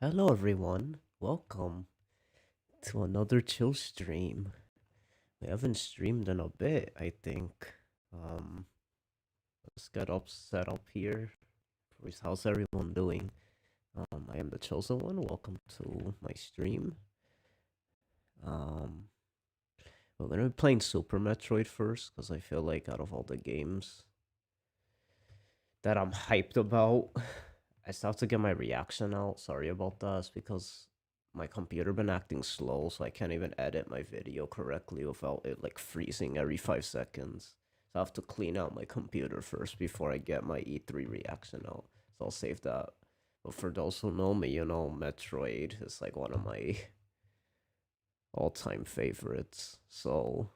Hello everyone, welcome to another chill stream. We haven't streamed in a bit, I think. Um, let's get up set up here. How's everyone doing? I am the chosen one. Welcome to my stream. Um, we're gonna be playing Super Metroid first because I feel like out of all the games that I'm hyped about, I still have to get my reaction out. Sorry about that. It's because my computer been acting slow, so I can't even edit my video correctly without it like freezing every 5 seconds. So I have to clean out my computer first before I get my E3 reaction out. So I'll save that. But for those who know me, Metroid is like one of my all-time favorites. So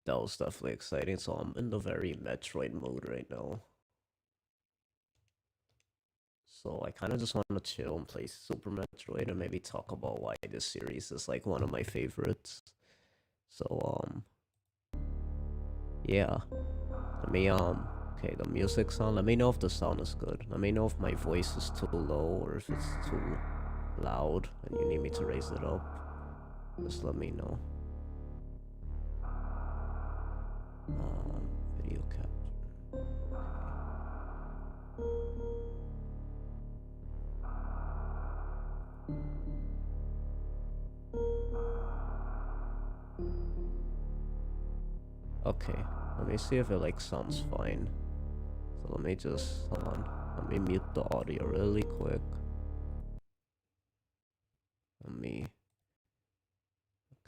that was definitely exciting. So I'm in the very Metroid mode right now. So I kind of just want to chill and play Super Metroid and maybe talk about why this series is like one of my favorites. So yeah. Okay, the music's on. Let me know if the sound is good. Let me know if my voice is too low or if it's too loud and you need me to raise it up. Just let me know. Video capture. Okay, let me see if it like sounds fine. So let me just, hold on. Let me mute the audio really quick.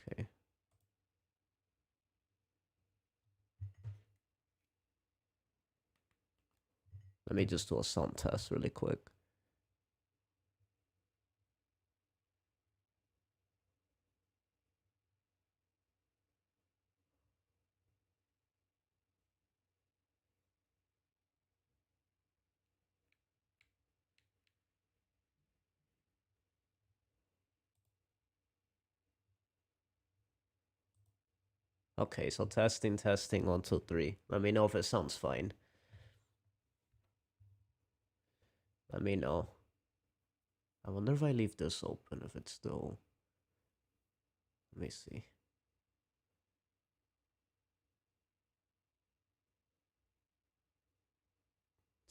Okay. Let me just do a sound test really quick. Okay, so testing, 1, 2, 3. Let me know if it sounds fine. Let me know. I wonder if I leave this open, if it's still... Let me see.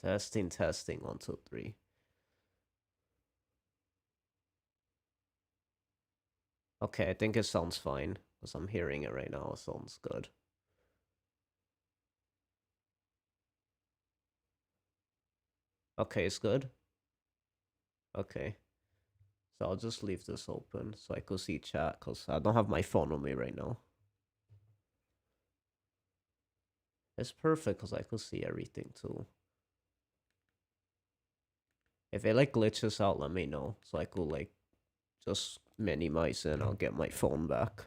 Testing, 1, 2, 3. Okay, I think it sounds fine, because I'm hearing it right now. It sounds good. Okay, it's good? Okay. So I'll just leave this open so I could see chat, because I don't have my phone on me right now. It's perfect, because I could see everything, too. If it, like, glitches out, let me know, so I could, like, just minimize it and I'll get my phone back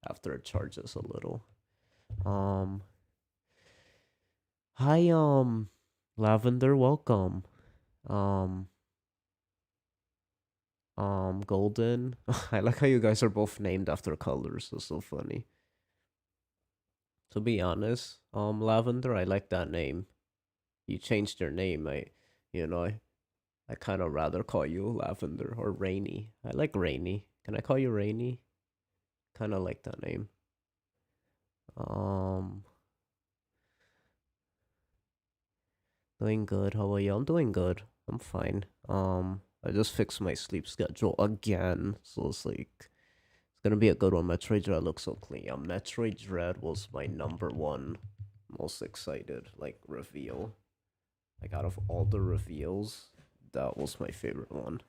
after it charges a little. Hi, Lavender, welcome. Golden. I like how you guys are both named after colors. It's so funny. To be honest, Lavender, I like that name. You changed your name. You know, I kind of rather call you Lavender or Rainy. I like Rainy. Can I call you Rainy? Kind of like that name. Doing good. How are you? I'm doing good. I'm fine. I just fixed my sleep schedule again, so it's like it's gonna be a good one. Metroid Dread looks so clean. Yeah, Metroid Dread was my #1 most excited like reveal. Like out of all the reveals, that was my favorite one.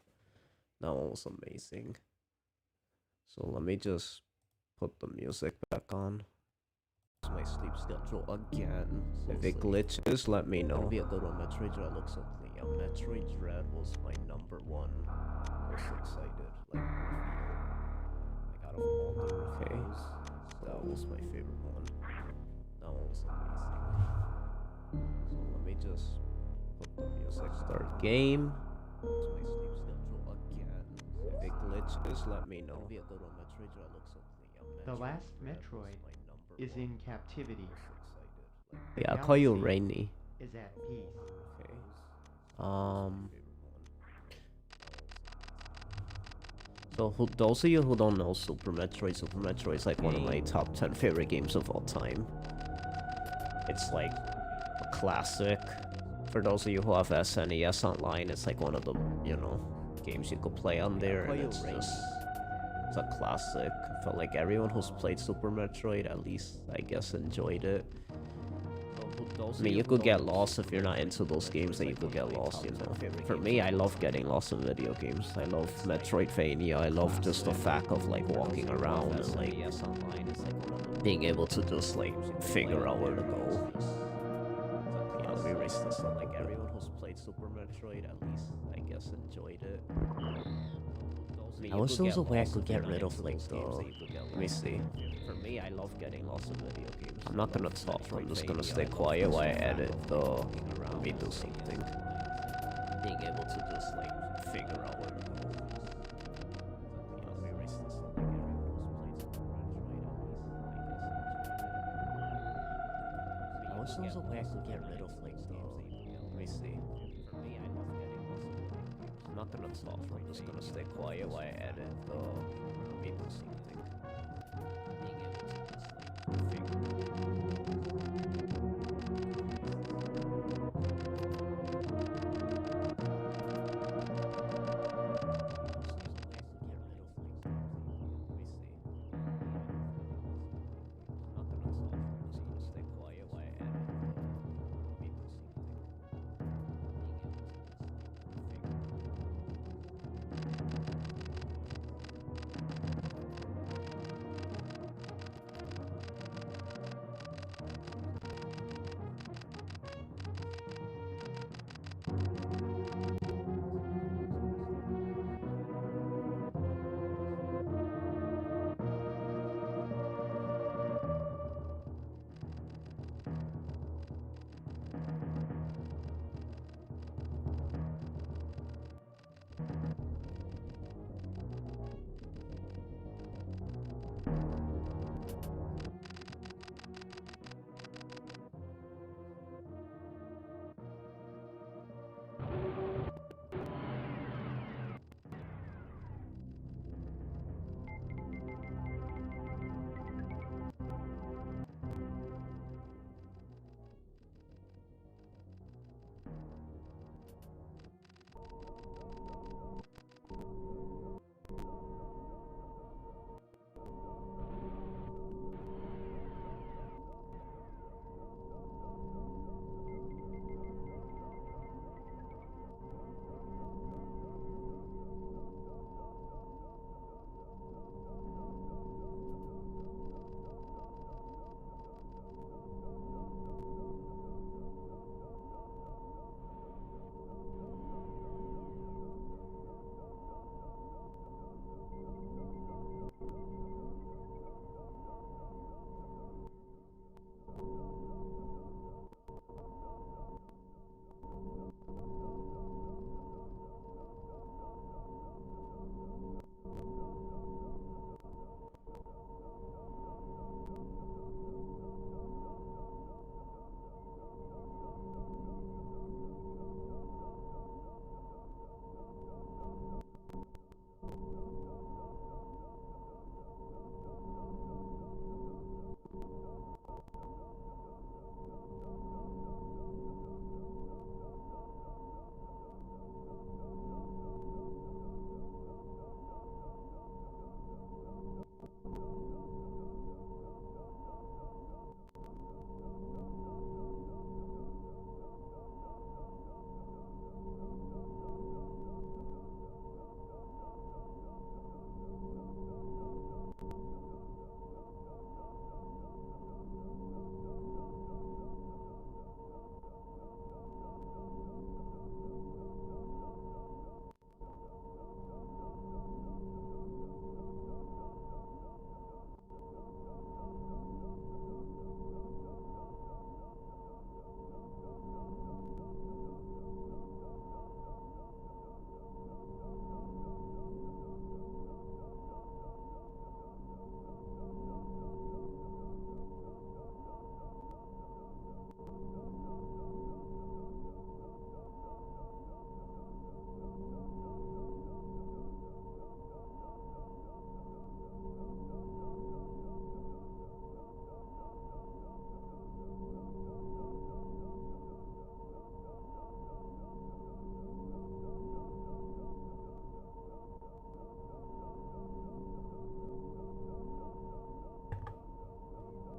That one was amazing. So let me just put the music back on. My sleep schedule again. So if it glitches, let me know. It'll be a good one. Metroid Dread looks so clean. Yeah, Metroid Dread was my #1 most excited like reveal. Like out of all the reveals, that was my favorite one. That one was amazing. So let me just put the music. Start game. It's my sleep schedule again. If it glitches, let me know. It'll be a good one. Metroid Dread looks so clean. Yeah, The Metroid last Dread Metroid was my number is one in captivity. most excited. The Yeah, I'll call you galaxy Rainy. is at peace. Okay. So those of you who don't know Super Metroid is like one of my top 10 favorite games of all time. It's like a classic. For those of you who have SNES Online, it's like one of the, you know, games you could play on there, and it's a classic. I felt like everyone who's played Super Metroid at least, I guess, enjoyed it. I mean, you could get lost if you're not into those games, that you could get lost, you know. For me, I love getting lost in video games. I love Metroidvania. I love just the fact of like walking around and like being able to just like figure out where to go. Yeah, let me erase this one. Like everyone who's played Super Metroid at least, I guess, enjoyed it. I wish there was a way I could get rid of like the. Let me see. For me, I love getting lost in video games. I'm not gonna talk. I'm just gonna stay quiet while I edit the. Let me do something. Being able to just like figure out where to go. Yeah, let me erase this one. I wish there was a way I could get rid of like the. Let me see. For me, I love getting lost in video games. I'm not gonna talk. I'm just gonna stay quiet while I edit the. Let me do something. Being able to just like figure.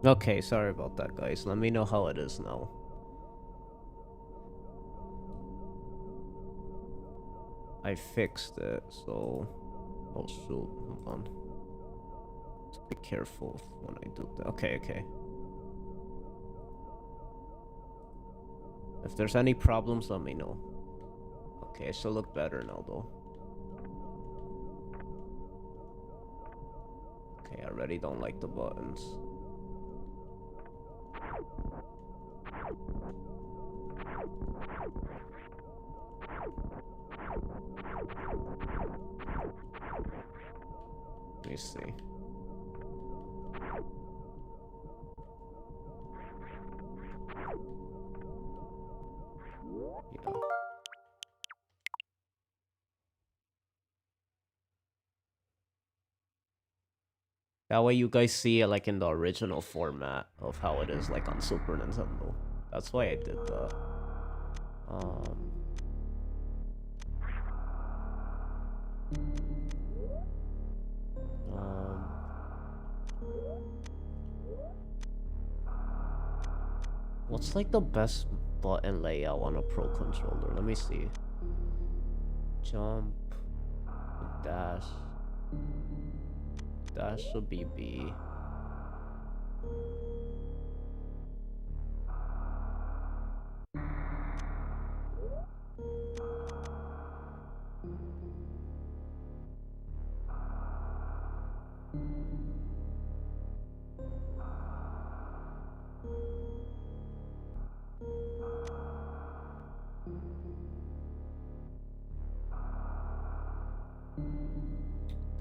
Okay, sorry about that, guys. Let me know how it is now. I fixed it, so... Oh shoot, hold on. Just be careful when I do that. Okay, okay. If there's any problems, let me know. Okay, it should look better now, though. Okay, I already don't like the buttons. Let me see. Yeah. That way you guys see it like in the original format of how it is like on Super Nintendo. That's why I did that. What's like the best button layout on a Pro controller? Let me see. Jump, dash, dash should be B.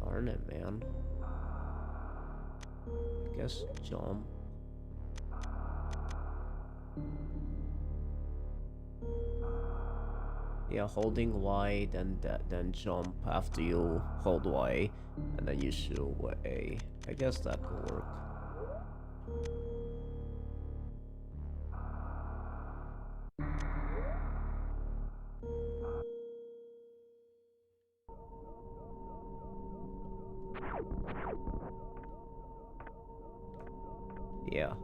Darn it, man. I guess jump. Yeah, holding Y, then jump after you hold Y, and then you shoot with A. I guess that could work. Yeah.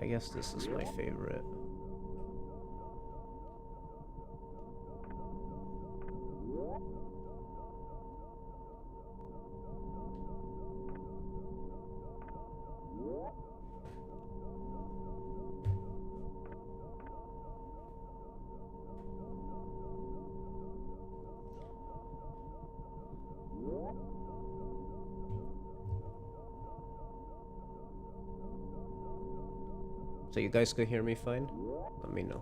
I guess this is my favorite. So you guys could hear me fine? Let me know.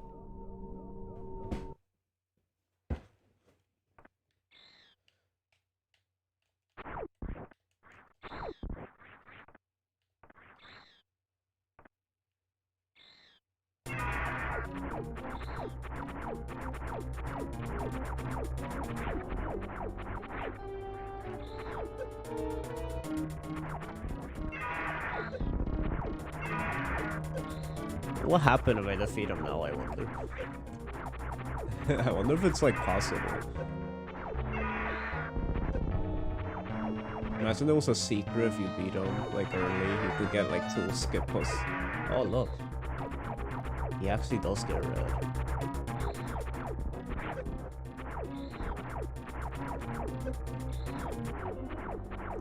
What happened if I defeat him now, I wonder? I wonder if it's like possible. Imagine there was a secret if you beat him like early, you could get like 2 skippers. Oh look. He actually does get red.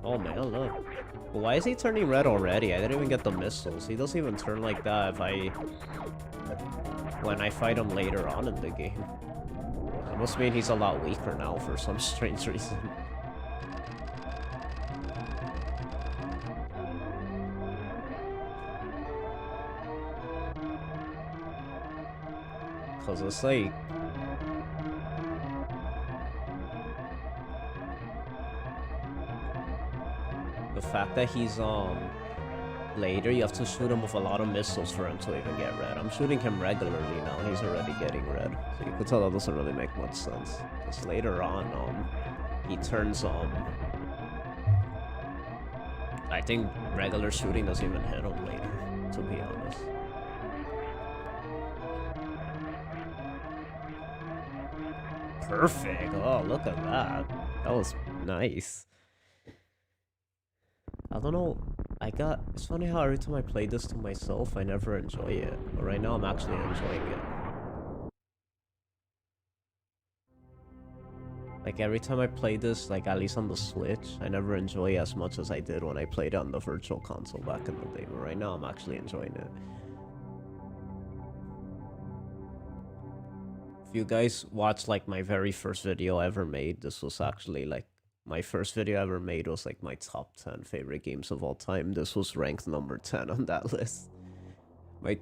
Oh man, look. But why is he turning red already? I didn't even get the missiles. He doesn't even turn like that when I fight him later on in the game. That must mean he's a lot weaker now for some strange reason. Cause it's like... the fact that he's, later, you have to shoot him with a lot of missiles for him to even get red. I'm shooting him regularly now, and he's already getting red. So you can tell that doesn't really make much sense. Because later on, he turns, I think regular shooting doesn't even hit him later, to be honest. Perfect! Oh, look at that. That was nice. That I don't know. It's funny how every time I play this to myself, I never enjoy it. But right now, I'm actually enjoying it. Like, every time I play this, like, at least on the Switch, I never enjoy it as much as I did when I played it on the Virtual Console back in the day. But right now, I'm actually enjoying it. If you guys watched, like, my very first video I ever made, this was actually, like, my first video I ever made was, like, my top 10 favorite games of all time. This was ranked number 10 on that list. My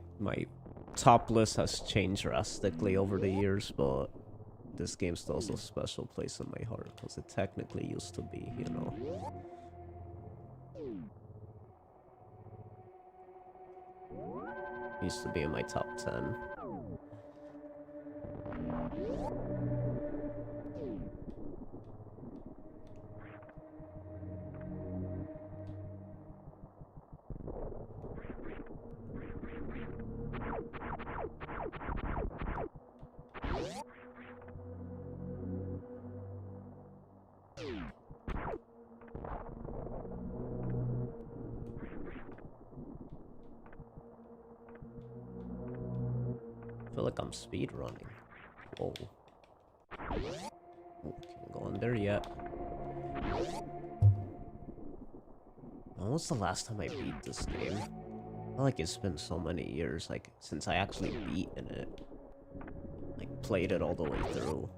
top list has changed drastically over the years, but this game still has a special place in my heart, because it technically used to be, you know. Used to be in my top 10. I feel like I'm speedrunning. Whoa. Ooh, can't go in there yet. When was the last time I beat this game? I feel like it's been so many years, like, since I actually beaten it. Like, played it all the way through.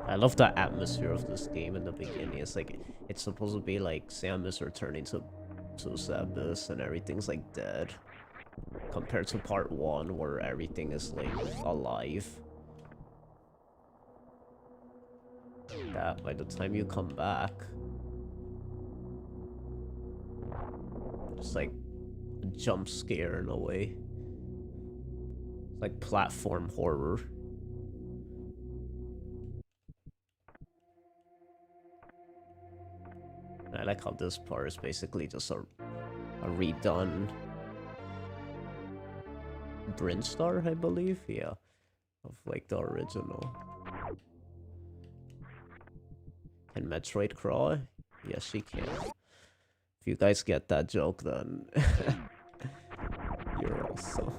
I love the atmosphere of this game in the beginning. It's like, it's supposed to be like Sam is returning to Abyss and everything's like dead. Compared to part 1 where everything is like alive. That by the time you come back, it's like a jump scare in a way. It's like platform horror. I like how this part is basically just a redone Brinstar, I believe, yeah, of like the original. Can Metroid crawl? Yes, she can. If you guys get that joke, then you're awesome.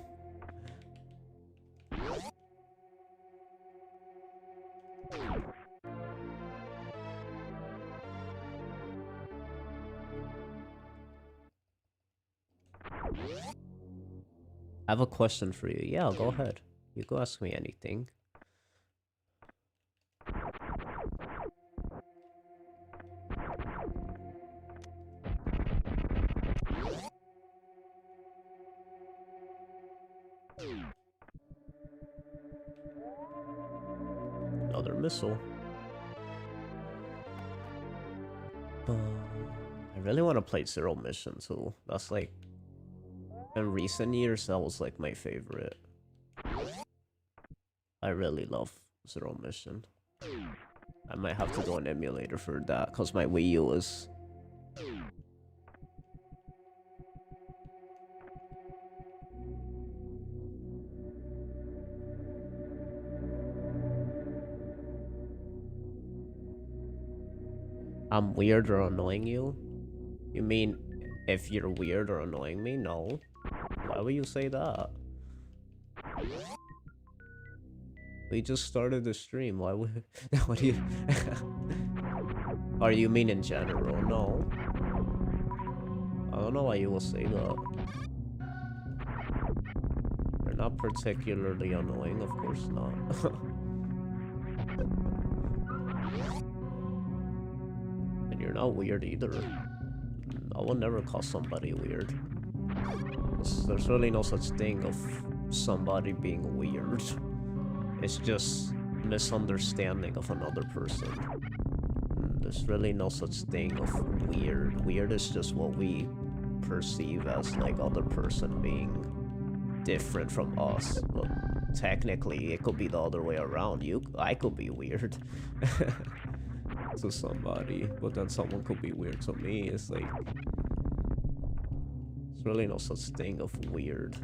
I have a question for you. Yeah, go ahead. You go ask me anything. Another missile. I really want to play Zero Mission too. That's like, in recent years, that was like my favorite. I really love Zero Mission. I might have to do an emulator for that, because my Wii U is... I'm weird or annoying you? You mean if you're weird or annoying me? No. Why would you say that? We just started the stream. Why would... What do you... Or you mean in general? No. I don't know why you will say that. You're not particularly annoying, of course not. And you're not weird either. I will never call somebody weird. There's really no such thing of somebody being weird. It's just misunderstanding of another person. There's really no such thing of weird. Weird is just what we perceive as like other person being different from us. But technically, it could be the other way around. I could be weird to somebody, but then someone could be weird to me. It's like, there's really no such thing of weird.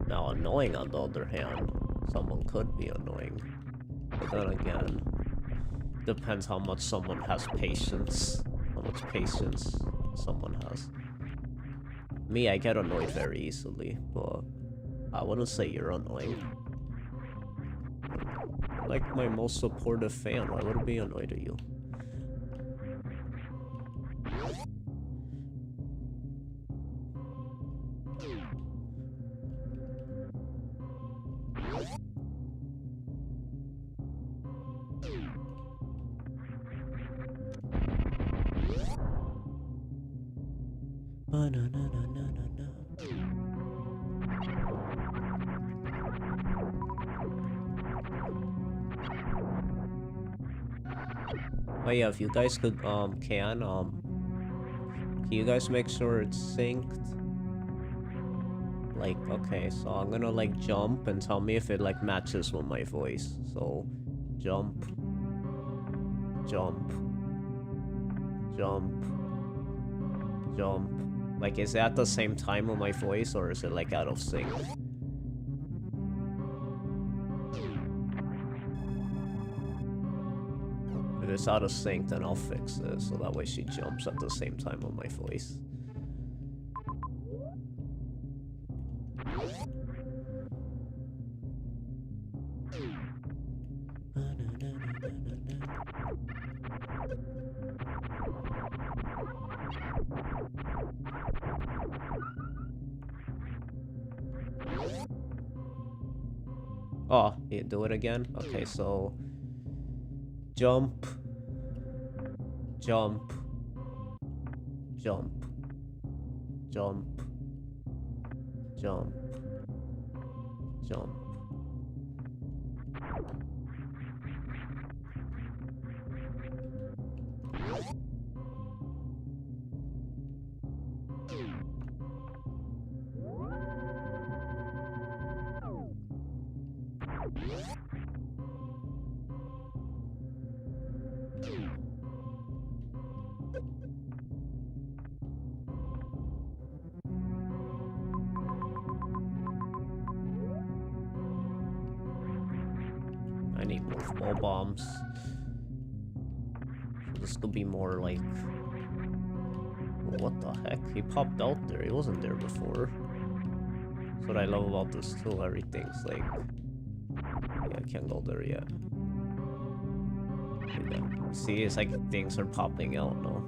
Now, annoying on the other hand, someone could be annoying. But then again, depends how much someone has patience. How much patience someone has. Me, I get annoyed very easily, but I wouldn't say you're annoying. Like my most supportive fan, why would I be annoyed at you? Oh yeah, if you guys could, can you guys make sure it's synced? Like, okay, so I'm gonna, like, jump and tell me if it, like, matches with my voice. So, jump. Jump. Jump. Jump. Like, is it at the same time with my voice, or is it, like, out of sync? If it's out of sync, then I'll fix it, so that way she jumps at the same time with my voice. Oh, you do it again? Okay, so... Jump. Jump. Jump. Jump. Jump. Jump. I need multiple bombs. So this could be more like... What the heck? He popped out there. He wasn't there before. That's what I love about this too. Everything's like... Yeah, I can't go there yet. See, it's like things are popping out now.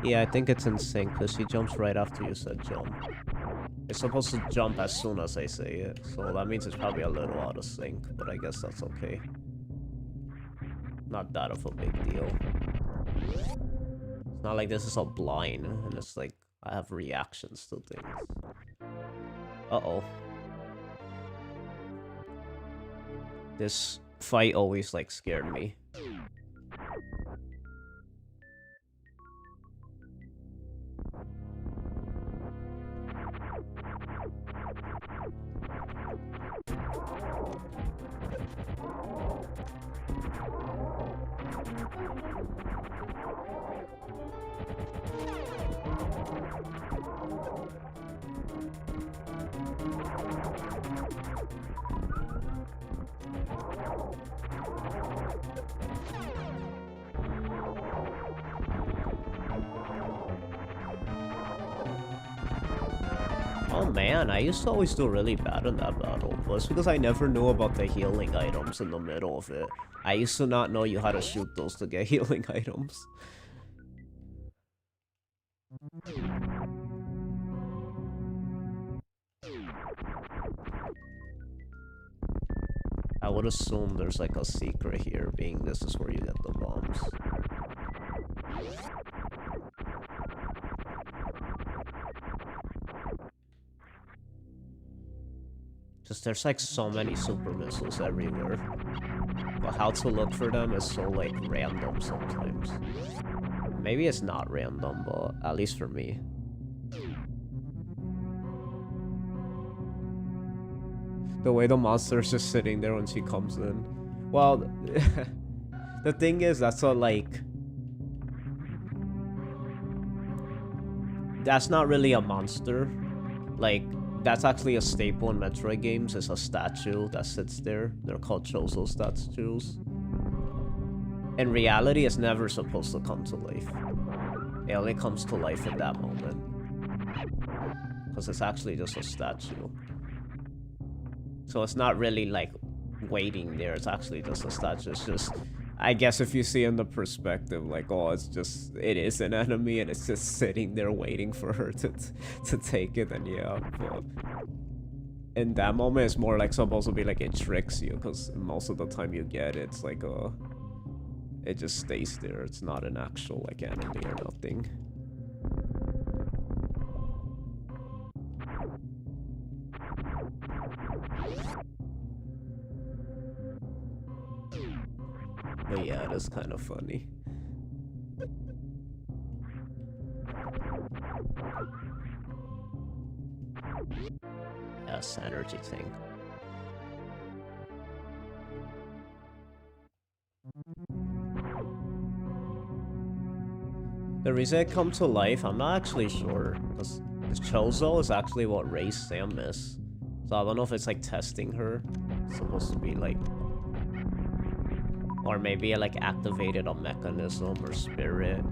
Yeah, I think it's in sync because she jumps right after you said jump. It's supposed to jump as soon as I say it, so that means it's probably a little out of sync, but I guess that's okay. Not that of a big deal. It's not like this is a blind, and it's like I have reactions to things. Uh-oh. This fight always, like, scared me. Oh man, I used to always do really bad in that battle, but it's because I never knew about the healing items in the middle of it. I used to not know you had to shoot those to get healing items. I would assume there's like a secret here, being this is where you get the bombs. Because there's like so many super missiles everywhere. But how to look for them is so like random sometimes. Maybe it's not random, but at least for me. The way the monster's just sitting there when she comes in. Well, the thing is, that's not like... That's not really a monster. Like, that's actually a staple in Metroid games. It's a statue that sits there. They're called Chozo statues. In reality, it's never supposed to come to life. It only comes to life in that moment. Because it's actually just a statue. So it's not really like waiting there. It's actually just a statue. It's just, I guess if you see in the perspective, like, oh, it is an enemy and it's just sitting there waiting for her to take it, then yeah. But in that moment, it's more like supposed to be like it tricks you, because most of the time you get it, it's like it just stays there. It's not an actual like enemy or nothing. But yeah, that's kind of funny. Yes, energy thing. The reason it come to life, I'm not actually sure. Because Chozo is actually what raised Samus. So I don't know if it's like testing her. It's supposed to be like... Or maybe it like activated a mechanism or spirit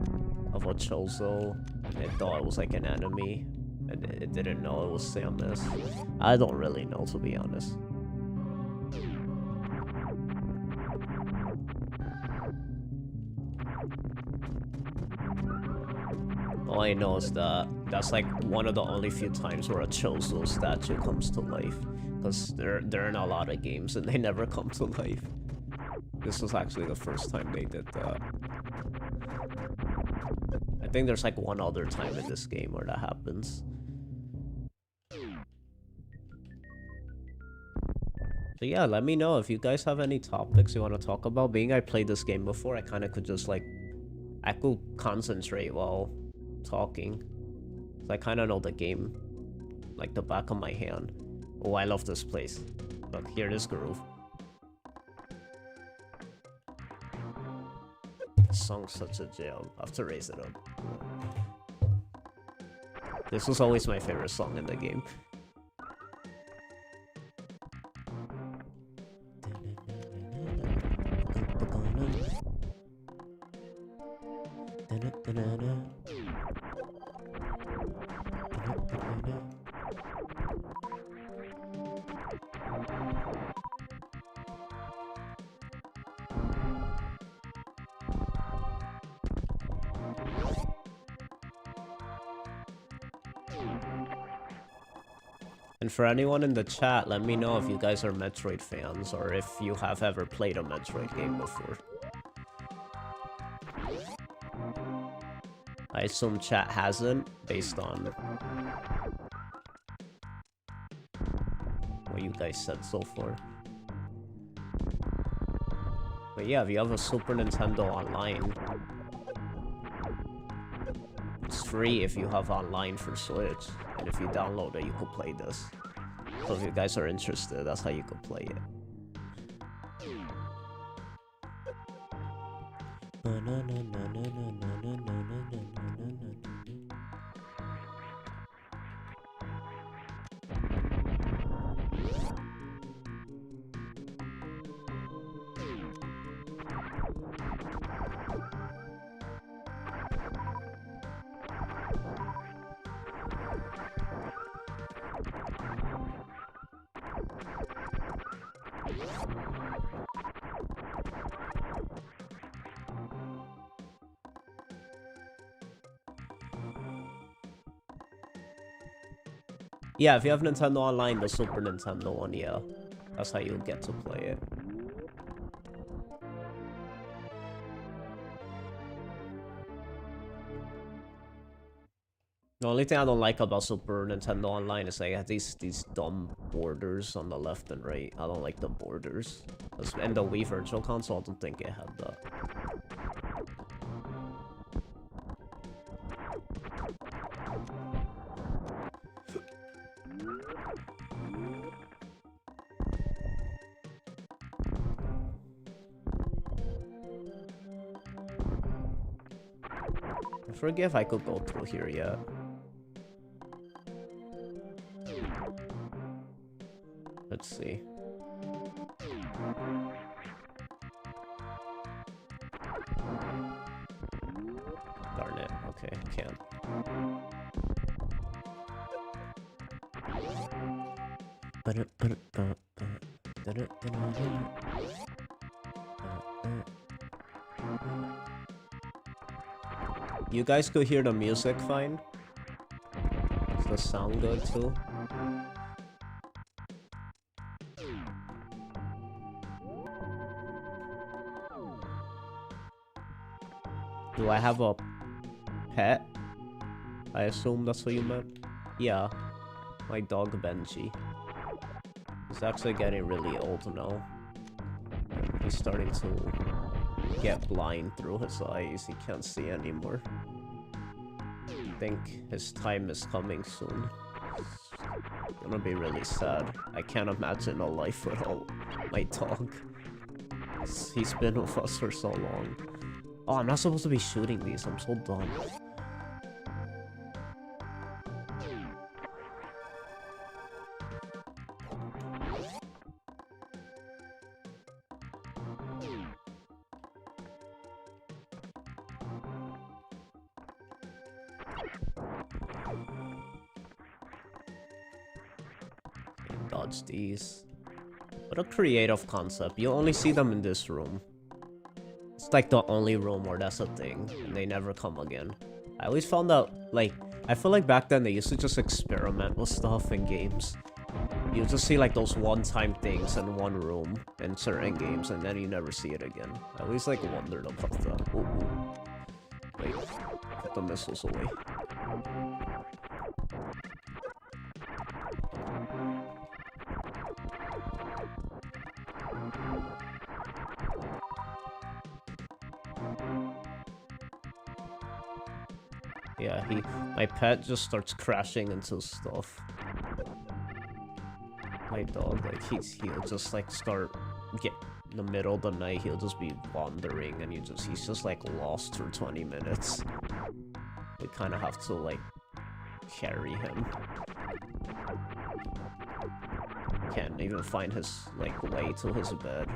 of a Chozo. And it thought it was like an enemy. And it didn't know it was Samus. I don't really know, to be honest. All I know is that that's like one of the only few times where a Chozo statue comes to life. Because they're in a lot of games and they never come to life. This was actually the first time they did that. I think there's like one other time in this game where that happens. So yeah, let me know if you guys have any topics you want to talk about. Being I played this game before, I kind of could just like... I could concentrate while talking. So I kind of know the game like the back of my hand. Oh, I love this place. Look, hear this groove. This song's such a jam. I have to raise it up. This was always my favorite song in the game. And for anyone in the chat, let me know if you guys are Metroid fans or if you have ever played a Metroid game before. I assume chat hasn't, based on what you guys said so far. But yeah, if you have a Super Nintendo Online, it's free if you have online for Switch. And if you download it, you could play this. So if you guys are interested, that's how you could play it. Yeah, if you have Nintendo Online, the Super Nintendo one, yeah. That's how you'll get to play it. The only thing I don't like about Super Nintendo Online is like these dumb borders on the left and right. I don't like the borders. And the Wii Virtual Console, I don't think it had that. I forget if I could go through here yet. Let's see. Darn it. Okay, I can't. You guys could hear the music fine? Does the sound good too? Do I have a pet? I assume that's what you meant? Yeah. My dog Benji. He's actually getting really old now. He's starting to get blind through his eyes. He can't see anymore. I think his time is coming soon. It's gonna be really sad. I can't imagine a life without my dog. He's been with us for so long. Oh, I'm not supposed to be shooting these. I'm so dumb. Dodge these. What a creative concept. You only see them in this room. It's like the only room where that's a thing, and they never come again. I always found out, like, I feel like back then they used to just experiment with stuff in games. You just see like those one-time things in one room in certain games, and then you never see it again. I always like wondered about that. Ooh. Wait, put the missiles away. Yeah, my pet just starts crashing into stuff. My dog, like, he'll just, like, get in the middle of the night, he'll just be wandering, and he's just, like, lost for 20 minutes. We kind of have to, like, carry him. Can't even find his, like, way to his bed.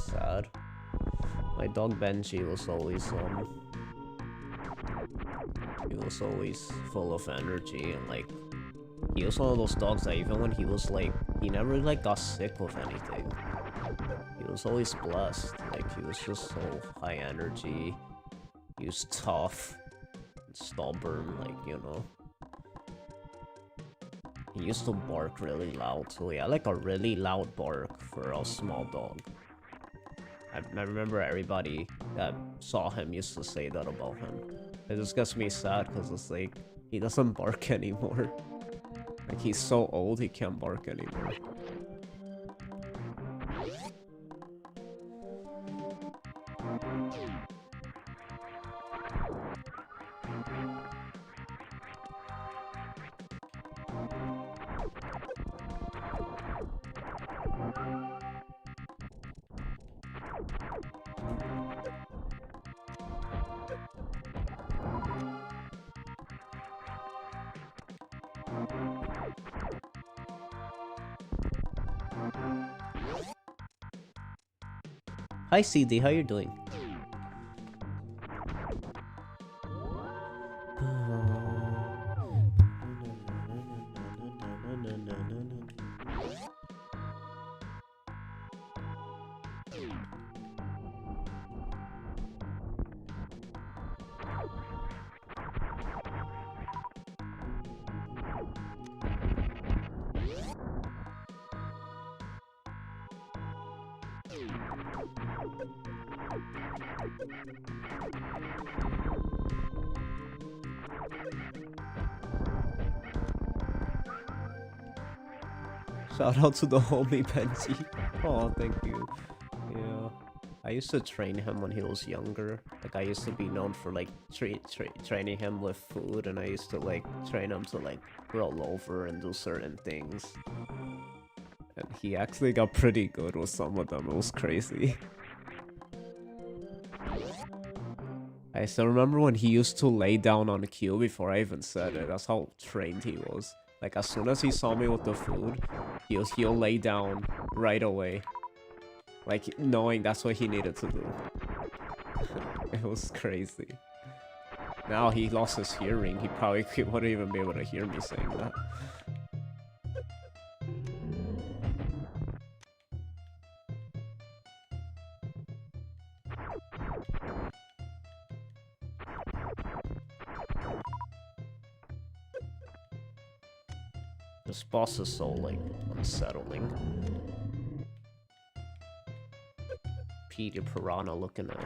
Sad. My dog Benji was always, he was always full of energy, and, like, he was one of those dogs that even when he was, like, he never, like, got sick with anything. He was always blessed. Like, he was just so high energy. He was tough, and stubborn, like, you know. He used to bark really loud, so yeah, like a really loud bark for a small dog. I remember everybody that saw him used to say that about him. It just gets me sad because it's like, he doesn't bark anymore. Like, he's so old, he can't bark anymore. Hi CD, how you doing? Shout out to the homie Benji. Oh, thank you. Yeah. I used to train him when he was younger. Like, I used to be known for, like, training him with food, and I used to, like, train him to, like, roll over and do certain things. And he actually got pretty good with some of them. It was crazy. I still remember when he used to lay down on the cue before I even said it. That's how trained he was. Like, as soon as he saw me with the food, he'll lay down right away. Like, knowing that's what he needed to do. It was crazy. Now he lost his hearing. He probably wouldn't even be able to hear me saying that. This boss is so, like, unsettling. Peter Piranha looking at.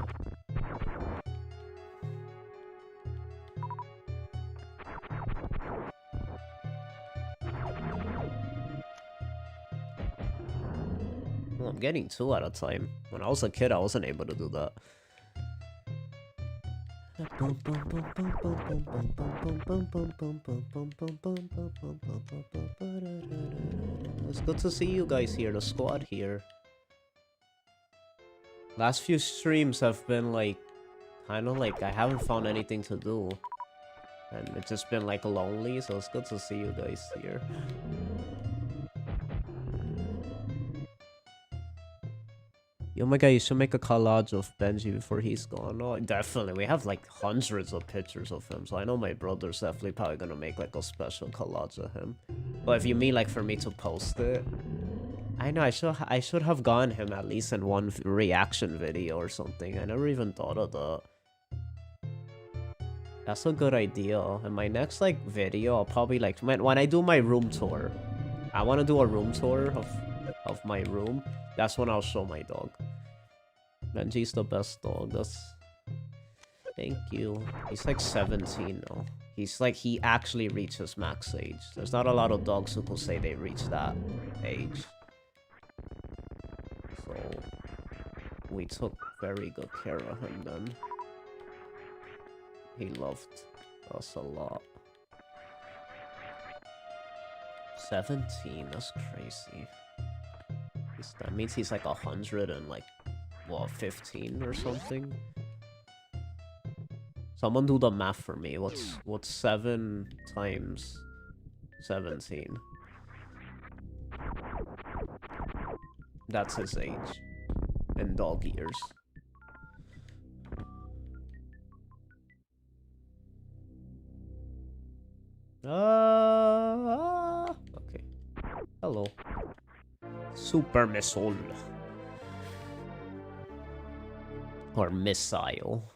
Well, I'm getting 2 at a time. When I was a kid, I wasn't able to do that. It's good to see you guys here, the squad here. Last few streams have been like, kind of like I haven't found anything to do. And it's just been like lonely, so it's good to see you guys here. Yo, my guy, you should make a collage of Benji before he's gone. Oh, definitely. We have like hundreds of pictures of him, so I know my brother's definitely probably gonna make like a special collage of him. But if you mean like for me to post it, I know I should have gotten him at least in one reaction video or something. I never even thought of that. That's a good idea. In my next like video, I'll probably like when I do my room tour. I want to do a room tour of my room. That's when I'll show my dog. Benji's the best dog. That's... Thank you. He's like 17 now. He's like, he actually reaches max age. There's not a lot of dogs who can say they reach that age. So, we took very good care of him then. He loved us a lot. 17, that's crazy. That means he's like 100 and like, what, 15 or something? Someone do the math for me. What's 7 times 17? That's his age. In dog years. Okay. Hello. Super missile. Or missile.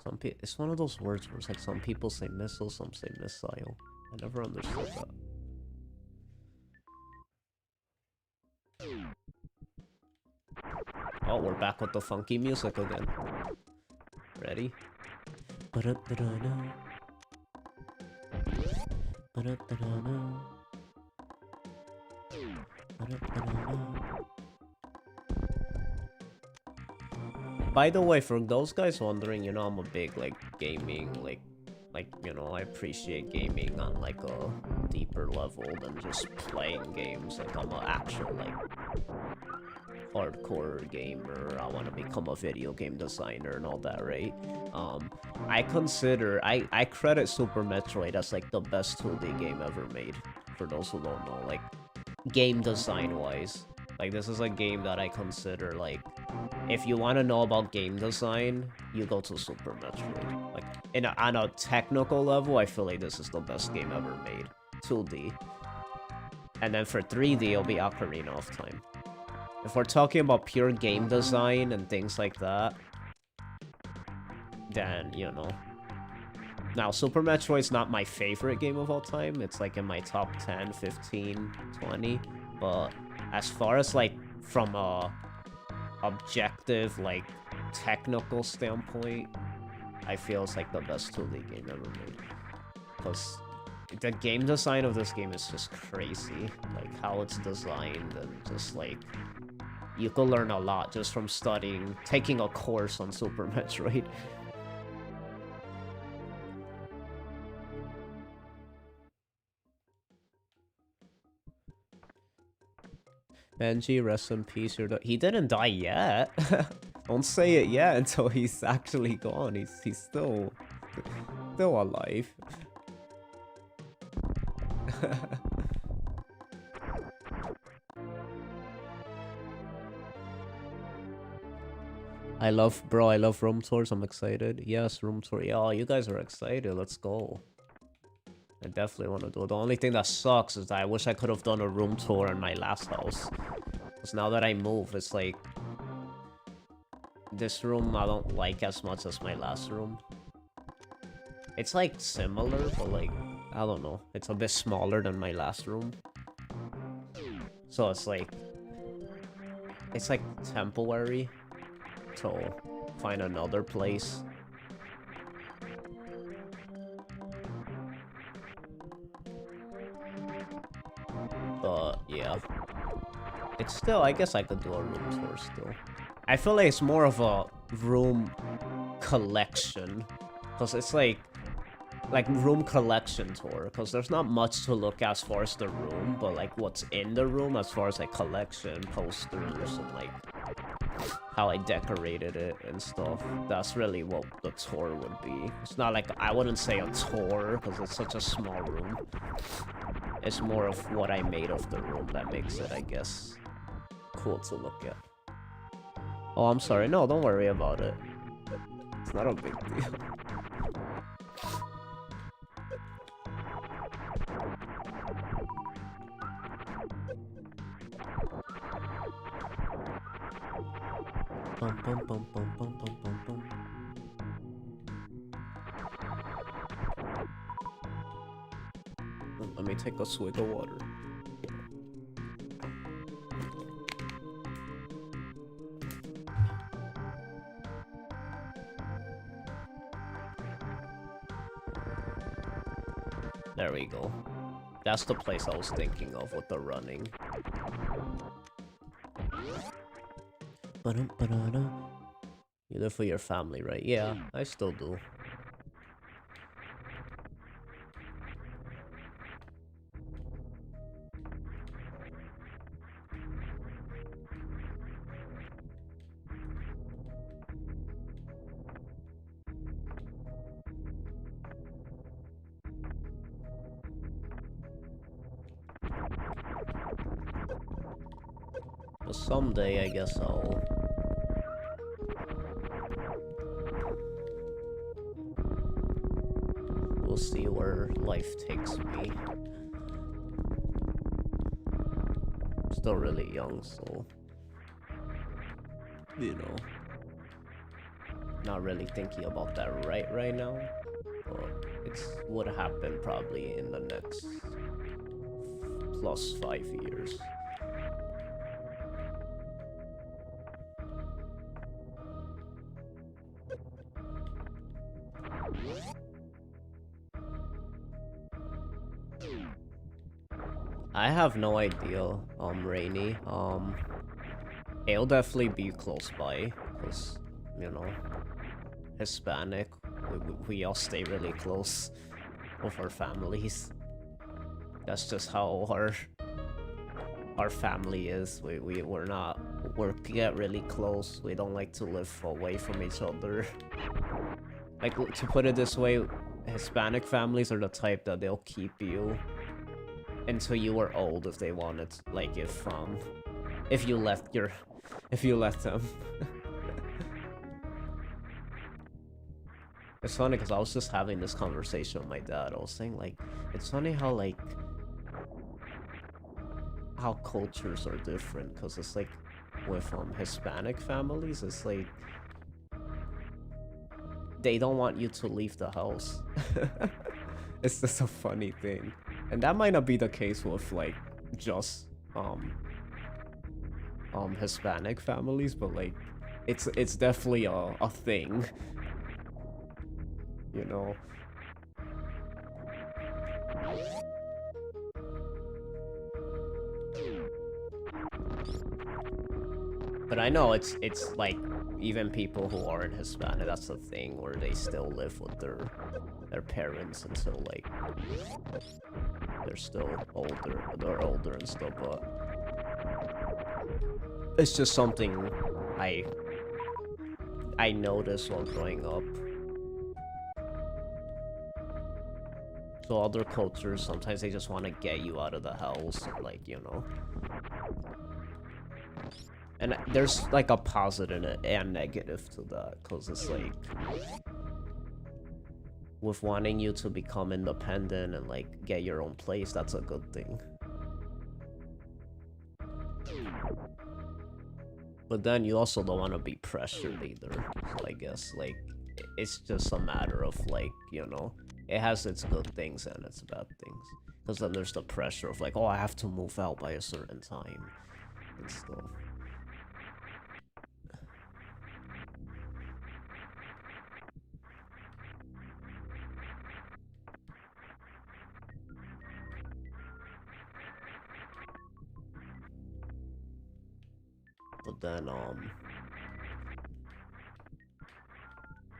Some people, it's one of those words where it's like some people say missile, some say missile. I never understood that. Oh, we're back with the funky music again. Ready? By the way, for those guys wondering, you know, I'm a big, like, gaming, like, you know, I appreciate gaming on, like, a deeper level than just playing games. Like, I'm an actual, like, hardcore gamer. I want to become a video game designer and all that, right? I credit Super Metroid as, like, the best 2D game ever made. For those who don't know, like, game design-wise. Like, this is a game that I consider, like, if you want to know about game design, you go to Super Metroid. Like, on a technical level, I feel like this is the best game ever made. 2D. And then for 3D, it'll be Ocarina of Time. If we're talking about pure game design and things like that, then, you know. Now, Super Metroid's not my favorite game of all time. It's, like, in my top 10, 15, 20. But as far as, like, from a objective, like, technical standpoint, I feel it's like the best 2D game ever made. Because the game design of this game is just crazy. Like, how it's designed and just, like, you could learn a lot just from studying, taking a course on Super Metroid. Benji, rest in peace. He didn't die yet. Don't say it yet until he's actually gone. He's still alive. I love room tours. I'm excited. Yes, room tour. Yeah, you guys are excited. Let's go. I definitely want to do it. The only thing that sucks is that I wish I could have done a room tour in my last house. Because now that I move, it's like... This room I don't like as much as my last room. It's like similar, but like... I don't know. It's a bit smaller than my last room. So it's like... It's like temporary. So, find another place. But, yeah. It's still, I guess I could do a room tour still. I feel like it's more of a room collection. Because it's like room collection tour. Because there's not much to look at as far as the room. But like what's in the room as far as like collection, posters, and like how I decorated it and stuff. That's really what the tour would be. It's not like, I wouldn't say a tour because it's such a small room. It's more of what I made of the room that makes it, I guess, cool to look at. Oh, I'm sorry. No, don't worry about it. It's not a big deal. Bum, bum, bum, bum, bum, bum, bum, bum. Let me take a swig of water. There we go. That's the place I was thinking of with the running. You live for your family, right? Yeah, I still do. But someday, I guess we'll see where life takes me. I'm still really young, so... You know... Not really thinking about that right now. But it would happen probably in the next... +5 years. I have no idea, Rainy. It'll definitely be close by, because, you know, Hispanic, we all stay really close with our families. That's just how our family is. We get really close. We don't like to live away from each other. Like, to put it this way, Hispanic families are the type that they'll keep you until you were old if they wanted, like if you left them. It's funny because I was just having this conversation with my dad. I was saying, like, it's funny how cultures are different, because it's like with Hispanic families, it's like they don't want you to leave the house. It's just a funny thing. And that might not be the case with, like, just, Hispanic families, but like it's definitely a thing, you know. But I know it's like even people who aren't Hispanic, that's the thing where they still live with their parents until like they're still older, they're older and stuff. But it's just something I noticed while growing up. So other cultures, sometimes they just want to get you out of the house, like, you know. And there's like a positive and negative to that, because it's like, with wanting you to become independent and like get your own place, that's a good thing. But then you also don't want to be pressured either. So I guess like it's just a matter of like, you know, it has its good things and its bad things. Because then there's the pressure of like, oh, I have to move out by a certain time and stuff. But then,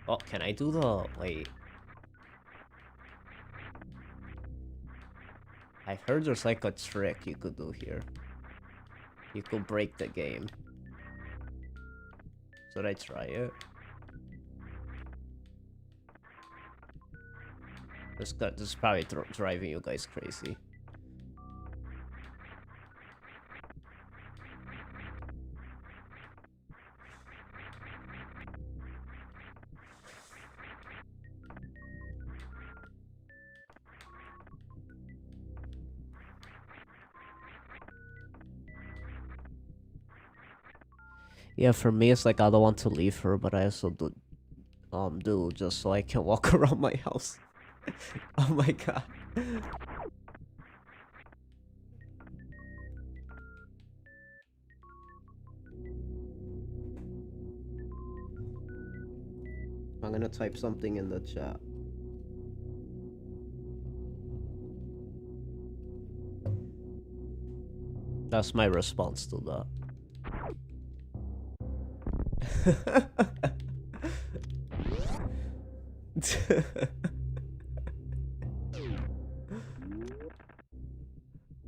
oh, can I do the, wait. I heard there's like a trick you could do here. You could break the game. Should I try it? This is probably driving you guys crazy. Yeah, for me, it's like I don't want to leave her, but I also do just so I can walk around my house. Oh my god. I'm gonna type something in the chat. That's my response to that.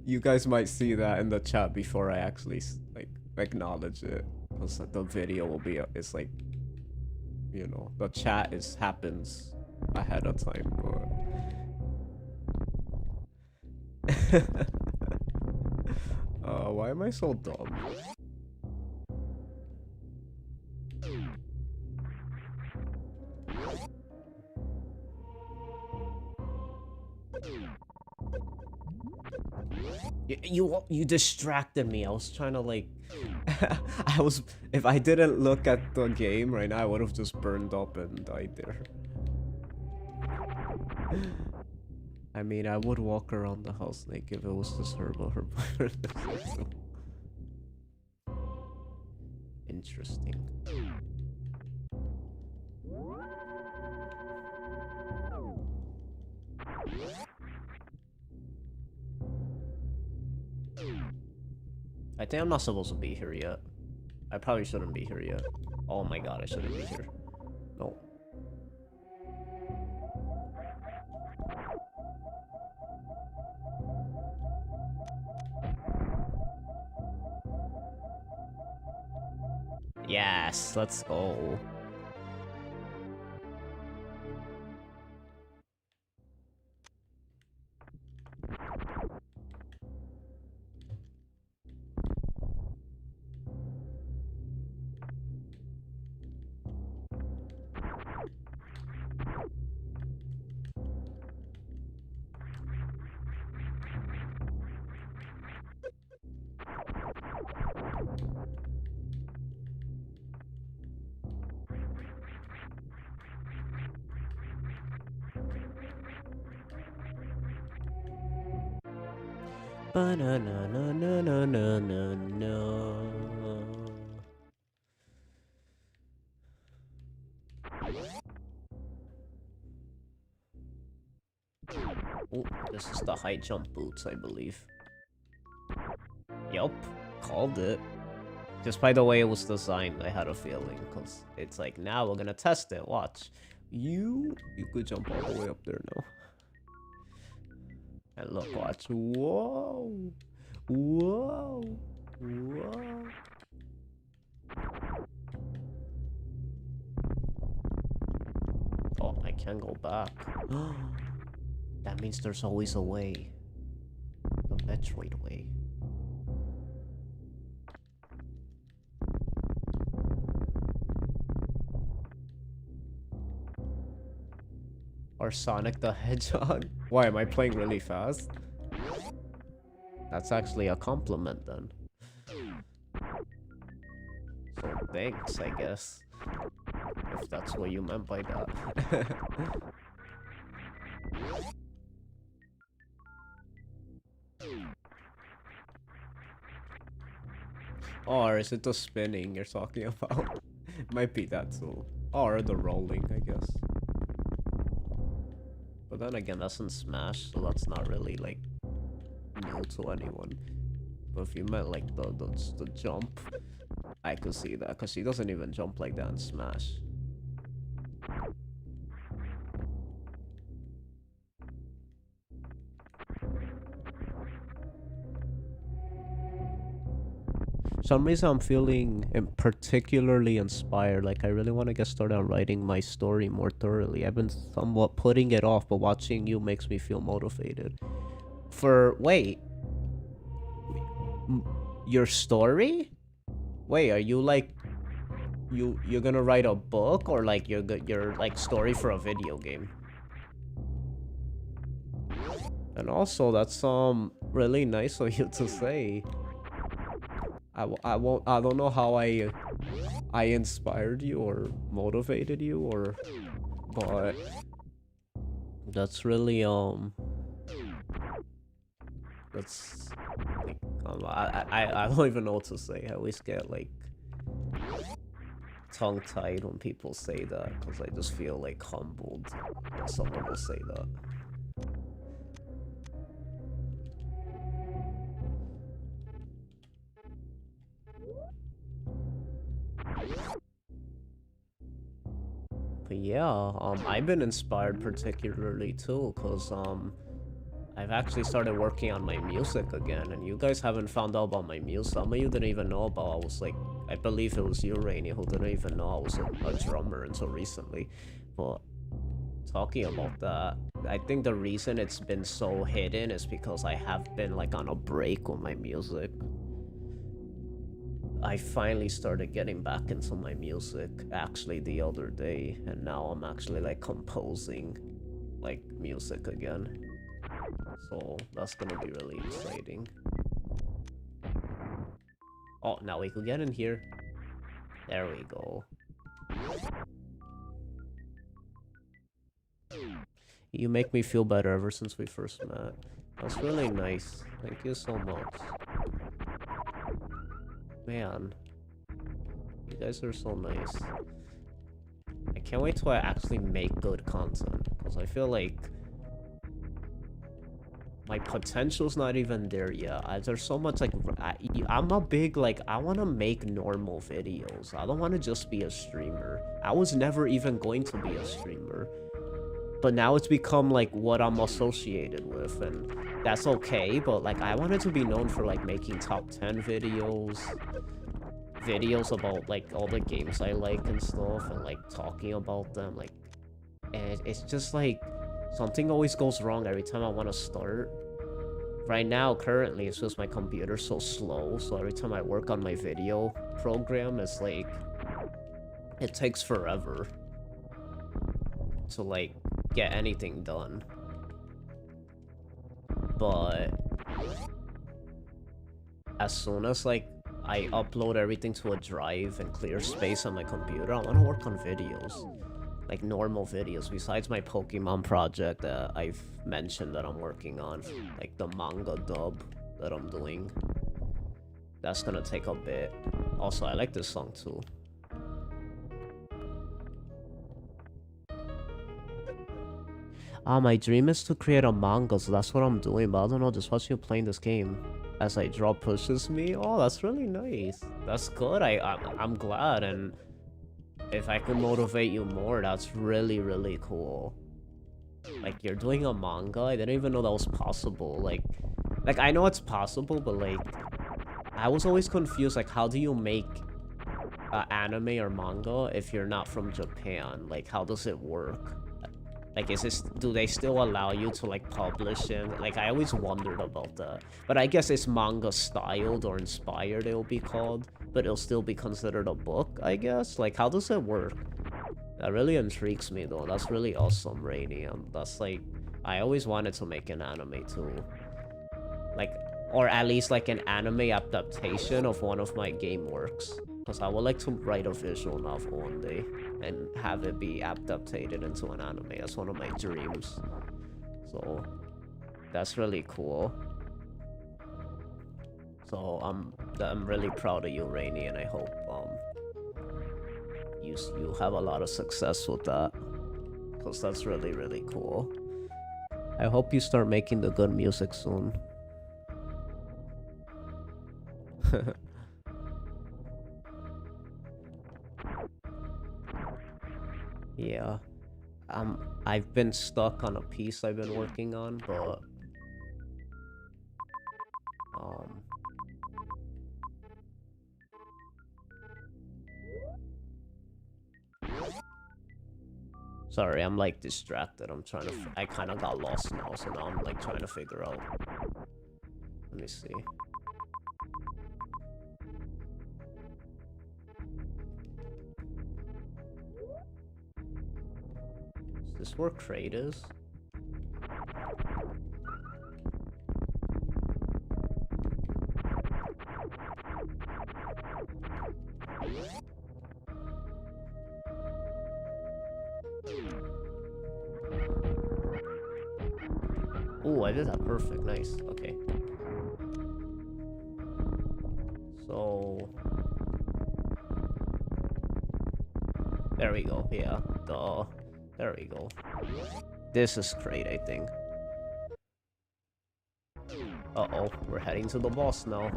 You guys might see that in the chat before I actually like acknowledge it, because the video will be it's like, you know, the chat happens ahead of time. But why am I so dumb? You distracted me. I was trying to like if I didn't look at the game right now, I would have just burned up and died there. I mean, I would walk around the house naked if it was just her, but her boyfriend. Interesting. I think I'm not supposed to be here yet. I probably shouldn't be here yet. Oh my god, I shouldn't be here. No. Yes, let's go. Ba-na-na-na-na-na-na-na. Oh, this is the high jump boots, I believe. Yup, called it. Just by the way it was designed, I had a feeling, because it's like, now we're gonna test it, watch. You could jump all the way up there now. And look, watch. Whoa! Whoa! Whoa! Oh, I can't go back. That means there's always a way. The Metroid way. Or Sonic the Hedgehog? Why, am I playing really fast? That's actually a compliment then. So thanks, I guess. If that's what you meant by that. Or is it the spinning you're talking about? Might be that too. Or the rolling, I guess. But then again, that's in Smash, so that's not really like new to anyone. But if you meant like the jump, I could see that, because she doesn't even jump like that in Smash. For some reason I'm feeling particularly inspired, like I really want to get started on writing my story more thoroughly. I've been somewhat putting it off, but watching you makes me feel motivated. Wait, your story? Wait, are you like, you're gonna write a book, or like your like story for a video game? And also, that's really nice of you to say. I don't know how I inspired you or motivated you, or, but that's really that's like, I don't even know what to say. I always get like tongue-tied when people say that, because I just feel like humbled when someone will say that. But yeah, I've been inspired particularly too, because I've actually started working on my music again, and you guys haven't found out about my music. Some of you didn't even know about, I was like, I believe it was you, Rainy, who didn't even know I was a drummer until recently. But talking about that, I think the reason it's been so hidden is because I have been like on a break with my music. I finally started getting back into my music actually the other day, and now I'm actually like composing like music again. So that's gonna be really exciting. Oh, now we could get in here. There we go. You make me feel better ever since we first met. That's really nice. Thank you so much. Man, you guys are so nice. I can't wait till I actually make good content, because I feel like my potential's not even there yet. There's so much like, I'm a big like, I want to make normal videos. I don't want to just be a streamer. I was never even going to be a streamer, but now it's become like what I'm associated with, and that's okay. But like, I wanted to be known for like making top 10 videos about like all the games I like and stuff, and like talking about them, like, and it's just like something always goes wrong every time I want to start. Right now, currently, it's just my computer's so slow, so every time I work on my video program, it's like, it takes forever to like get anything done. But as soon as like I upload everything to a drive and clear space on my computer, I want to work on videos. Like normal videos, besides my Pokemon project that I've mentioned that I'm working on. Like the manga dub that I'm doing. That's gonna take a bit. Also, I like this song too. My dream is to create a manga, so that's what I'm doing, but I don't know, just watching you playing this game as I draw pushes me. Oh, that's really nice. That's good. I'm glad, and if I can motivate you more, that's really, really cool. Like, you're doing a manga? I didn't even know that was possible. Like I know it's possible, but like, I was always confused, like, how do you make anime or manga if you're not from Japan? Like, how does it work? Like, do they still allow you to, like, publish in? Like, I always wondered about that. But I guess it's manga styled or inspired, it'll be called. But it'll still be considered a book, I guess? Like, how does it work? That really intrigues me, though. That's really awesome, Rainy. That's, like, I always wanted to make an anime, too. Like, or at least, like, an anime adaptation of one of my game works. Because I would like to write a visual novel one day and have it be adapted into an anime. That's one of my dreams. So that's really cool. So I'm really proud of you, Rainy, and I hope you have a lot of success with that. Because that's really, really cool. I hope you start making the good music soon. Yeah. I've been stuck on a piece I've been working on, but sorry, I'm like distracted. I'm trying to I kind of got lost now, so now I'm like trying to figure out. Let me see. Is this where crate is? Oh, I did that perfect. Nice. Okay. So there we go. Yeah. There we go. This is great, I think. Uh-oh, we're heading to the boss now.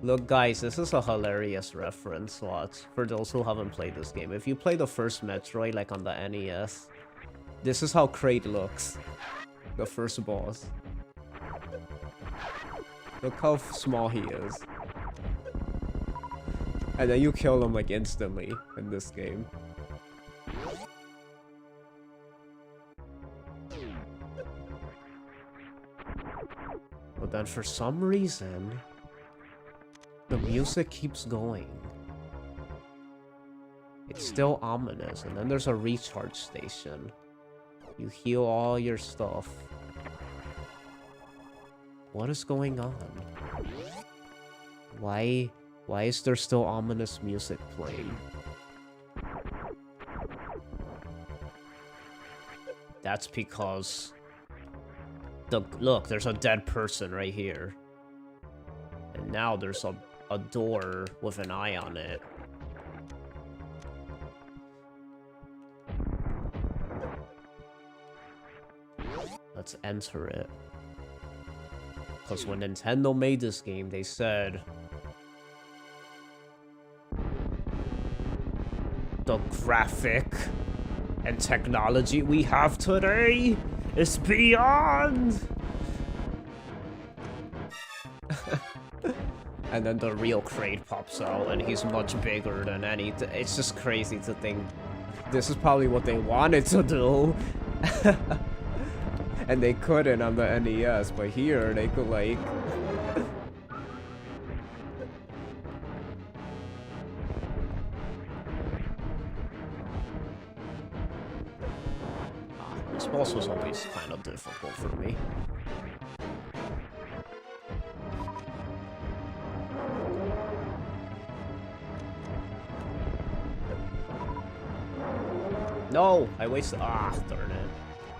Look, guys, this is a hilarious reference, watch. For those who haven't played this game. If you play the first Metroid, like on the NES, this is how Kraid looks. The first boss. Look how small he is. And then you kill him, like, instantly in this game. But then for some reason, the music keeps going. It's still ominous, and then there's a recharge station. You heal all your stuff. What is going on? Why is there still ominous music playing? That's because... Look, there's a dead person right here. And now there's a door with an eye on it. Let's enter it. Because when Nintendo made this game, they said... the graphic and technology we have today is beyond. And then the real Kraid pops out, and he's much bigger than anything. It's just crazy to think this is probably what they wanted to do. And they couldn't on the NES, but here they could, like... This boss was always kind of difficult for me. No! I wasted... Ah, darn it.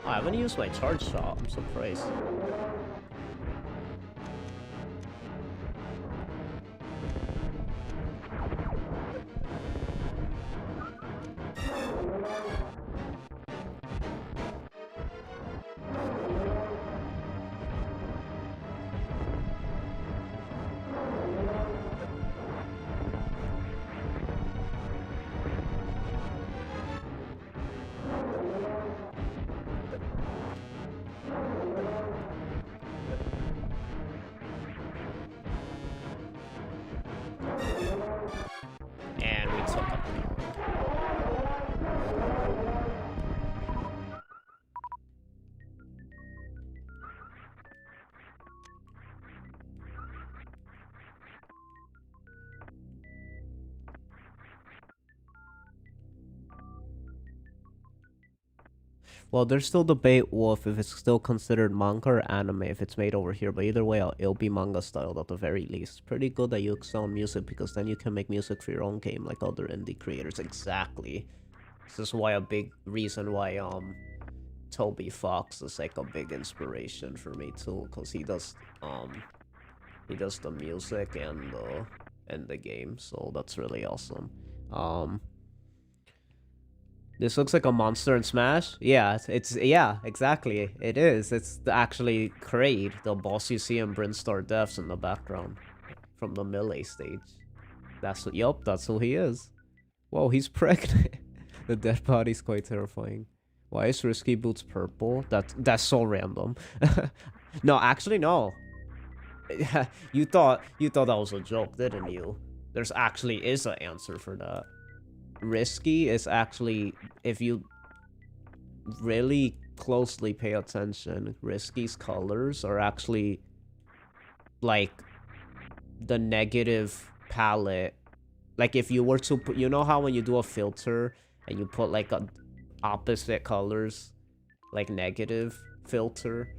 Oh, I haven't used my charge shot. I'm surprised. Well, there's still debate Wolf if it's still considered manga or anime if it's made over here, but either way, it'll be manga styled at the very least. Pretty good that you excel in music because then you can make music for your own game like other indie creators. Exactly. This is why a big reason why Toby Fox is like a big inspiration for me too, because he does the music and the game, so that's really awesome. This looks like a monster in Smash. Yeah, yeah, exactly. It is. It's actually Kraid, the boss you see in Brinstar Deaths in the background from the Melee stage. Yup, that's who he is. Whoa, he's pregnant. The dead body's quite terrifying. Why is Risky Boots purple? That's so random. No, actually no. You thought that was a joke, didn't you? There's actually is an answer for that. Risky is actually, if you really closely pay attention, Risky's colors are actually like the negative palette. Like if you were to put, you know how when you do a filter and you put like a opposite colors, like negative filter,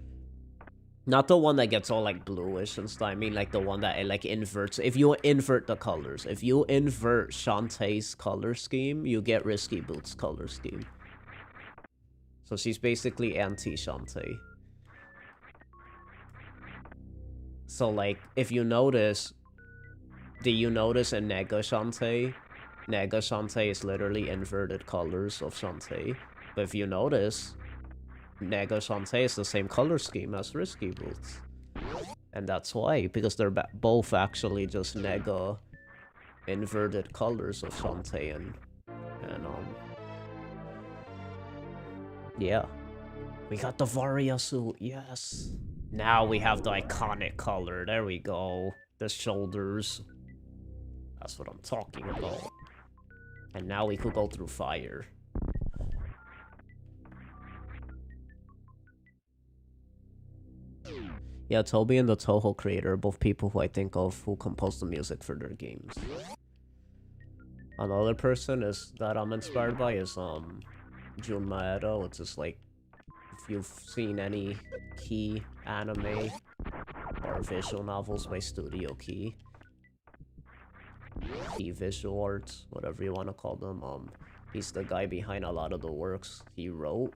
not the one that gets all like bluish and stuff. I mean like the one that it like inverts. If you invert the colors, if you invert Shantae's color scheme, you get Risky Boots' color scheme. So she's basically anti-Shantae. So like if you notice, do you notice in Nega Shantae? Nega Shantae is literally inverted colors of Shantae. But if you notice, Nega Shantae is the same color scheme as Risky Boots. And that's why, because they're both actually just Nega inverted colors of Shantae and yeah. We got the Varia suit, yes. Now we have the iconic color, there we go. The shoulders. That's what I'm talking about. And now we could go through fire. Yeah, Toby and the Toho creator are both people who I think of who compose the music for their games. Another person is that I'm inspired by is Jun Maeda, which is like, if you've seen any Key anime or visual novels by Studio Key visual arts, whatever you want to call them, he's the guy behind a lot of the works. He wrote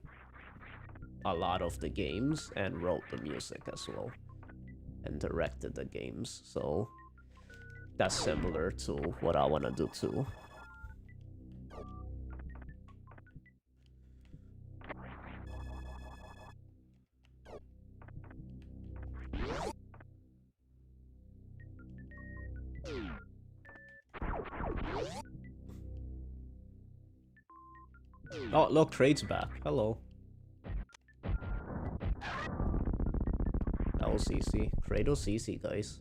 a lot of the games and wrote the music as well and directed the games, so that's similar to what I want to do too. Oh, look, Trade's back. Hello. That was CC. Trade was CC, guys.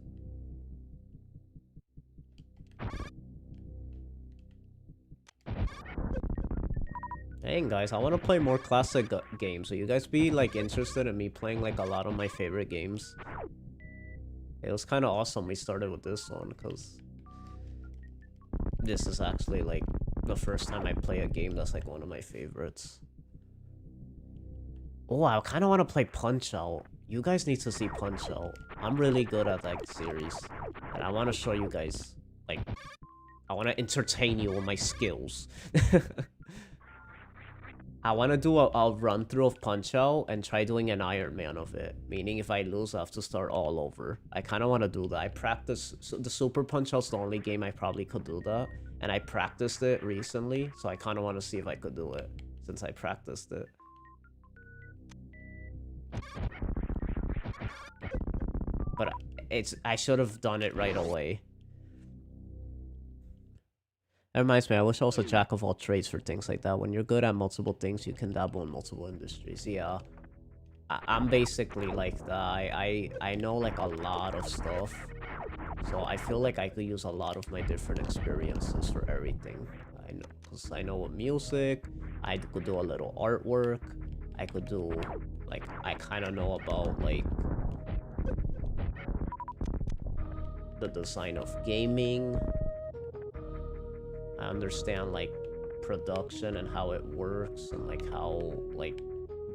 Dang, guys, I want to play more classic games. So you guys be, like, interested in me playing, like, a lot of my favorite games? It was kind of awesome we started with this one, because this is actually, like, the first time I play a game that's, like, one of my favorites. Oh, I kind of want to play Punch-Out! You guys need to see Punch-Out! I'm really good at that series. And I want to show you guys, like, I want to entertain you with my skills. I want to do a run-through of Punch-Out and try doing an Iron Man of it. Meaning if I lose, I have to start all over. I kind of want to do that. I practice... So the Super Punch-Out's the only game I probably could do that. And I practiced it recently, so I kind of want to see if I could do it. Since I practiced it. But I should have done it right away. That reminds me, I wish I was a jack of all trades for things like that. When you're good at multiple things, you can dabble in multiple industries. Yeah, I'm basically like that. I know like a lot of stuff, so I feel like I could use a lot of my different experiences for everything. I know, cause I know with music, I could do a little artwork. I could do like I kind of know about like the design of gaming. I understand like production and how it works and like how like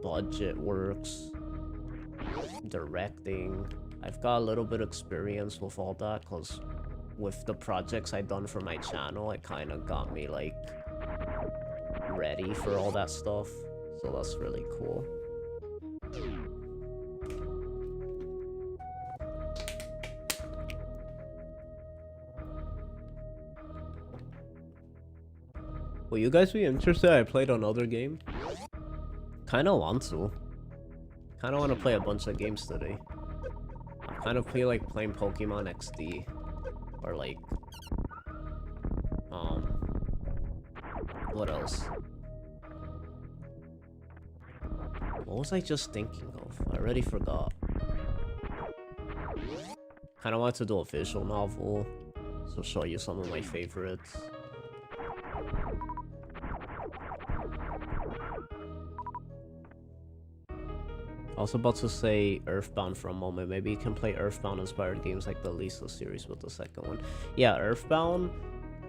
budget works, directing. I've got a little bit of experience with all that because with the projects I've done for my channel, it kind of got me like ready for all that stuff. So that's really cool. Will you guys be interested? I played another game. Kinda want to. Kinda want to play a bunch of games today. I kind of feel like playing Pokemon XD. Or like... What else? What was I just thinking of? I already forgot. Kinda want to do a visual novel. So show you some of my favorites. I was about to say Earthbound for a moment. Maybe you can play Earthbound inspired games like the Lisa series with the second one. Yeah, Earthbound,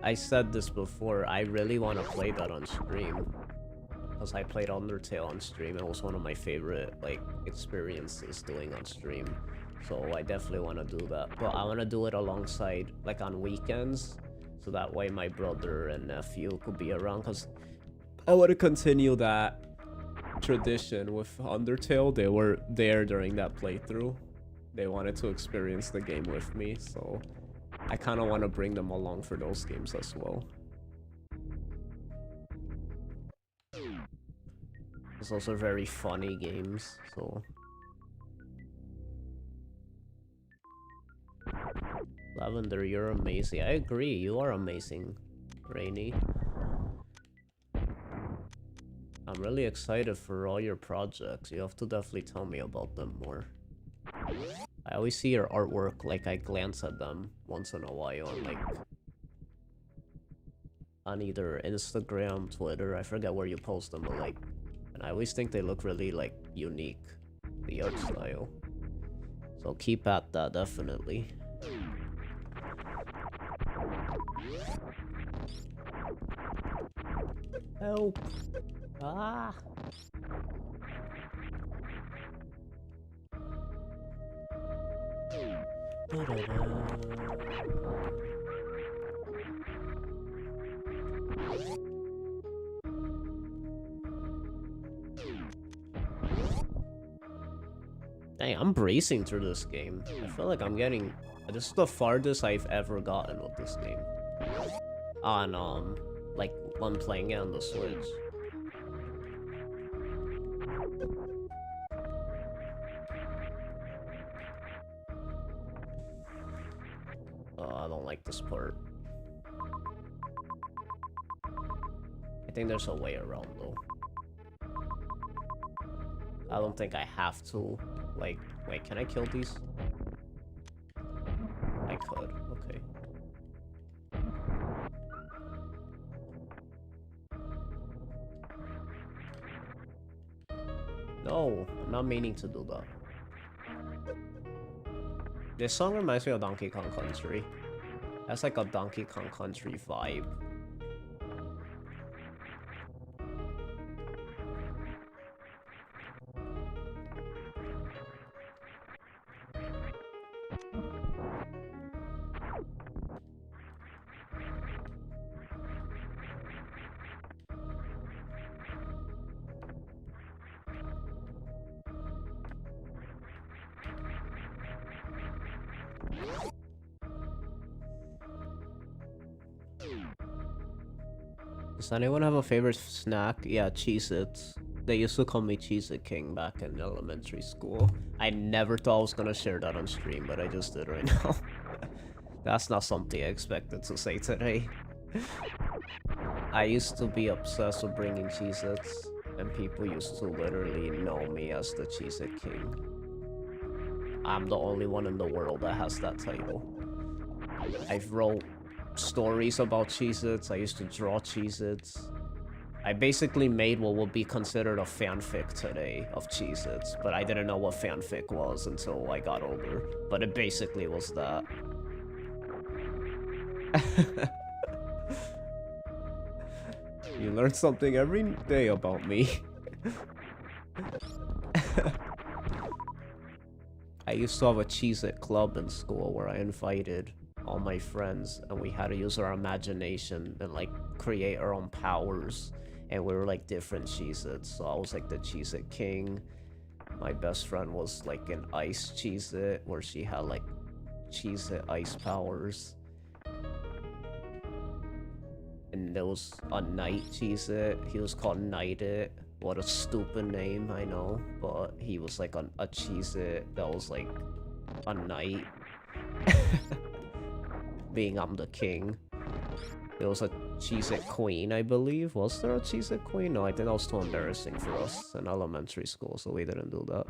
I said this before, I really want to play that on stream. Because I played Undertale on stream. It was one of my favorite like experiences doing on stream. So I definitely want to do that. But I want to do it alongside, like on weekends. So that way my brother and nephew could be around. Because I want to continue that tradition with Undertale. They were there during that playthrough. They wanted to experience the game with me, so I kind of want to bring them along for those games as well. It's also very funny games, so... Lavender, you're amazing. I agree, you are amazing, Rainy. I'm really excited for all your projects. You have to definitely tell me about them more. I always see your artwork, like I glance at them once in a while on like... on either Instagram, Twitter, I forget where you post them, but like... And I always think they look really like unique, the art style. So keep at that, definitely. Help! Ah! Dang, I'm bracing through this game. I feel like I'm getting... This is the farthest I've ever gotten with this game. On, like, when playing it on the Switch. I don't like this part. I think there's a way around, though. I don't think I have to. Like, wait, can I kill these? I could, okay. No, I'm not meaning to do that. This song reminds me of Donkey Kong Country. That's like a Donkey Kong Country vibe. Does anyone have a favorite snack? Yeah, Cheez-Its. They used to call me Cheez-It King back in elementary school. I never thought I was gonna share that on stream, but I just did right now. That's not something I expected to say today. I used to be obsessed with bringing Cheez-Its, and people used to literally know me as the Cheez-It King. I'm the only one in the world that has that title. I've wrote stories about Cheez-Its. I used to draw Cheez-Its. I basically made what would be considered a fanfic today of Cheez-Its, but I didn't know what fanfic was until I got older. But it basically was that. You learn something every day about me. I used to have a Cheez-It club in school where I invited all my friends and we had to use our imagination and like create our own powers. And we were like different Cheez-Its. So I was like the Cheez-It King. My best friend was like an ice Cheez-It where she had like Cheez-It ice powers. And there was a Night Cheez-It. He was called Night-It. What a stupid name, I know. But he was like a Cheez-It that was like a knight. Being I'm the king. There was a Cheez-It Queen, I believe. Was there a Cheez-It Queen? No, I think that was too embarrassing for us in elementary school, so we didn't do that.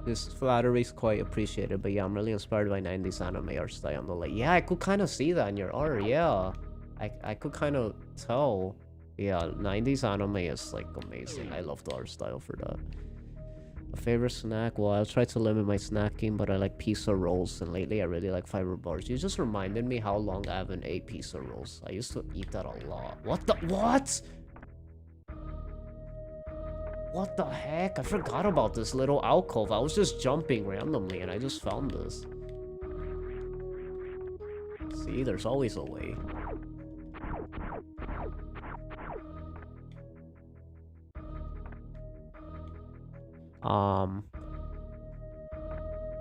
This flattery's quite appreciated, but yeah, I'm really inspired by 90s anime art style. I'm like, yeah, I could kind of see that in your art, yeah. I could kind of tell. Yeah, 90s anime is like amazing. I love the art style for that. A favorite snack? Well, I'll try to limit my snacking, but I like pizza rolls, and lately I really like fiber bars. You just reminded me how long I haven't ate pizza rolls. I used to eat that a lot. What the? What? What the heck? I forgot about this little alcove. I was just jumping randomly and I just found this. See, there's always a way.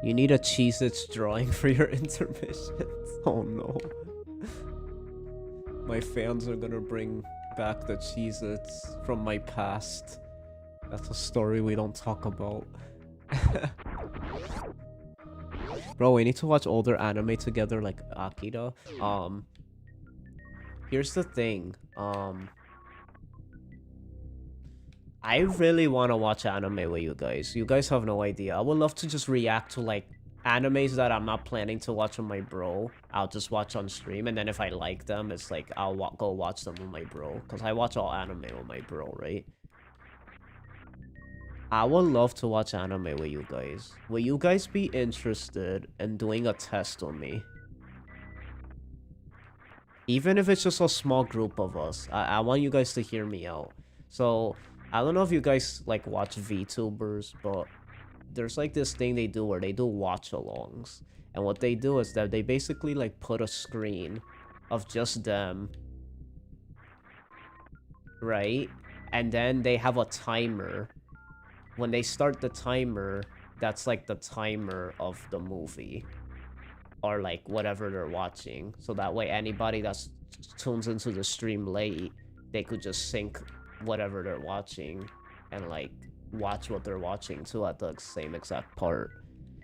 You need a Cheez-Its drawing for your intermissions. Oh no. My fans are gonna bring back the Cheez-Its from my past. That's a story we don't talk about. Bro, we need to watch older anime together like Akira. Here's the thing. I really want to watch anime with you guys. You guys have no idea. I would love to just react to like animes that I'm not planning to watch with my bro. I'll just watch on stream, and then if I like them, it's like I'll go watch them with my bro. Because I watch all anime with my bro, right? I would love to watch anime with you guys. Will you guys be interested in doing a test on me? Even if it's just a small group of us. I want you guys to hear me out. So, I don't know if you guys like watch VTubers, but there's like this thing they do where they do watch-alongs. And what they do is that they basically like put a screen of just them, right? And then they have a timer. When they start the timer, that's like the timer of the movie. Or like whatever they're watching. So that way anybody that tunes into the stream late, they could just sync whatever they're watching and like watch what they're watching too at the same exact part.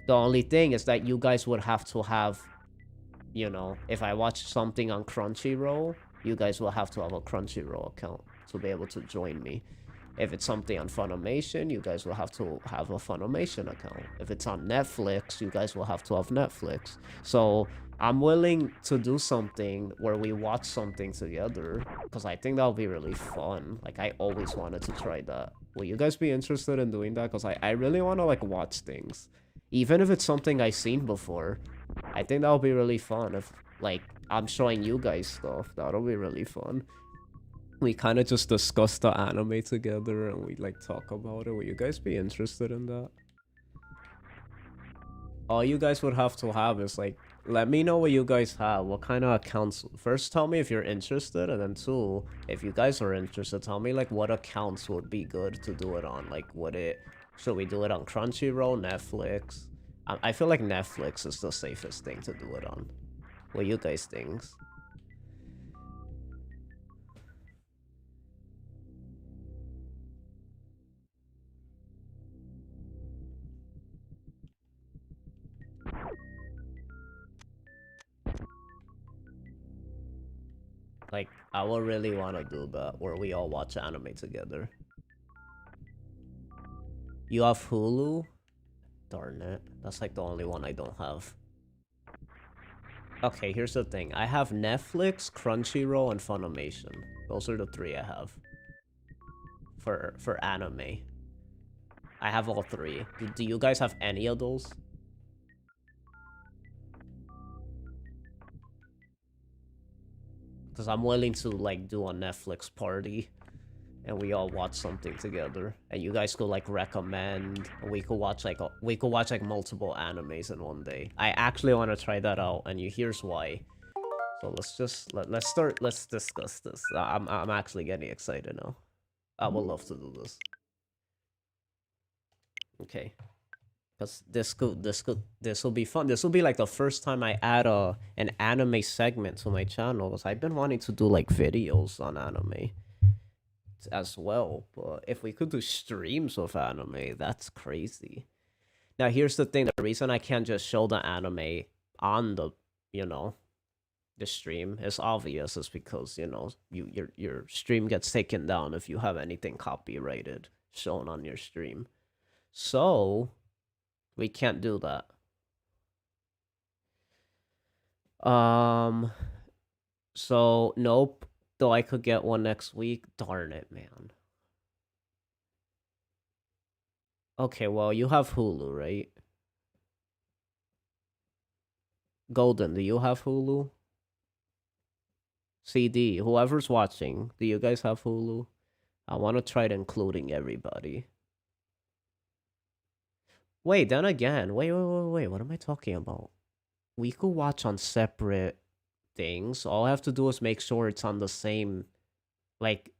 The only thing is that you guys would have to have, you know, if I watch something on Crunchyroll, you guys will have to have a Crunchyroll account to be able to join me. If it's something on Funimation, you guys will have to have a Funimation account. If it's on Netflix, you guys will have to have Netflix. So I'm willing to do something where we watch something together, because I think that'll be really fun. Like, I always wanted to try that. Will you guys be interested in doing that? Because I really want to, like, watch things. Even if it's something I've seen before, I think that'll be really fun. If, like, I'm showing you guys stuff, that'll be really fun. We kind of just discuss the anime together and we like talk about it. Will you guys be interested in that? All you guys would have to have is like, let me know what you guys have. What kind of accounts? First, tell me if you're interested, and then two, if you guys are interested, tell me like what accounts would be good to do it on. Like, should we do it on Crunchyroll, Netflix? I feel like Netflix is the safest thing to do it on. What you guys think? Like, I would really want to do that, where we all watch anime together. You have Hulu? Darn it. That's like the only one I don't have. Okay, here's the thing. I have Netflix, Crunchyroll, and Funimation. Those are the three I have. For anime. I have all three. Do you guys have any of those? Because I'm willing to, like, do a Netflix party. and we all watch something together, and you guys could like recommend. We could watch like multiple animes in one day. I actually want to try that out, and here's why. So let's start. Let's discuss this. I'm actually getting excited now. I would love to do this. Okay, because this will be fun. This will be like the first time I add an anime segment to my channel. Cause I've been wanting to do like videos on anime as well. But if we could do streams of anime, that's crazy. Now here's the thing: the reason I can't just show the anime on the you know the stream is obvious, is because your stream gets taken down if you have anything copyrighted shown on your stream. So we can't do that. Um. So nope. Though I could get one next week. Darn it, man. Okay, well you have Hulu, right? Golden, do you have Hulu? CD, whoever's watching, do you guys have Hulu? I want to try including everybody. Wait, then again, wait. What am I talking about? We could watch on separate things. All I have to do is make sure it's on the same. Like,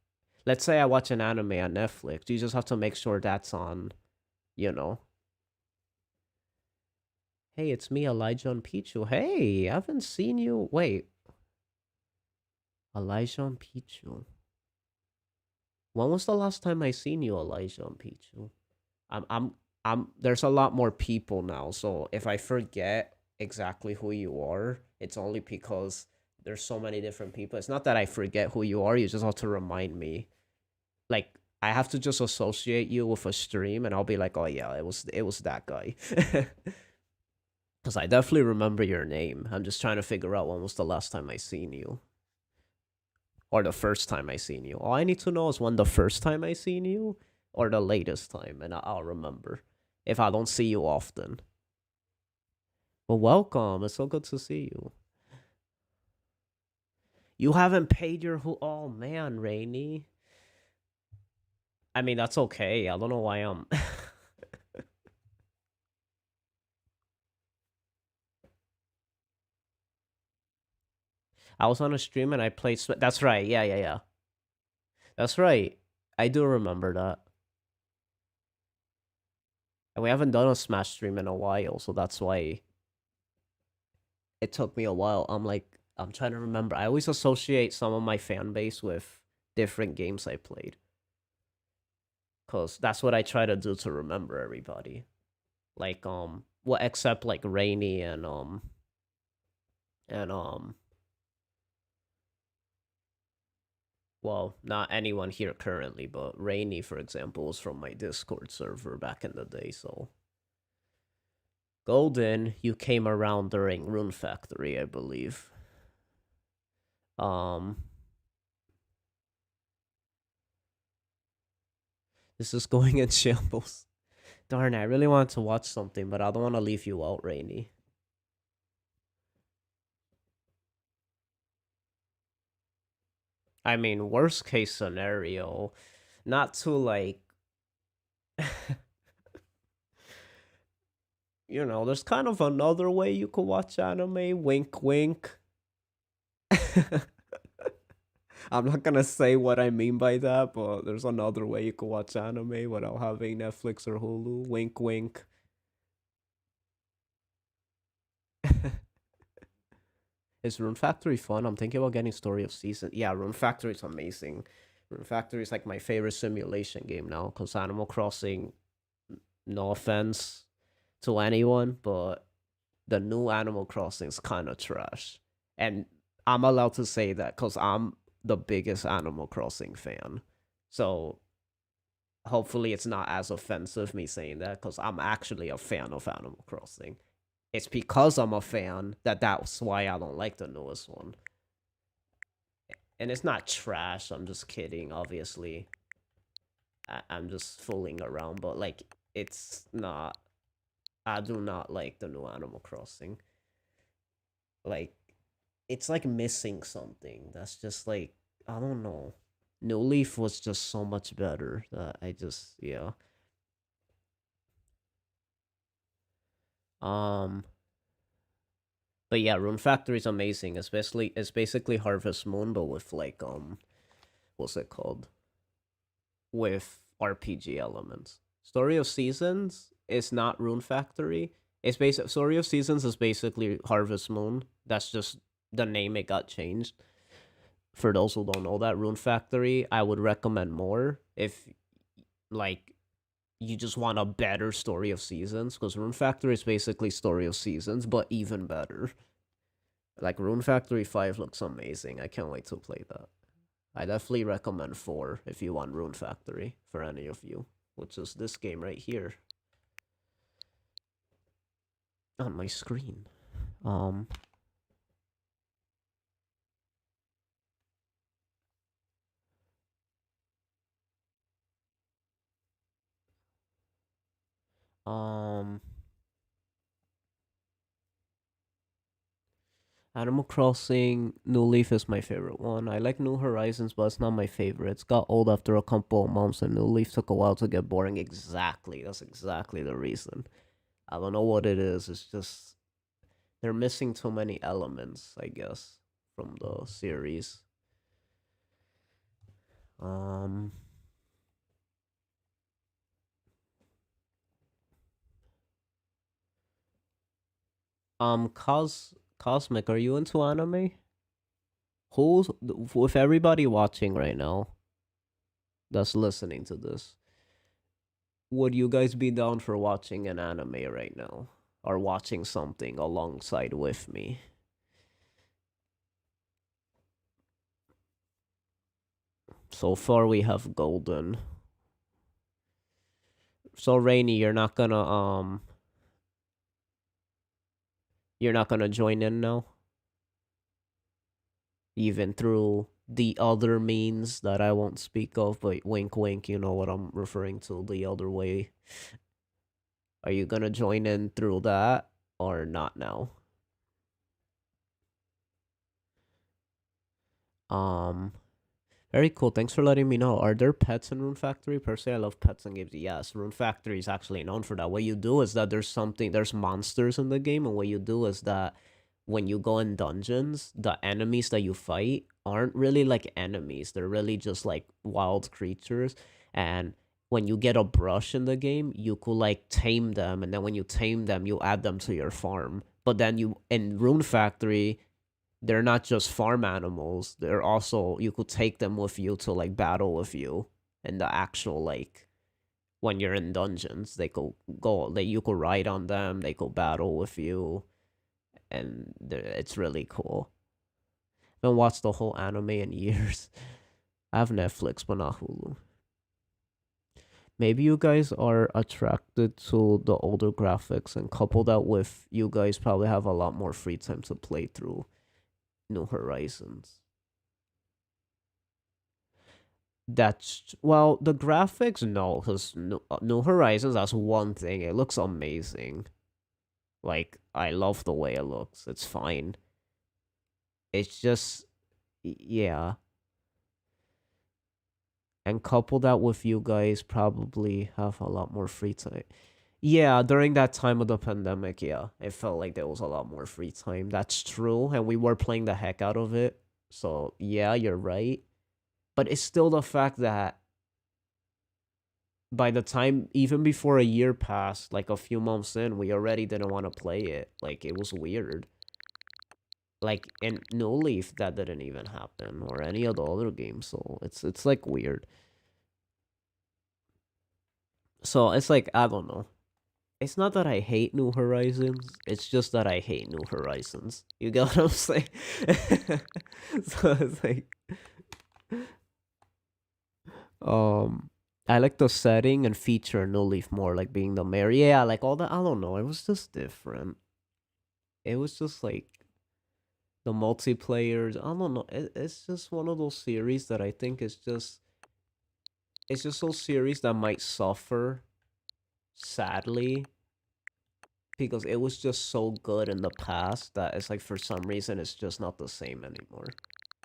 let's say I watch an anime on Netflix. You just have to make sure that's on, you know. Hey, it's me, Elijah and Pichu. Hey, I haven't seen you. Wait, Elijah and Pichu. When was the last time I seen you, Elijah and Pichu? I'm I'm there's a lot more people now, so if I forget exactly who you are, it's only because there's so many different people. It's not that I forget who you are, you just have to remind me. Like I have to just associate you with a stream and I'll be like, "Oh yeah, it was that guy." Cuz I definitely remember your name. I'm just trying to figure out when was the last time I seen you or the first time I seen you. All I need to know is when the first time I seen you or the latest time, and I'll remember if I don't see you often. Well, welcome. It's so good to see you. You haven't paid your who? Oh man, Rainy. I mean, that's okay. I don't know why I'm. I was on a stream and I played. That's right. Yeah. That's right. I do remember that. And we haven't done a Smash stream in a while, so that's why it took me a while. I'm trying to remember. I always associate some of my fan base with different games I played. Cause that's what I try to do to remember everybody. Like well, except like Rainy and well, not anyone here currently, but Rainy, for example, was from my Discord server back in the day. So Golden, you came around during Rune Factory, I believe. Um, this is going in shambles. Darn, I really wanted to watch something, but I don't want to leave you out, Rainy. I mean, worst case scenario, not to like, there's kind of another way you could watch anime. Wink, wink. I'm not gonna say what I mean by that, but there's another way you could watch anime without having Netflix or Hulu. Wink, wink. Is Rune Factory fun? I'm thinking about getting Story of Season. Yeah, Rune Factory is amazing. Rune Factory is like my favorite simulation game now, because Animal Crossing, no offense to anyone, but the new Animal Crossing is kind of trash. And I'm allowed to say that because I'm the biggest Animal Crossing fan. So hopefully it's not as offensive me saying that, because I'm actually a fan of Animal Crossing. It's because I'm a fan that's why I don't like the newest one. And it's not trash. I'm just kidding, obviously. I'm just fooling around, but like it's not. I do not like the new Animal Crossing. Like it's like missing something. That's just like I don't know. New Leaf was just so much better that I just yeah. Um, but yeah, Rune Factory is amazing. Especially it's basically Harvest Moon, but with like what's it called? With RPG elements. Story of Seasons is not Rune Factory. It's basic. Story of Seasons is basically Harvest Moon. That's just the name it got changed. For those who don't know that, Rune Factory, I would recommend more if like you just want a better Story of Seasons, because Rune Factory is basically Story of Seasons, but even better. Like Rune Factory 5 looks amazing. I can't wait to play that. I definitely recommend 4 if you want Rune Factory for any of you, which is this game right here on my screen. Um um Animal Crossing New Leaf is my favorite one. I like New Horizons, but it's not my favorite. It's got old after a couple of months, and New Leaf took a while to get boring. Exactly. That's exactly the reason. I don't know what it is. It's just they're missing too many elements, I guess, from the series. Um, Cosmic, are you into anime? Who's with everybody watching right now that's listening to this? Would you guys be down for watching an anime right now? Or watching something alongside with me? So far we have Golden. So Rainy, you're not gonna join in now? Even through the other means that I won't speak of, but wink wink, you know what I'm referring to, the other way. Are you gonna join in through that or not now? Um Very cool. Thanks for letting me know. Are there pets in Rune Factory? Personally, I love pets in games. Yes, Rune Factory is actually known for that. What you do is that there's monsters in the game, and what you do is that when you go in dungeons, the enemies that you fight aren't really like enemies. They're really just like wild creatures. And when you get a brush in the game, you could like tame them, and then when you tame them, you add them to your farm. But then you in Rune Factory, they're not just farm animals. They're also you could take them with you to like battle with you in the actual like when you're in dungeons. They could go they you could ride on them, they could battle with you, and it's really cool. I haven't watched the whole anime in years. I have Netflix but not Hulu. Maybe you guys are attracted to the older graphics, and couple that with you guys probably have a lot more free time to play through New Horizons. That's well, the graphics no, because New Horizons, that's one thing. It looks amazing. Like I love the way it looks. It's fine. It's just yeah, and couple that with you guys probably have a lot more free time. Yeah, during that time of the pandemic, yeah, it felt like there was a lot more free time. That's true, and we were playing the heck out of it. So yeah, you're right. But it's still the fact that by the time even before a year passed, like a few months in, we already didn't want to play it. Like it was weird. Like in No Leaf, that didn't even happen, or any of the other games. So it's like weird. So it's like I don't know. It's not that I hate New Horizons. It's just that I hate New Horizons. You get what I'm saying? So it's like um. I like the setting and feature in No Leaf more, like being the mayor. Yeah, like all that. I don't know. It was just different. It was just like the multiplayers. I don't know. It's just one of those series that I think is just it's just those series that might suffer sadly because it was just so good in the past that it's like for some reason it's just not the same anymore.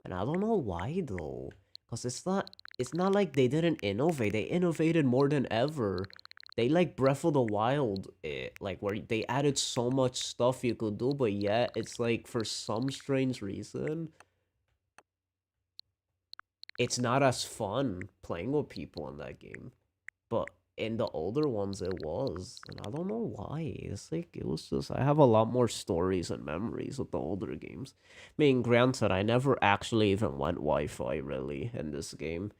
And I don't know why though, because it's not. it's not like they didn't innovate. They innovated more than ever. They like Breath of the Wild, like where they added so much stuff you could do, but yet it's like for some strange reason, it's not as fun playing with people in that game. But in the older ones, it was, and I don't know why. It's like it was just I have a lot more stories and memories with the older games. I mean, granted, I never actually even went Wi-Fi really in this game.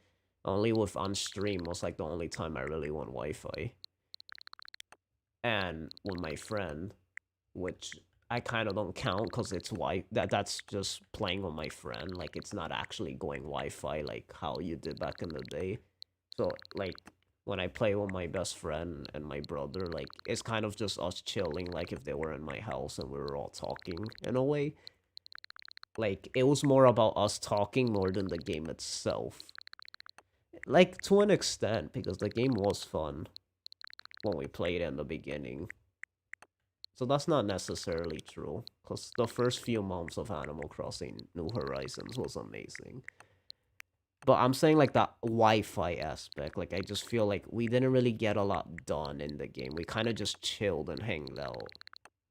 Only with on stream was like the only time I really went Wi-Fi, and with my friend, which I kind of don't count because it's that's just playing with my friend. Like it's not actually going Wi-Fi like how you did back in the day. So like when I play with my best friend and my brother, like it's kind of just us chilling, like if they were in my house and we were all talking in a way. Like it was more about us talking more than the game itself. Like to an extent, because the game was fun when we played it in the beginning. So that's not necessarily true, because the first few months of Animal Crossing New Horizons was amazing. But I'm saying like that Wi-Fi aspect, like I just feel like we didn't really get a lot done in the game. We kind of just chilled and hanged out,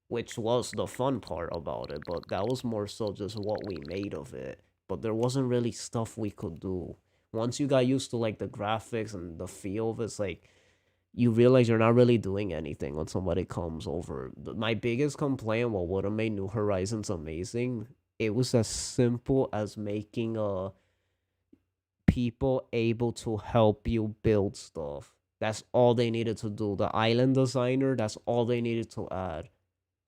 which was the fun part about it, but that was more so just what we made of it. But there wasn't really stuff we could do. Once you got used to like the graphics and the feel of it, it's like you realize you're not really doing anything when somebody comes over. My biggest complaint, what would have made New Horizons amazing, it was as simple as making people able to help you build stuff. That's all they needed to do. The island designer, that's all they needed to add.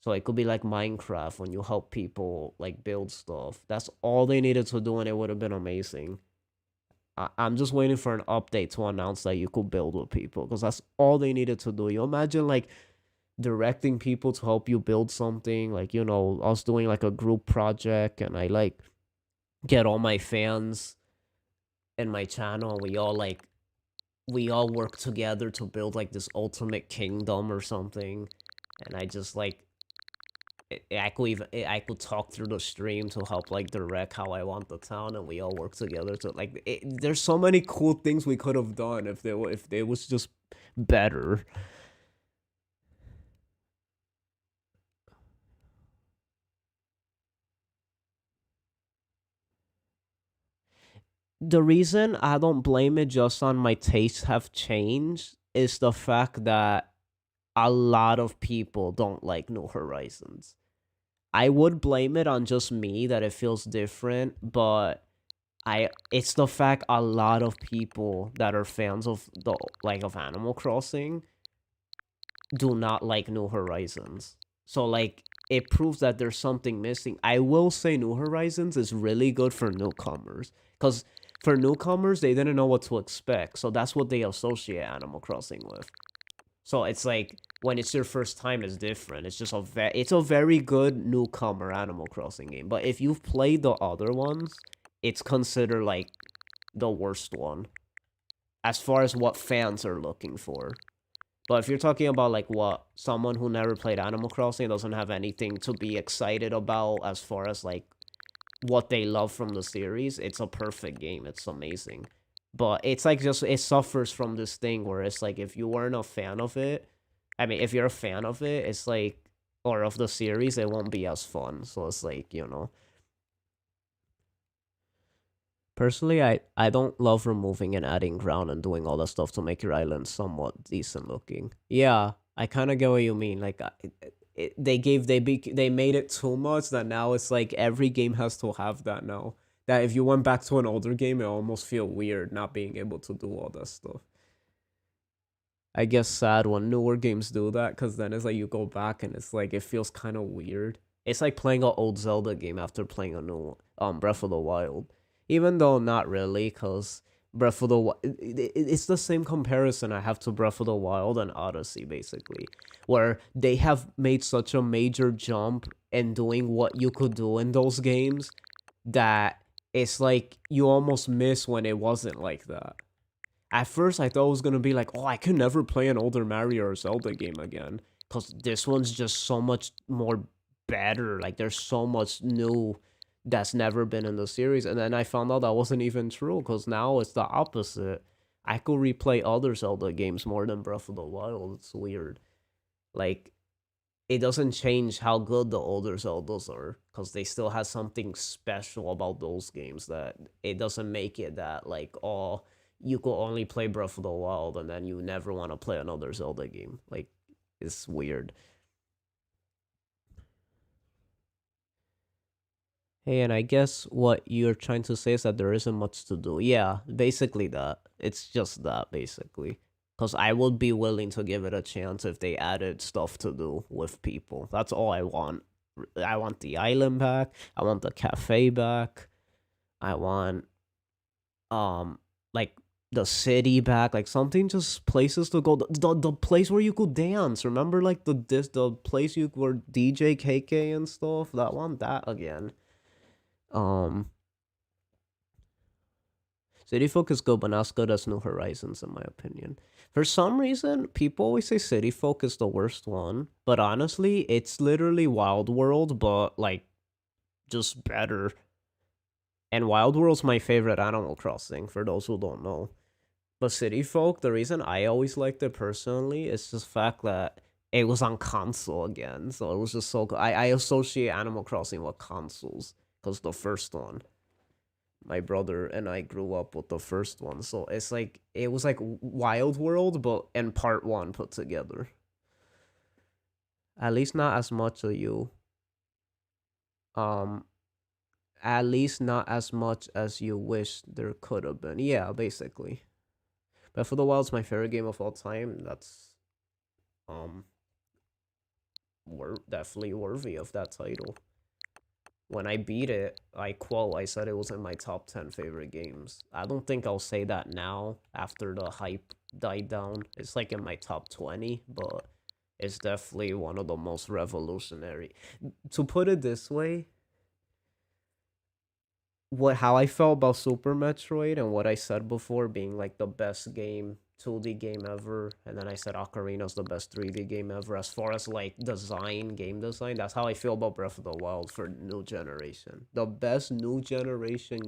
So it could be like Minecraft when you help people like build stuff. That's all they needed to do and it would have been amazing. I'm just waiting for an update to announce that you could build with people because that's all they needed to do. You imagine like directing people to help you build something, like us doing like a group project, and I like get all my fans in my channel, and we all work together to build like this ultimate kingdom or something, and I just like I could talk through the stream to help like direct how I want the town, and we all work together to like. There's so many cool things we could have done if they was just better. The reason I don't blame it just on my tastes have changed is the fact that a lot of people don't like New Horizons. I would blame it on just me that it feels different, but it's the fact a lot of people that are fans of the like of Animal Crossing do not like New Horizons. So like it proves that there's something missing. I will say New Horizons is really good for newcomers cuz for newcomers they didn't know what to expect. So that's what they associate Animal Crossing with. So it's like when it's your first time, it's different. It's just it's a very good newcomer Animal Crossing game. But if you've played the other ones, it's considered like the worst one as far as what fans are looking for. But if you're talking about like what someone who never played Animal Crossing doesn't have anything to be excited about as far as like what they love from the series, it's a perfect game. It's amazing. But it's like just it suffers from this thing where it's like if you weren't a fan of it, I mean if you're a fan of it, it's like or of the series, it won't be as fun. So it's like. Personally, I don't love removing and adding ground and doing all that stuff to make your island somewhat decent looking. Yeah, I kind of get what you mean. Like, they made it too much that now it's like every game has to have that now. That if you went back to an older game, it almost feel weird not being able to do all that stuff. I guess sad when newer games do that because then it's like you go back and it's like it feels kind of weird. It's like playing an old Zelda game after playing a new Breath of the Wild, even though not really, because Breath of the Wild it's the same comparison I have to Breath of the Wild and Odyssey basically, where they have made such a major jump in doing what you could do in those games that it's like you almost miss when it wasn't like that. At first, I thought it was gonna be like, oh, I can never play an older Mario or Zelda game again, cause this one's just so much more better. Like, there's so much that's never been in the series. And then I found out that wasn't even true because now it's the opposite. I could replay other Zelda games more than Breath of the Wild. It's weird. Like, it doesn't change how good the older Zeldas are because they still have something special about those games that it doesn't make it that, like, oh, you could only play Breath of the Wild and then you never want to play another Zelda game. Like, it's weird. Hey, and I guess what you're trying to say is that there isn't much to do. Yeah, basically that. It's just that, basically. Because I would be willing to give it a chance if they added stuff to do with people. That's all I want. I want the island back. I want the cafe back. I want, um, like, the city back. Like, something, just places to go. The place where you could dance. Remember, like, the place you were DJ KK and stuff? That want that again. Um, City Folk is good, but not as good as New Horizons, in my opinion. For some reason, people always say City Folk is the worst one, but honestly, it's literally Wild World, but like just better. And Wild World's my favorite Animal Crossing, for those who don't know. But City Folk, the reason I always liked it personally is just the fact that it was on console again, so it was just so good. I associate Animal Crossing with consoles because the first one, my brother and I grew up with the first one. So it's like it was like Wild World but and part 1 put together. At least not as much of you. Um at least not as much as you wish there could have been. Yeah, basically. Breath of the Wild's my favorite game of all time. That's um definitely worthy of that title. When I beat it, I said it was in my top 10 favorite games. I don't think I'll say that now after the hype died down. It's like in my top 20, but it's definitely one of the most revolutionary. To put it this way, how I felt about Super Metroid and what I said before being like the best game 2D game ever, and then I said Ocarina's the best 3D game ever. As far as like game design, that's how I feel about Breath of the Wild for new generation. The best new generation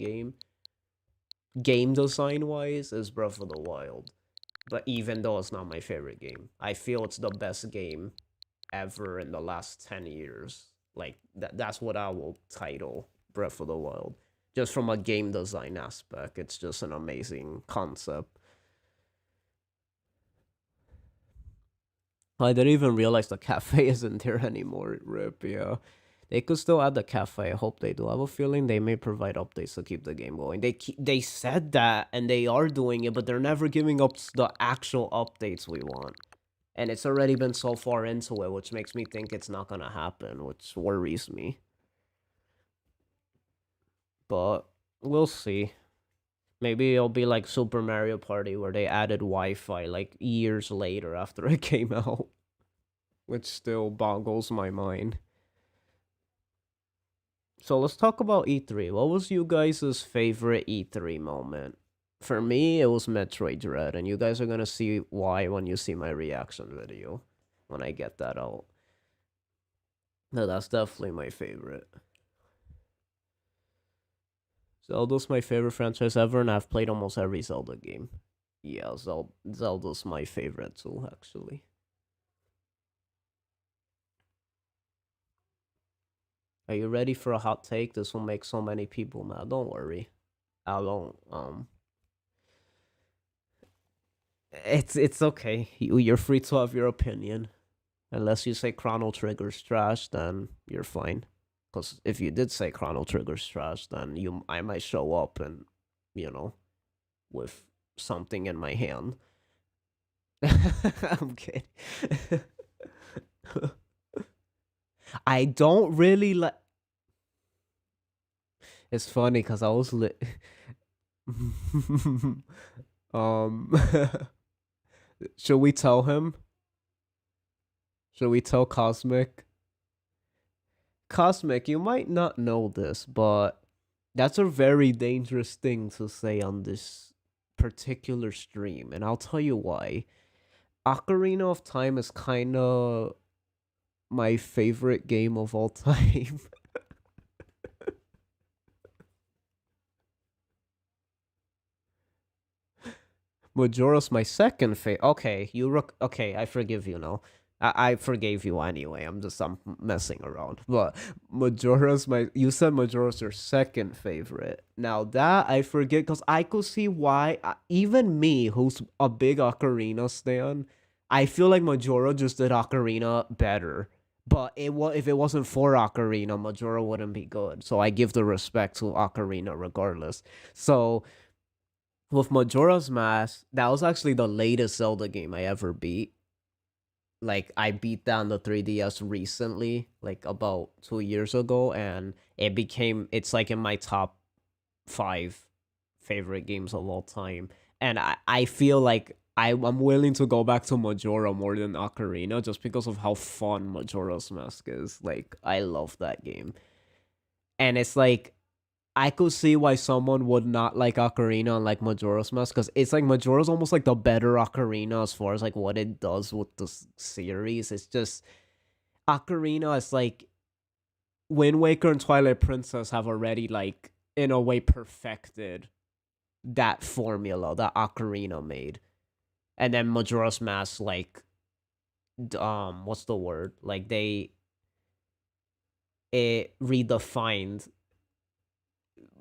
game design wise is Breath of the Wild. But even though it's not my favorite game, I feel it's the best game ever in the last 10 years. Like that's what I will title Breath of the Wild. Just from a game design aspect, it's just an amazing concept. I didn't even realize the cafe isn't there anymore. Rip, yeah. They could still add the cafe. I hope they do. I have a feeling they may provide updates to keep the game going. They said that and they are doing it, but they're never giving up the actual updates we want. And it's already been so far into it, which makes me think it's not gonna happen, which worries me. But we'll see. Maybe it'll be like Super Mario Party where they added Wi-Fi like years later after it came out, which still boggles my mind. So let's talk about E3. What was you guys' favorite E3 moment? For me, it was Metroid Dread, and you guys are gonna see why when you see my reaction video when I get that out. No, that's definitely my favorite. Zelda's my favorite franchise ever, and I've played almost every Zelda game. Yeah, Zelda's my favorite too, actually. Are you ready for a hot take? This will make so many people mad. Don't worry. I won't. It's okay. You're free to have your opinion. Unless you say Chrono Trigger's trash, then you're fine. Because if you did say Chrono Trigger's trash, then I might show up and, you know, with something in my hand. I'm kidding. I don't really like. It's funny because I was lit. um, should we tell him? Should we tell Cosmic? Cosmic, you might not know this, but that's a very dangerous thing to say on this particular stream, and I'll tell you why. Ocarina of Time is kind of my favorite game of all time. Majora's my second favorite. Okay, okay, I forgive you now. I forgave you anyway. I'm messing around. But Majora's my you said Majora's your second favorite. Now that I forget because I could see why even me, who's a big Ocarina stan, I feel like Majora just did Ocarina better. But if it wasn't for Ocarina, Majora wouldn't be good. So I give the respect to Ocarina regardless. So with Majora's Mask, that was actually the latest Zelda game I ever beat. Like I beat that on the 3DS recently, like about 2 years ago, and it's like in my top five favorite games of all time. And I feel like I'm willing to go back to Majora more than Ocarina just because of how fun Majora's Mask is. Like I love that game. And it's like I could see why someone would not like Ocarina and like Majora's Mask because it's like Majora's almost like the better Ocarina as far as like what it does with the series. It's just Ocarina is like Wind Waker and Twilight Princess have already like in a way perfected that formula that Ocarina made, and then Majora's Mask like what's the word like they it redefined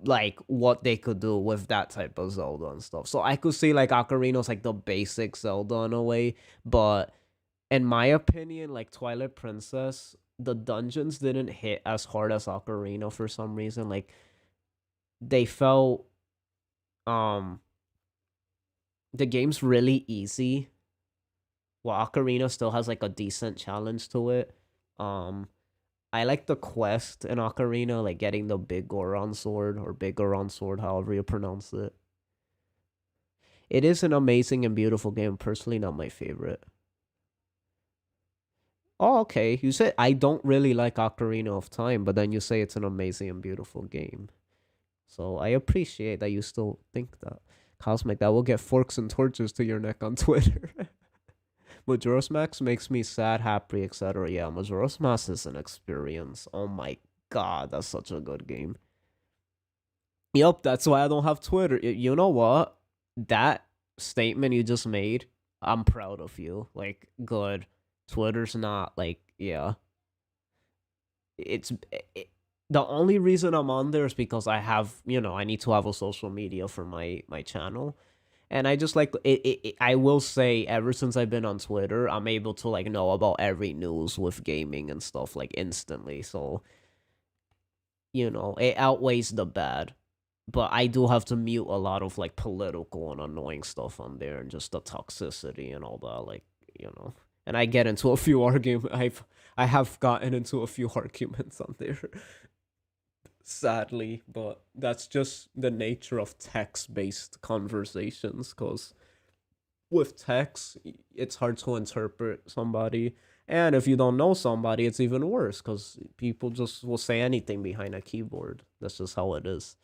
like what they could do with that type of Zelda and stuff. So I could see like Ocarina's like the basic Zelda in a way, but in my opinion, like Twilight Princess, the dungeons didn't hit as hard as Ocarina for some reason. Like they felt um the game's really easy, while Ocarina still has like a decent challenge to it. Um I like the quest in Ocarina, like getting the big Goron sword or big Goron sword, however you pronounce it. It is an amazing and beautiful game. Personally, not my favorite. Oh, okay. You said I don't really like Ocarina of Time, but then you say it's an amazing and beautiful game. So I appreciate that you still think that. Cosmic, that will get forks and torches to your neck on Twitter. Majora's Mask makes me sad, happy, etc. Yeah, Majora's Mask is an experience. Oh my god, that's such a good game. Yep, that's why I don't have Twitter. You know what? That statement you just made, I'm proud of you. Like, good. Twitter's not like, yeah. It's it, the only reason I'm on there is because I have, I need to have a social media for my channel. And I just like I will say, ever since I've been on Twitter, I'm able to like know about every news with gaming and stuff like instantly. So, it outweighs the bad. But I do have to mute a lot of like political and annoying stuff on there and just the toxicity and all that, like, you know. And I get into a few arguments. I have gotten into a few arguments on there, sadly, but that's just the nature of text-based conversations. Because with text, it's hard to interpret somebody, and if you don't know somebody, it's even worse because people just will say anything behind a keyboard. That's just how it is.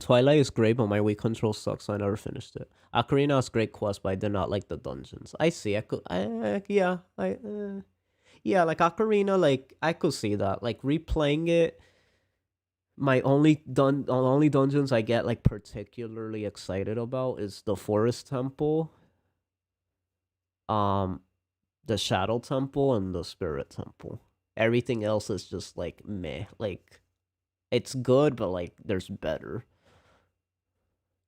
Twilight is great, but my Wii control sucks, so I never finished it. Ocarina is great quest, but I did not like the dungeons. I see. Yeah, like Ocarina, like I could see that. Like replaying it, the only dungeons I get like particularly excited about is the Forest Temple, um, the Shadow Temple, and the Spirit Temple. Everything else is just like meh. Like it's good, but like there's better.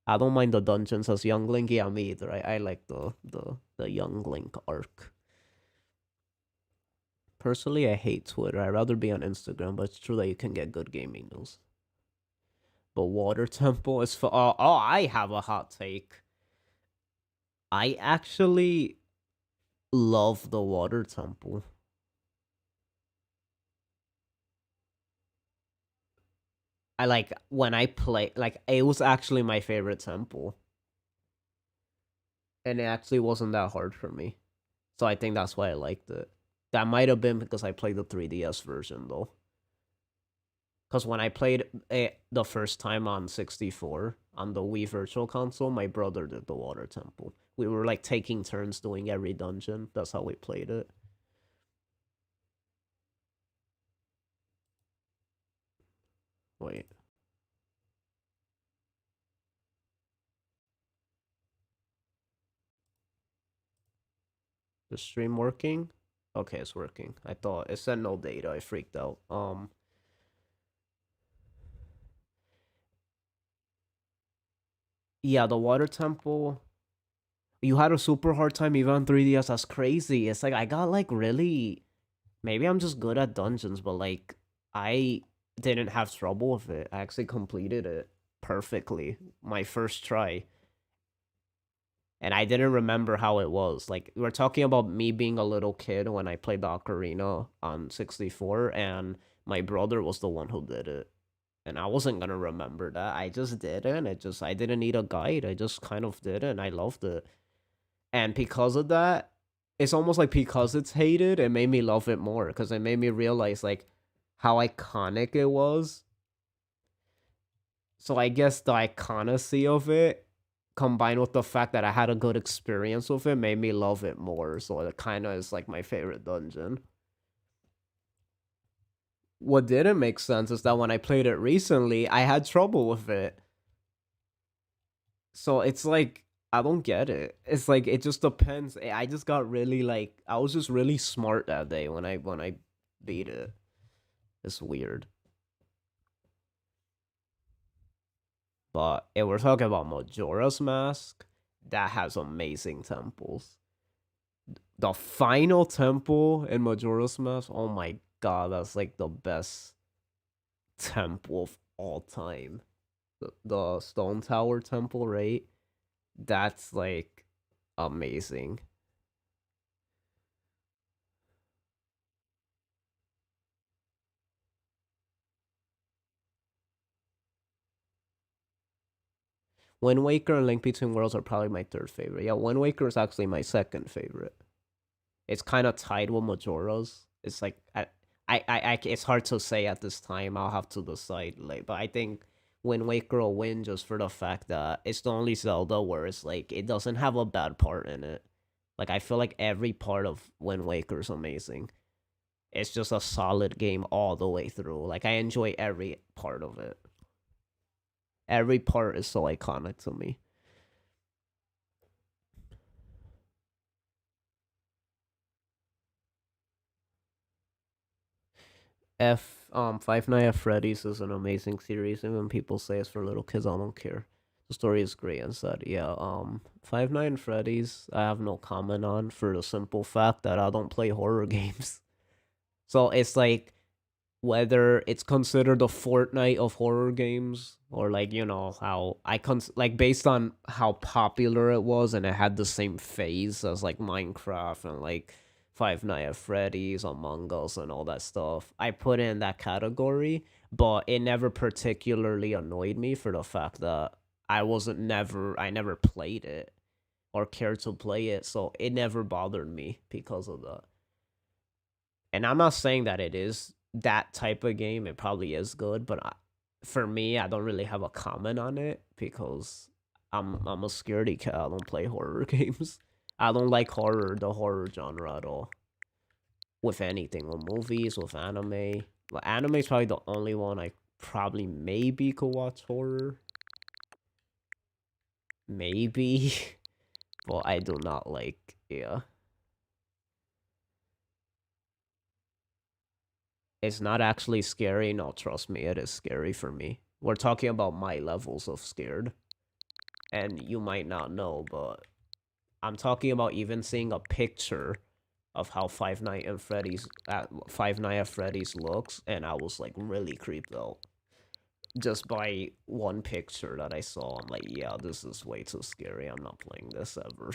I don't mind the dungeons as Young Link. Yeah, me either. I like the Young Link arc. Personally, I hate Twitter. I'd rather be on Instagram, but it's true that you can get good gaming news. But Water Temple is for I have a hot take. I actually love the Water Temple. I like when I play like it was actually my favorite temple. And it actually wasn't that hard for me. So I think that's why I liked it. That might have been because I played the 3DS version though. Because when I played it the first time on 64 on the Wii Virtual Console, my brother did the Water Temple. We were like taking turns doing every dungeon. That's how we played it. Wait. The stream working? Okay, it's working. I thought it said no data. I freaked out. Yeah, the water temple. You had a super hard time even on 3DS. That's crazy. It's like I got like really. Maybe I'm just good at dungeons, but like I didn't have trouble with it. I actually completed it perfectly my first try. And I didn't remember how it was. Like we're talking about me being a little kid when I played the ocarina on 64, and my brother was the one who did it. And I wasn't gonna remember that. I just did it, and I didn't need a guide. I just kind of did it, and I loved it. And because of that, it's almost like because it's hated, it made me love it more because it made me realize like how iconic it was. So I guess the iconicity of it combined with the fact that I had a good experience with it made me love it more. So it kind of is like my favorite dungeon. What didn't make sense is that when I played it recently, I had trouble with it. So it's like I don't get it. It's like it just depends. I just got really like I was just really smart that day when I beat it. It's weird. But if we're talking about Majora's Mask, that has amazing temples. The final temple in Majora's Mask, oh my god, that's like the best temple of all time. The Stone Tower temple, right? That's like amazing. Wind Waker and Link Between Worlds are probably my third favorite. Yeah, Wind Waker is actually my second favorite. It's kind of tied with Majora's. It's like it's hard to say at this time. I'll have to decide like, but I think Wind Waker will win just for the fact that it's the only Zelda where it's like it doesn't have a bad part in it. Like I feel like every part of Wind Waker is amazing. It's just a solid game all the way through. Like I enjoy every part of it. Every part is so iconic to me. Five Nights at Freddy's is an amazing series, and when people say it's for little kids, I don't care. The story is great and said, yeah. Five Nights at Freddy's, I have no comment on for the simple fact that I don't play horror games. So it's like whether it's considered a Fortnite of horror games or like how like based on how popular it was and it had the same phase as like Minecraft and like Five Nights at Freddy's, Among Us, and all that stuff. I put it in that category, but it never particularly annoyed me for the fact that I never played it or cared to play it, so it never bothered me because of that. And I'm not saying that it is that type of game. It probably is good, but for me, I don't really have a comment on it because I'm a scaredy cat. I don't play horror games. I don't like the horror genre at all. With anything, with movies, with anime. Well, anime is probably the only one I probably maybe could watch horror. Maybe, but I do not like. Yeah, it's not actually scary. No, trust me, it is scary for me. We're talking about my levels of scared, and you might not know, but I'm talking about even seeing a picture of how Five Nights at Freddy's looks, and I was like really creeped out just by one picture that I saw. I'm like, yeah, this is way too scary. I'm not playing this ever.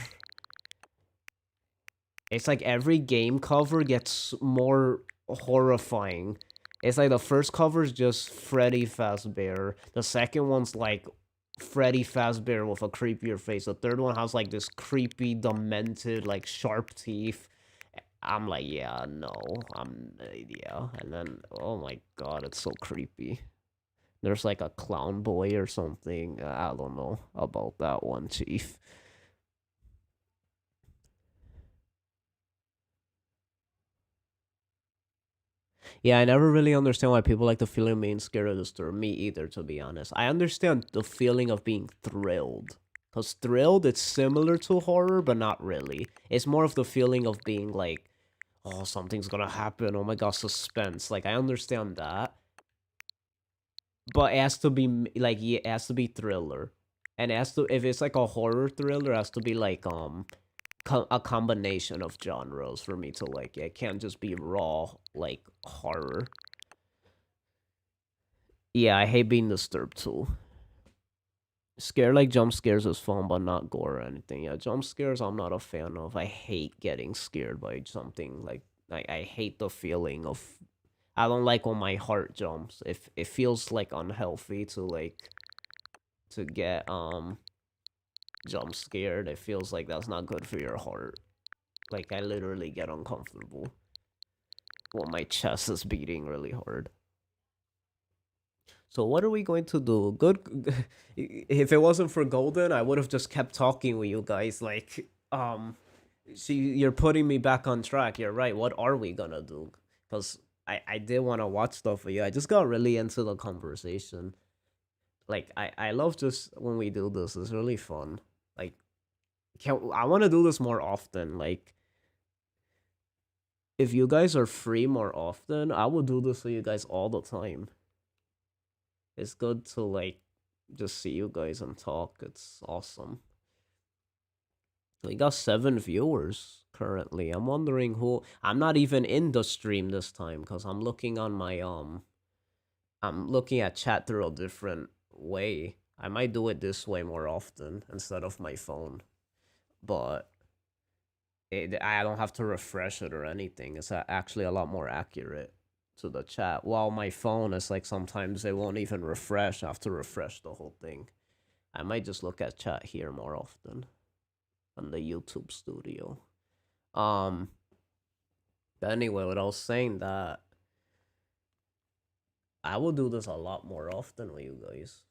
It's like every game cover gets more horrifying. It's like the first cover is just Freddy Fazbear. The second one's like Freddy Fazbear with a creepier face. The third one has like this creepy, demented, like sharp teeth. I'm like, yeah, no, yeah. And then, oh my god, it's so creepy. There's like a clown boy or something. I don't know about that one, Chief. Yeah, I never really understand why people like the feeling of being scared of the story. Me either, to be honest. I understand the feeling of being thrilled Because thrilled, it's similar to horror, but not really. It's more of the feeling of being like, oh, something's gonna happen. Oh my god, suspense. Like, I understand that. But it has to be, like, yeah, it has to be thriller. And it has to, if it's like a horror thriller, it has to be like, a combination of genres for me to like it. It can't just be raw, like, horror. Yeah, I hate being disturbed too. Scare like jump scares is fun, but not gore or anything. Yeah, jump scares I'm not a fan of. I hate getting scared by something. Like I hate the feeling of. I don't like when my heart jumps. If it feels like unhealthy to like to get jump scared, it feels like that's not good for your heart. Like I literally get uncomfortable when my chest is beating really hard. So what are we going to do? Good. If it wasn't for Golden, I would have just kept talking with you guys. Like, see, you're putting me back on track. You're right. What are we gonna do? Because I did want to watch stuff with you. I just got really into the conversation. Like, I love just when we do this. It's really fun. Like, I want to do this more often. Like, if you guys are free more often, I will do this with you guys all the time. It's good to like just see you guys and talk. It's awesome. We got 7 viewers currently. I'm wondering who. I'm not even in the stream this time because I'm looking on my I'm looking at chat through a different way. I might do it this way more often instead of my phone, but I don't have to refresh it or anything. It's actually a lot more accurate to the chat. While my phone is like sometimes it won't even refresh. I have to refresh the whole thing. I might just look at chat here more often on the YouTube studio. But anyway, what I was saying that I will do this a lot more often with you guys.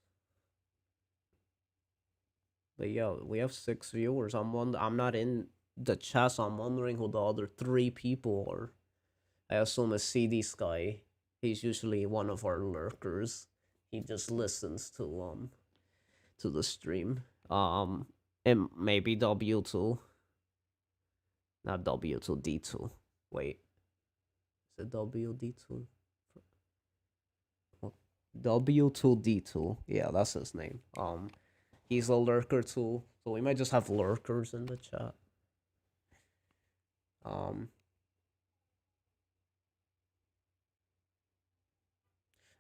But yeah, we have 6 viewers. I'm not in the chat, so I'm wondering who the other 3 people are. I assume it's CD Sky. He's usually one of our lurkers. He just listens to the stream. And maybe W2. Not W2, D2. Wait. Is it WD2? W2D2. Yeah, that's his name. He's a lurker too. So we might just have lurkers in the chat.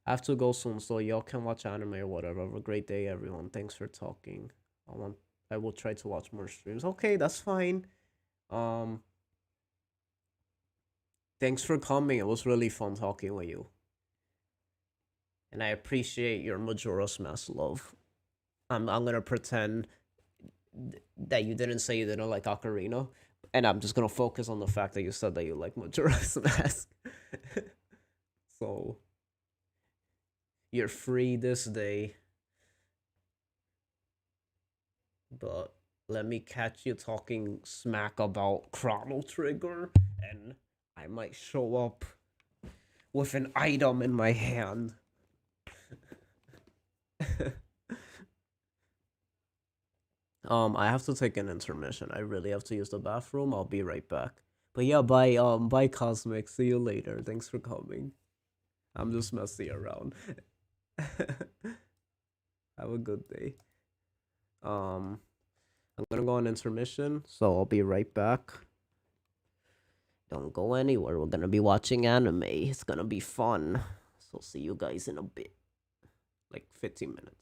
I have to go soon, so y'all can watch anime or whatever. Have a great day, everyone. Thanks for talking. I will try to watch more streams. Okay, that's fine. Thanks for coming. It was really fun talking with you. And I appreciate your Majora's Mask love. I'm gonna pretend that you didn't say you didn't like Ocarina, and I'm just gonna focus on the fact that you said that you like Majora's Mask. So you're free this day, but let me catch you talking smack about Chrono Trigger, and I might show up with an item in my hand. I have to take an intermission. I really have to use the bathroom. I'll be right back. But yeah, bye Cosmic. See you later. Thanks for coming. I'm just messing around. Have a good day. I'm gonna go on intermission, so I'll be right back. Don't go anywhere. We're gonna be watching anime. It's gonna be fun. So see you guys in a bit. Like 15 minutes.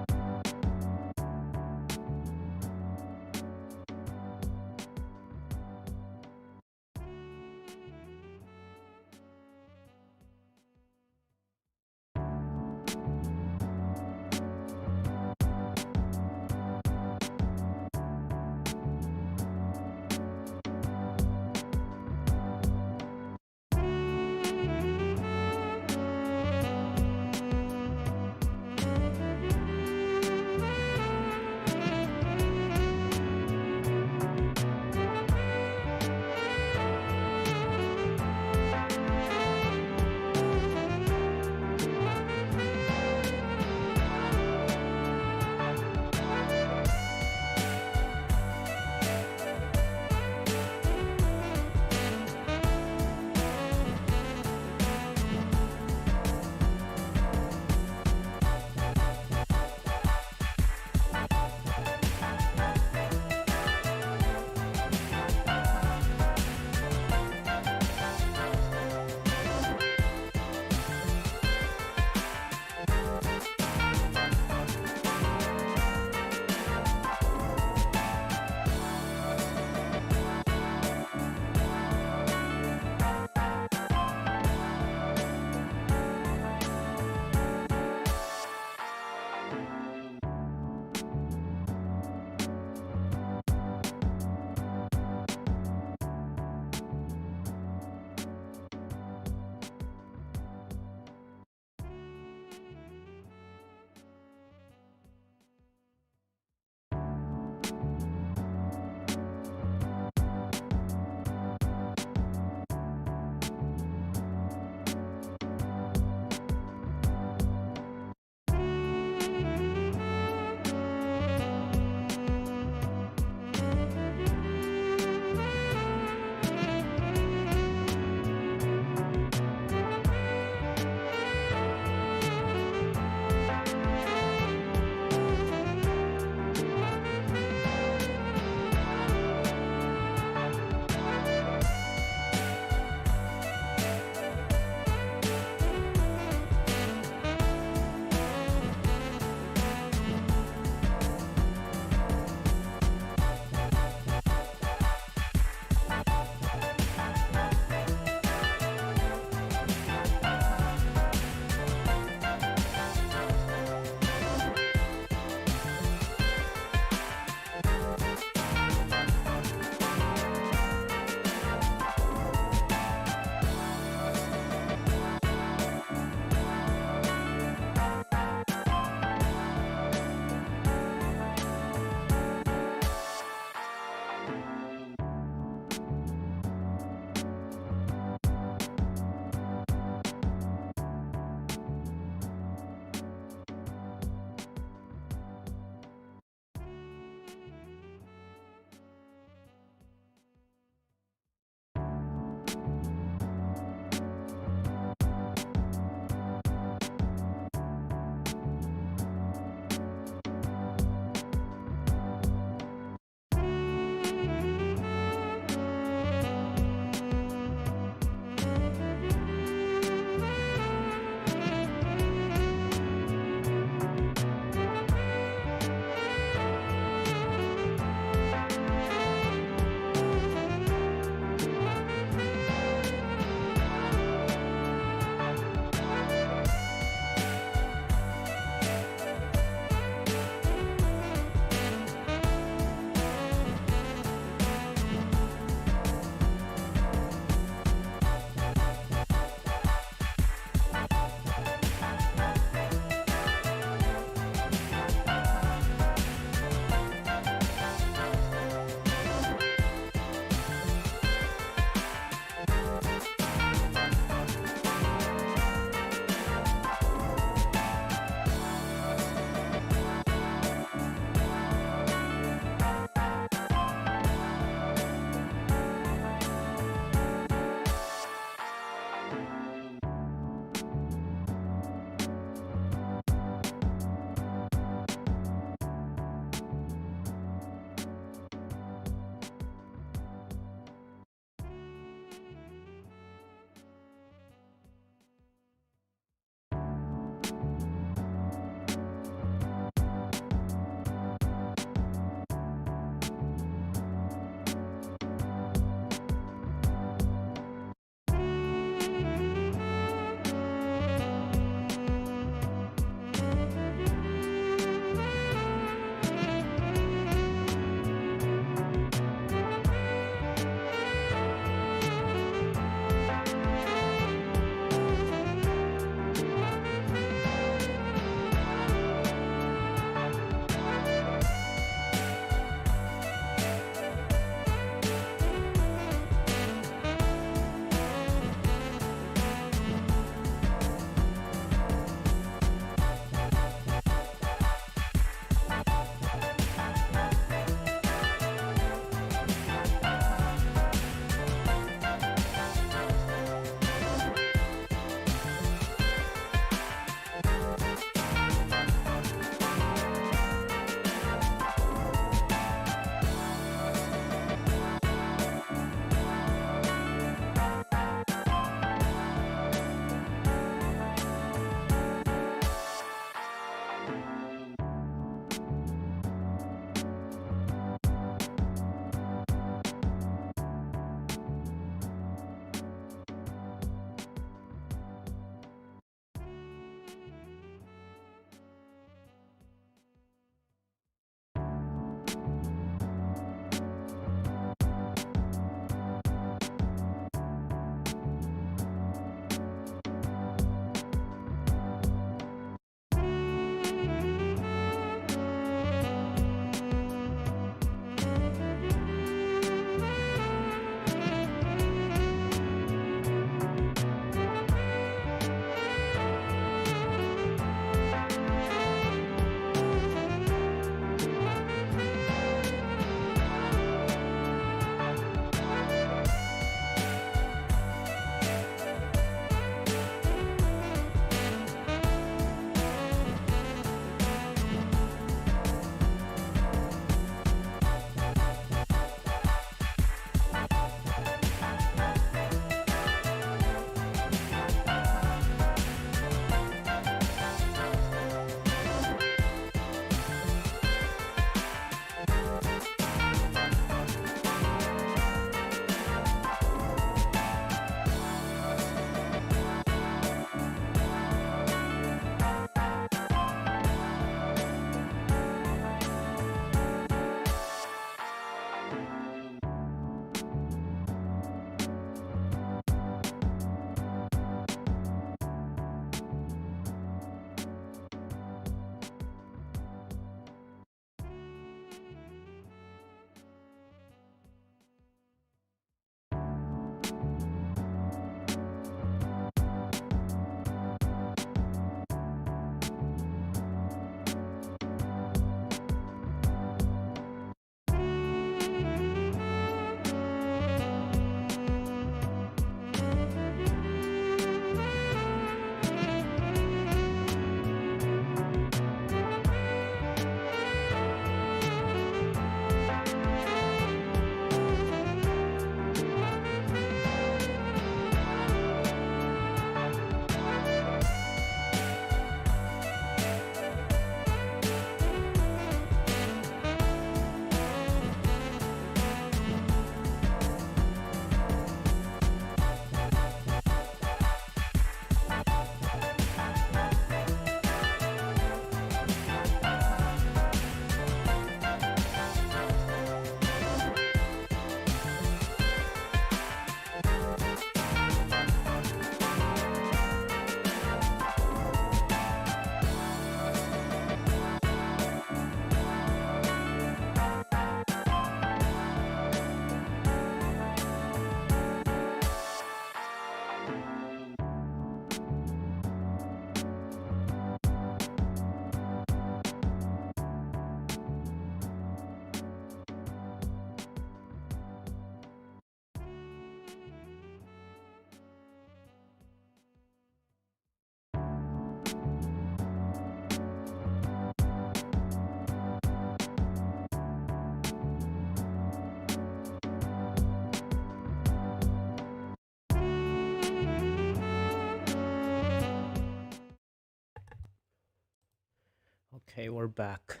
Okay, we're back.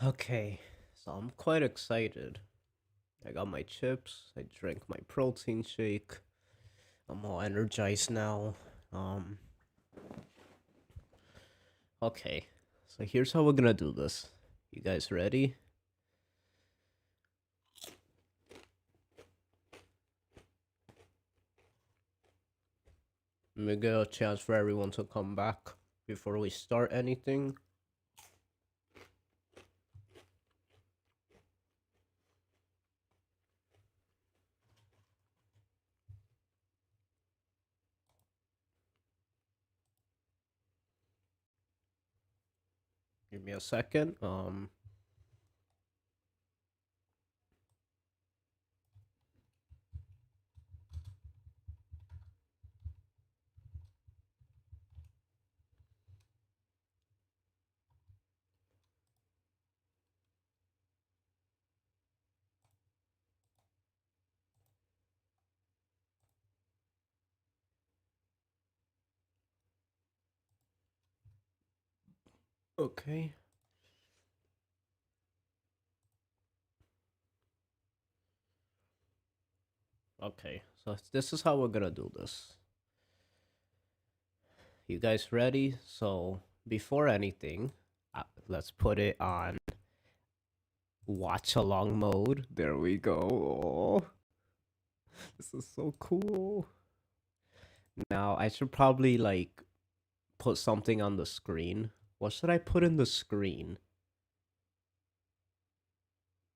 Okay, so I'm quite excited. I got my chips, I drank my protein shake. I'm all energized now. Um okay. So here's how we're gonna do this. You guys ready? Let me get a chance for everyone to come back before we start anything. Give me a second. Okay. Okay, so this is how we're gonna do this. You guys ready? So before anything, let's put it on watch along mode. There we go. Oh, this is so cool. Now I should probably like put something on the screen. What should I put in the screen?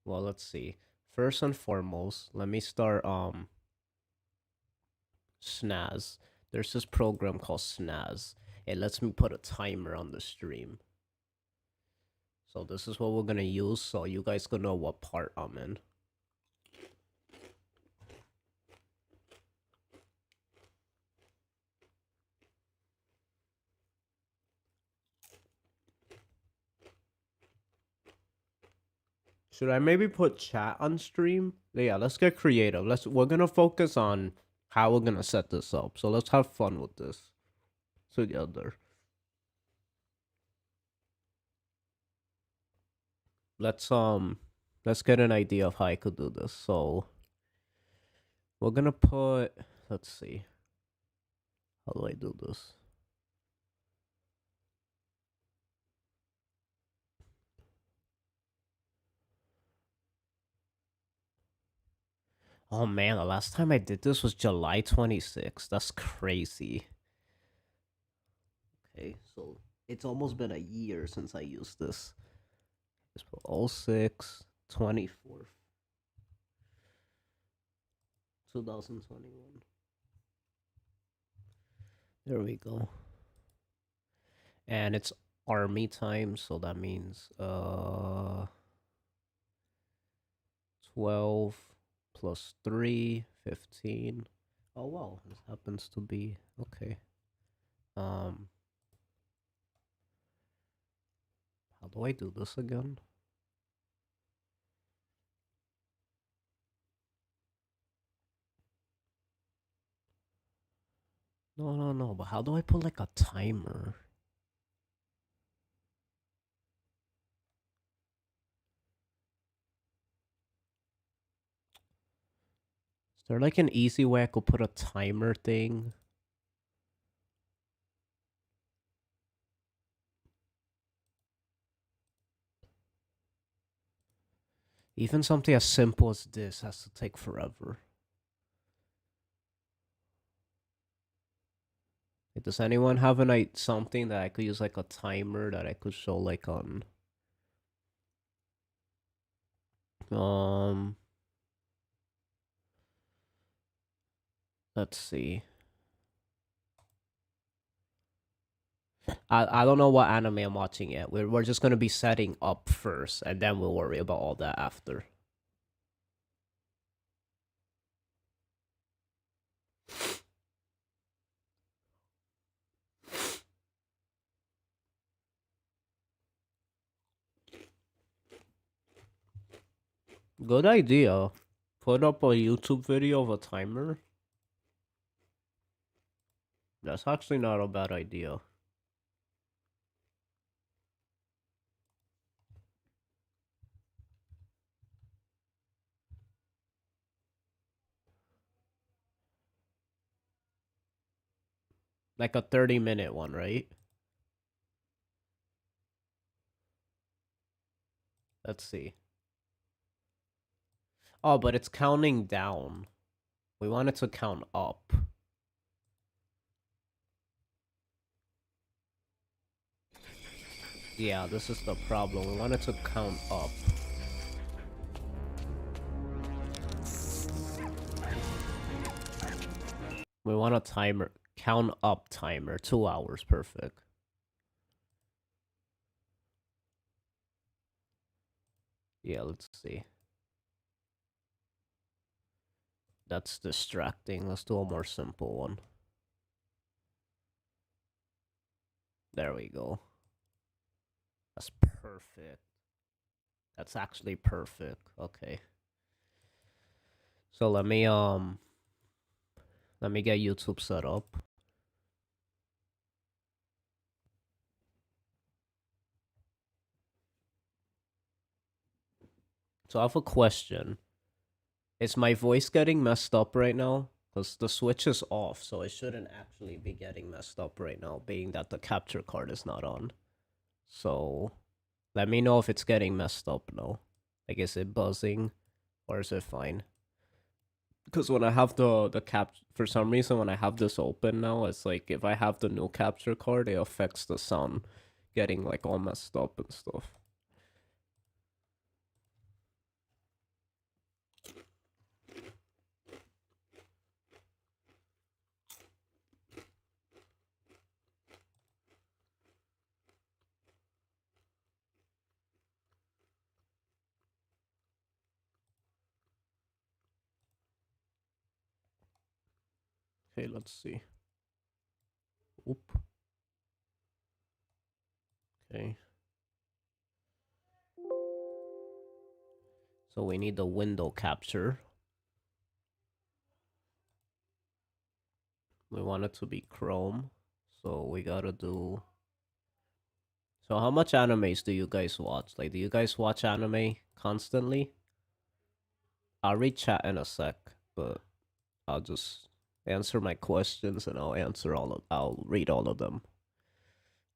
Well, let's see. First and foremost, let me start Snaz. There's this program called Snaz. It lets me put a timer on the stream. So this is what we're gonna use so you guys can know what part I'm in. Should I maybe put chat on stream? Yeah, let's get creative. We're gonna focus on how we're gonna set this up. So let's have fun with this together. Let's get an idea of how I could do this. So we're gonna put, let's see. How do I do this? Oh man, the last time I did this was July 26th. That's crazy. Okay, so it's almost been a year since I used this. Just put 06 24 2021. There we go. And it's army time, so that means 12 plus 3, 15. Oh wow, this happens to be okay. How do I do this again? No, but how do I put like a timer? Is there like an easy way I could put a timer thing? Even something as simple as this has to take forever. Does anyone have something that I could use like a timer that I could show like on let's see. I don't know what anime I'm watching yet. We're just gonna be setting up first, and then we'll worry about all that after. Good idea. Put up a YouTube video of a timer. That's actually not a bad idea. Like a 30-minute one, right? Let's see. Oh, but it's counting down. We want it to count up. Yeah, this is the problem. We want it to count up. We want a timer. Count up timer. 2 hours. Perfect. Yeah, let's see. That's distracting. Let's do a more simple one. There we go. That's perfect. That's actually perfect. Okay. So let me get YouTube set up. So I have a question. Is my voice getting messed up right now? Because the switch is off, so it shouldn't actually be getting messed up right now, being that the capture card is not on. So let me know if it's getting messed up now. Like, is it buzzing or is it fine? Because when I have the cap, for some reason, when I have this open now, it's like if I have the new capture card, it affects the sound getting like all messed up and stuff. Okay, let's see. Oop. Okay. So we need the window capture. We want it to be Chrome. So we gotta do. So how much animes do you guys watch? Like, do you guys watch anime constantly? I'll read chat in a sec, but I'll just answer my questions and I'll read all of them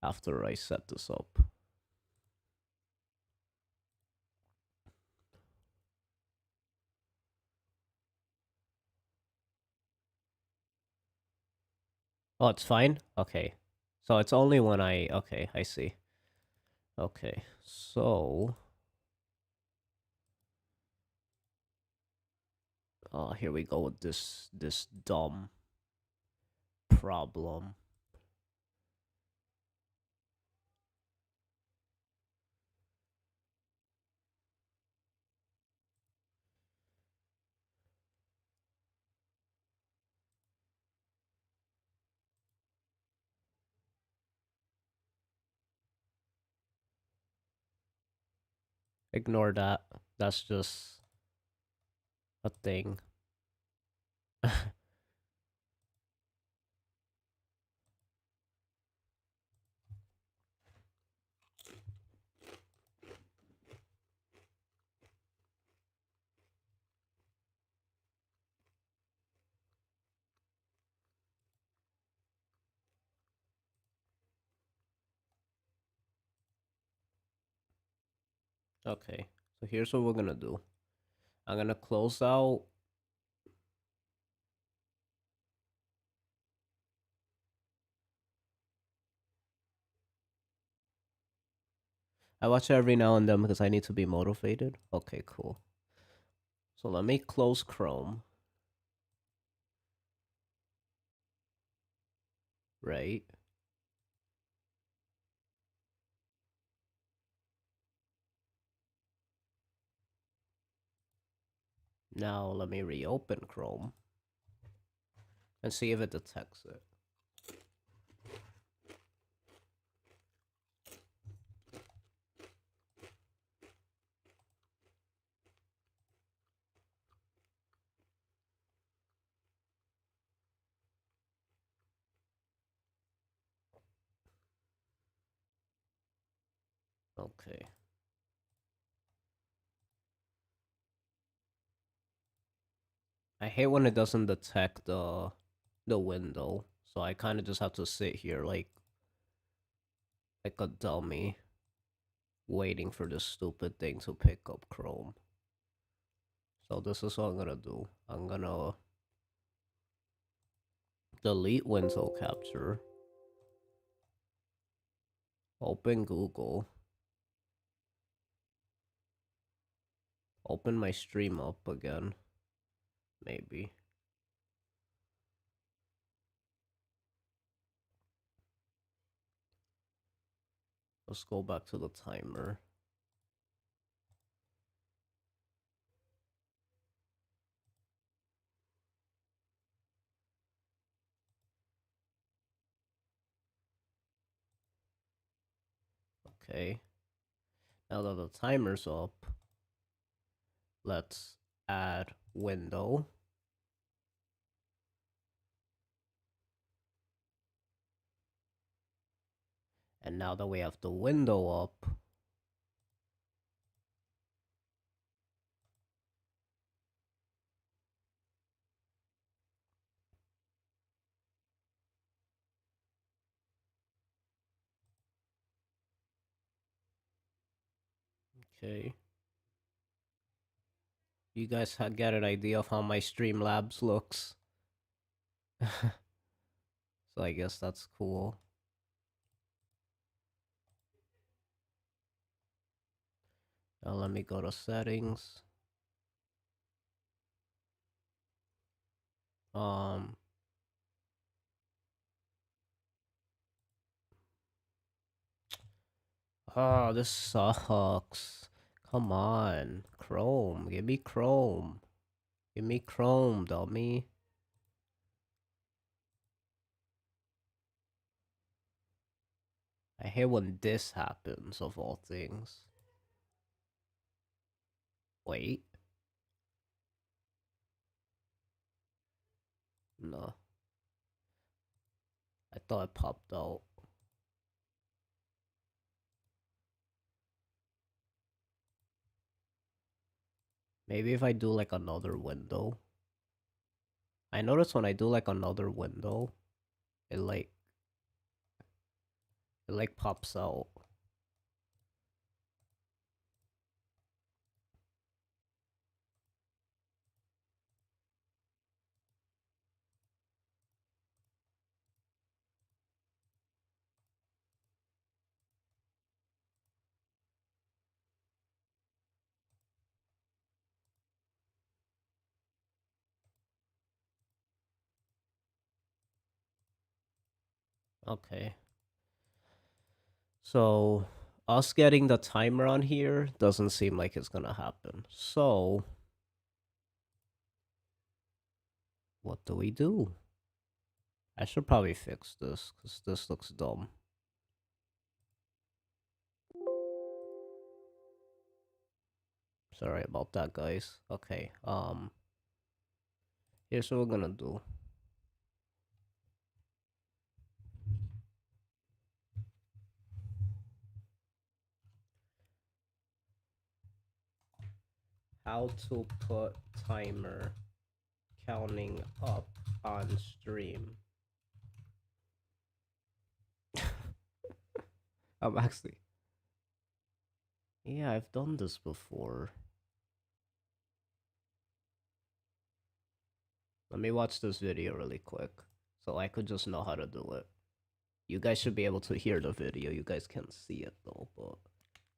after I set this up. Oh, it's fine? Okay. So it's only when okay, I see. Okay. So here we go with this dumb problem. Ignore that. That's just a thing. Okay. So here's what we're gonna do. I'm gonna close out. I watch it every now and then because I need to be motivated. Okay, cool. So let me close Chrome. Right. Now let me reopen Chrome and see if it detects it. Okay. I hate when it doesn't detect the window, so I kind of just have to sit here like a dummy, waiting for this stupid thing to pick up Chrome. So this is what I'm gonna do. I'm gonna delete window capture, open Google, open my stream up again, maybe. Let's go back to the timer. Okay. Now that the timer's up, let's add window. And now that we have the window up, Okay. You guys get an idea of how my Streamlabs looks. So I guess that's cool. Now let me go to settings. Um. Oh, this sucks. Come on. Chrome. Give me Chrome. Give me Chrome, dummy. I hate when this happens, of all things. Wait. No. I thought it popped out. Maybe if I do like another window. I notice when I do like another window, it like pops out. Okay. So us getting the timer on here doesn't seem like it's gonna happen. So what do we do? I should probably fix this because this looks dumb. Sorry about that, guys. Okay. Here's what we're gonna do. How to put timer counting up on stream. I'm actually. Yeah, I've done this before. Let me watch this video really quick so I could just know how to do it. You guys should be able to hear the video. You guys can't see it though, but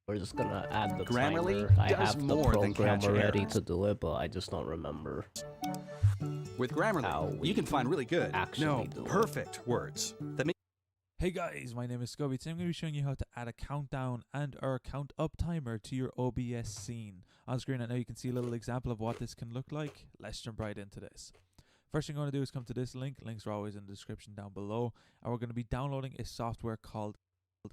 we're just gonna add the Grammarly timer. I does have the more than program catch already errors. to do it, but I just don't remember. With Grammarly, you can find really good, perfect words that make. Hey guys, my name is Scubby. Today I'm going to be showing you how to add a countdown and or count up timer to your OBS scene. On screen right now you can see a little example of what this can look like. Let's jump right into this. First thing I'm going to do is come to this link. Links are always in the description down below. And we're going to be downloading a software called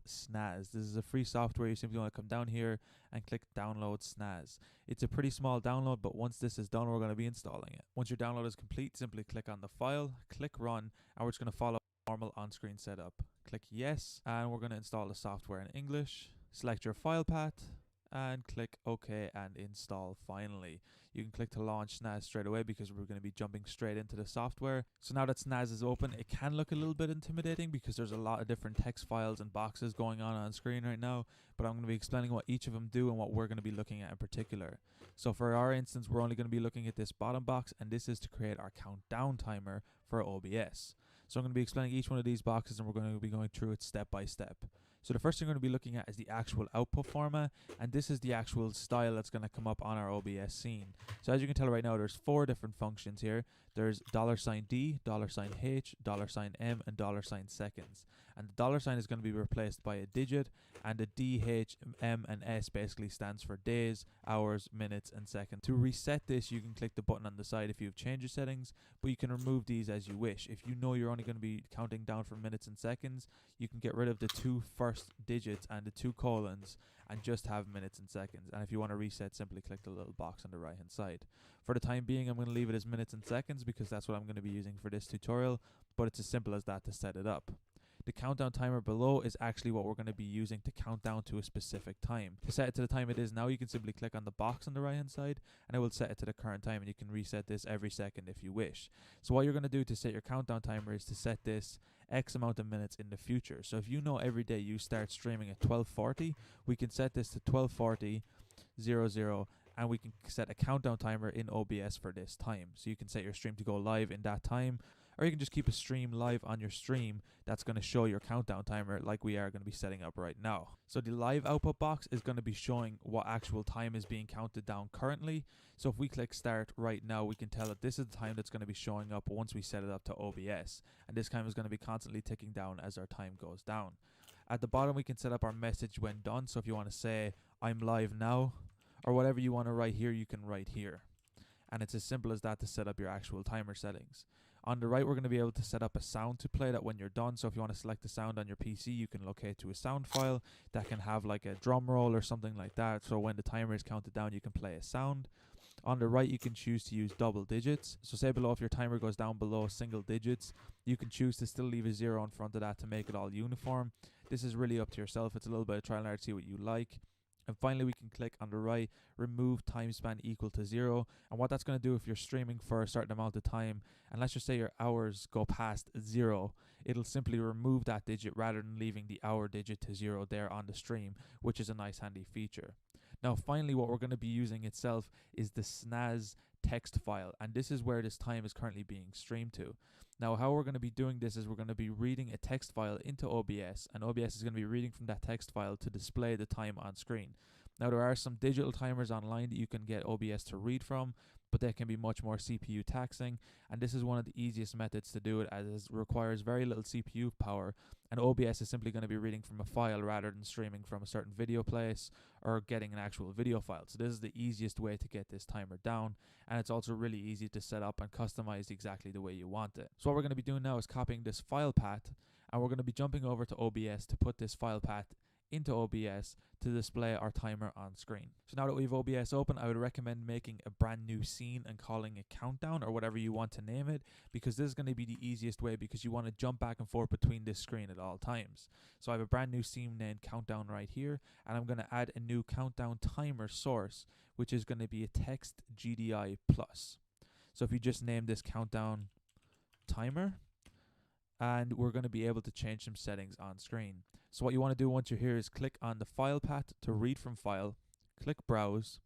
Snaz. This is a free software. You simply want to come down here and click download Snaz. It's a pretty small download, but once this is done, we're going to be installing it. Once your download is complete, simply click on the file, click run, and we're just going to follow normal on-screen setup. Click yes, and we're going to install the software in English. Select your file path and click OK and install finally. You can click to launch Snaz straight away because we're going to be jumping straight into the software. So now that Snaz is open, it can look a little bit intimidating because there's a lot of different text files and boxes going on screen right now, but I'm going to be explaining what each of them do and what we're going to be looking at in particular. So for our instance, we're only going to be looking at this bottom box, and this is to create our countdown timer for OBS. So I'm going to be explaining each one of these boxes and we're going to be going through it step by step. So the first thing we're going to be looking at is the actual output format, and this is the actual style that's going to come up on our OBS scene. So as you can tell right now, there's 4 different functions here. There's $D, $H, $M, and $seconds. And the $sign is going to be replaced by a digit, and the D, H, M, and S basically stands for days, hours, minutes, and seconds. To reset this, you can click the button on the side if you've changed your settings, but you can remove these as you wish. If you know you're only going to be counting down for minutes and seconds, you can get rid of the 2 first digits and the 2 colons and just have minutes and seconds. And if you want to reset, simply click the little box on the right hand side. For the time being, I'm going to leave it as minutes and seconds because that's what I'm going to be using for this tutorial, but it's as simple as that to set it up. The countdown timer below is actually what we're going to be using to count down to a specific time. To set it to the time it is now, you can simply click on the box on the right hand side and it will set it to the current time, and you can reset this every second if you wish. So what you're going to do to set your countdown timer is to set this X amount of minutes in the future. So if you know every day you start streaming at 12:40, we can set this to 12:40 00, and we can set a countdown timer in OBS for this time. So you can set your stream to go live in that time, or you can just keep a stream live on your stream that's going to show your countdown timer like we are going to be setting up right now. So the live output box is going to be showing what actual time is being counted down currently. So if we click start right now, we can tell that this is the time that's going to be showing up once we set it up to OBS. And this time is going to be constantly ticking down as our time goes down. At the bottom, we can set up our message when done. So if you want to say, I'm live now, or whatever you want to write here, you can write here. And it's as simple as that to set up your actual timer settings. On the right, we're going to be able to set up a sound to play that when you're done. So if you want to select the sound on your PC, you can locate to a sound file that can have like a drum roll or something like that. So when the timer is counted down, you can play a sound. On the right, you can choose to use double digits. So say below, if your timer goes down below single digits, you can choose to still leave a 0 in front of that to make it all uniform. This is really up to yourself. It's a little bit of trial and error to see what you like. And finally, we can click on the right, remove time span equal to 0. And what that's going to do if you're streaming for a certain amount of time, and let's just say your hours go past 0, it'll simply remove that digit rather than leaving the hour digit to 0 there on the stream, which is a nice handy feature. Now, finally, what we're going to be using itself is the snaz text file, and this is where this time is currently being streamed to. Now, how we're going to be doing this is we're going to be reading a text file into OBS, and OBS is going to be reading from that text file to display the time on screen. Now, there are some digital timers online that you can get OBS to read from, but they can be much more CPU taxing, and this is one of the easiest methods to do it, as it requires very little CPU power, and OBS is simply going to be reading from a file rather than streaming from a certain video place or getting an actual video file. So this is the easiest way to get this timer down, and it's also really easy to set up and customize exactly the way you want it. So what we're going to be doing now is copying this file path, and we're going to be jumping over to OBS to put this file path into OBS to display our timer on screen. So now that we've OBS open, I would recommend making a brand new scene and calling it countdown or whatever you want to name it, because this is going to be the easiest way, because you want to jump back and forth between this screen at all times. So I have a brand new scene named countdown right here, and I'm going to add a new countdown timer source, which is going to be a text GDI plus. So if you just name this countdown timer, and we're going to be able to change some settings on screen. So what you want to do once you're here is click on the file path to read from file, click browse,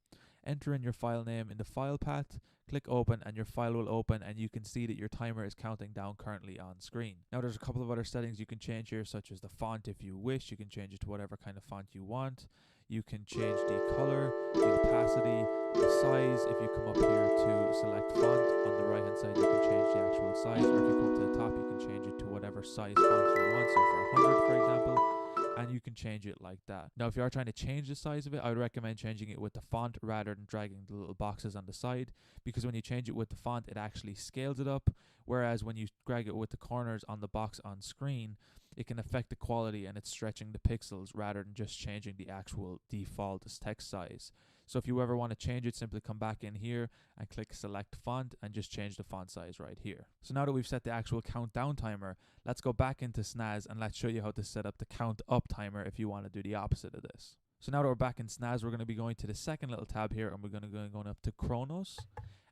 enter in your file name in the file path, click open, and your file will open, and you can see that your timer is counting down currently on screen. Now there's a couple of other settings you can change here, such as the font if you wish. You can change it to whatever kind of font you want. You can change the color, the opacity, the size. If you come up here to select font on the right hand side, you can change the actual size, or if you come to the top, you can change it to whatever size font you want. So for 100, for example, and you can change it like that. Now, if you are trying to change the size of it, I would recommend changing it with the font rather than dragging the little boxes on the side, because when you change it with the font, it actually scales it up, whereas when you drag it with the corners on the box on screen, it can affect the quality and it's stretching the pixels rather than just changing the actual default text size. So if you ever want to change it, simply come back in here and click select font and just change the font size right here. So now that we've set the actual countdown timer, let's go back into snaz and let's show you how to set up the count up timer if you want to do the opposite of this. So now that we're back in snaz, we're going to be going to the second little tab here, and we're going to go going up to Chronos,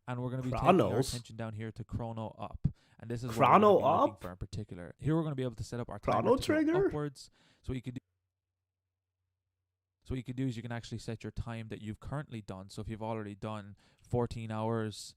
and we're going to be taking our attention down here to Chrono up. And this is what we're going to be looking for in particular. Here we're going to be able to set up our timer to go upwards. So what you could do is you can actually set your time that you've currently done. So if you've already done 14 hours,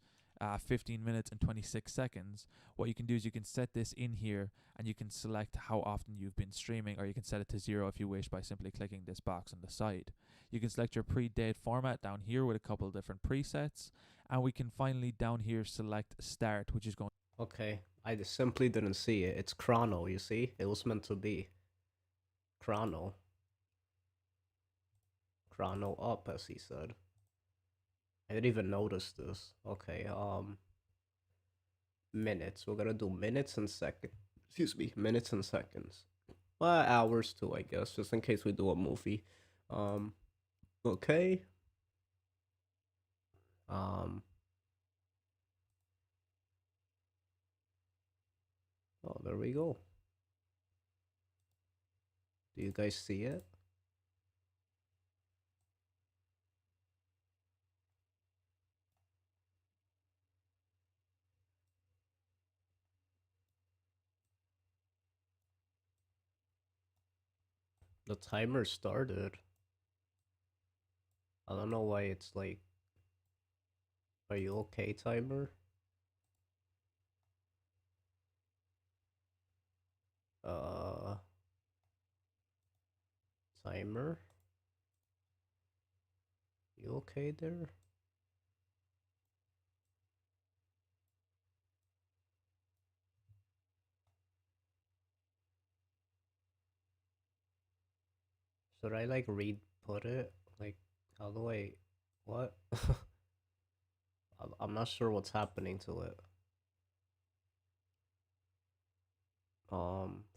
15 minutes and 26 seconds, what you can do is you can set this in here, and you can select how often you've been streaming, or you can set it to 0 if you wish by simply clicking this box on the side. You can select your pre-date format down here with a couple of different presets, and we can finally down here select start, which is going. Okay, I just simply didn't see it. It's chrono, you see? It was meant to be chrono. Chrono up, as he said. I didn't even notice this. Okay, minutes. We're gonna do minutes and seconds. Excuse me, minutes and seconds. Well, hours too, I guess, just in case we do a movie. Okay. Oh, there we go. Do you guys see it? The timer started. I don't know why it's like, are you okay, timer? Uh, Timer? You okay there? Should I like read put it? Like, how do I, what? I'm not sure what's happening to it.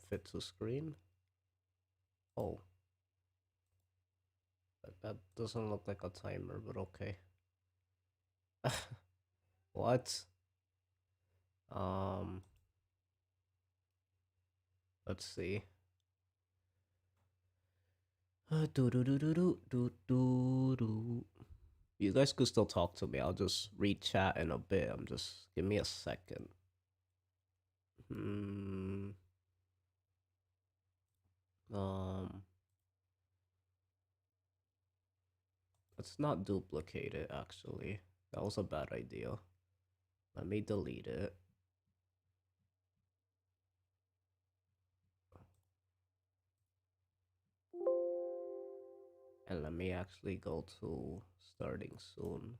Fit to screen? Oh, that doesn't look like a timer, but okay. What? Um, let's see. Do do do do do do do do. You guys could still talk to me. I'll just read chat in a bit. I'm just give me a second. Hmm. Um. Let's not duplicate it. Actually, that was a bad idea. Let me delete it. And let me actually go to starting soon.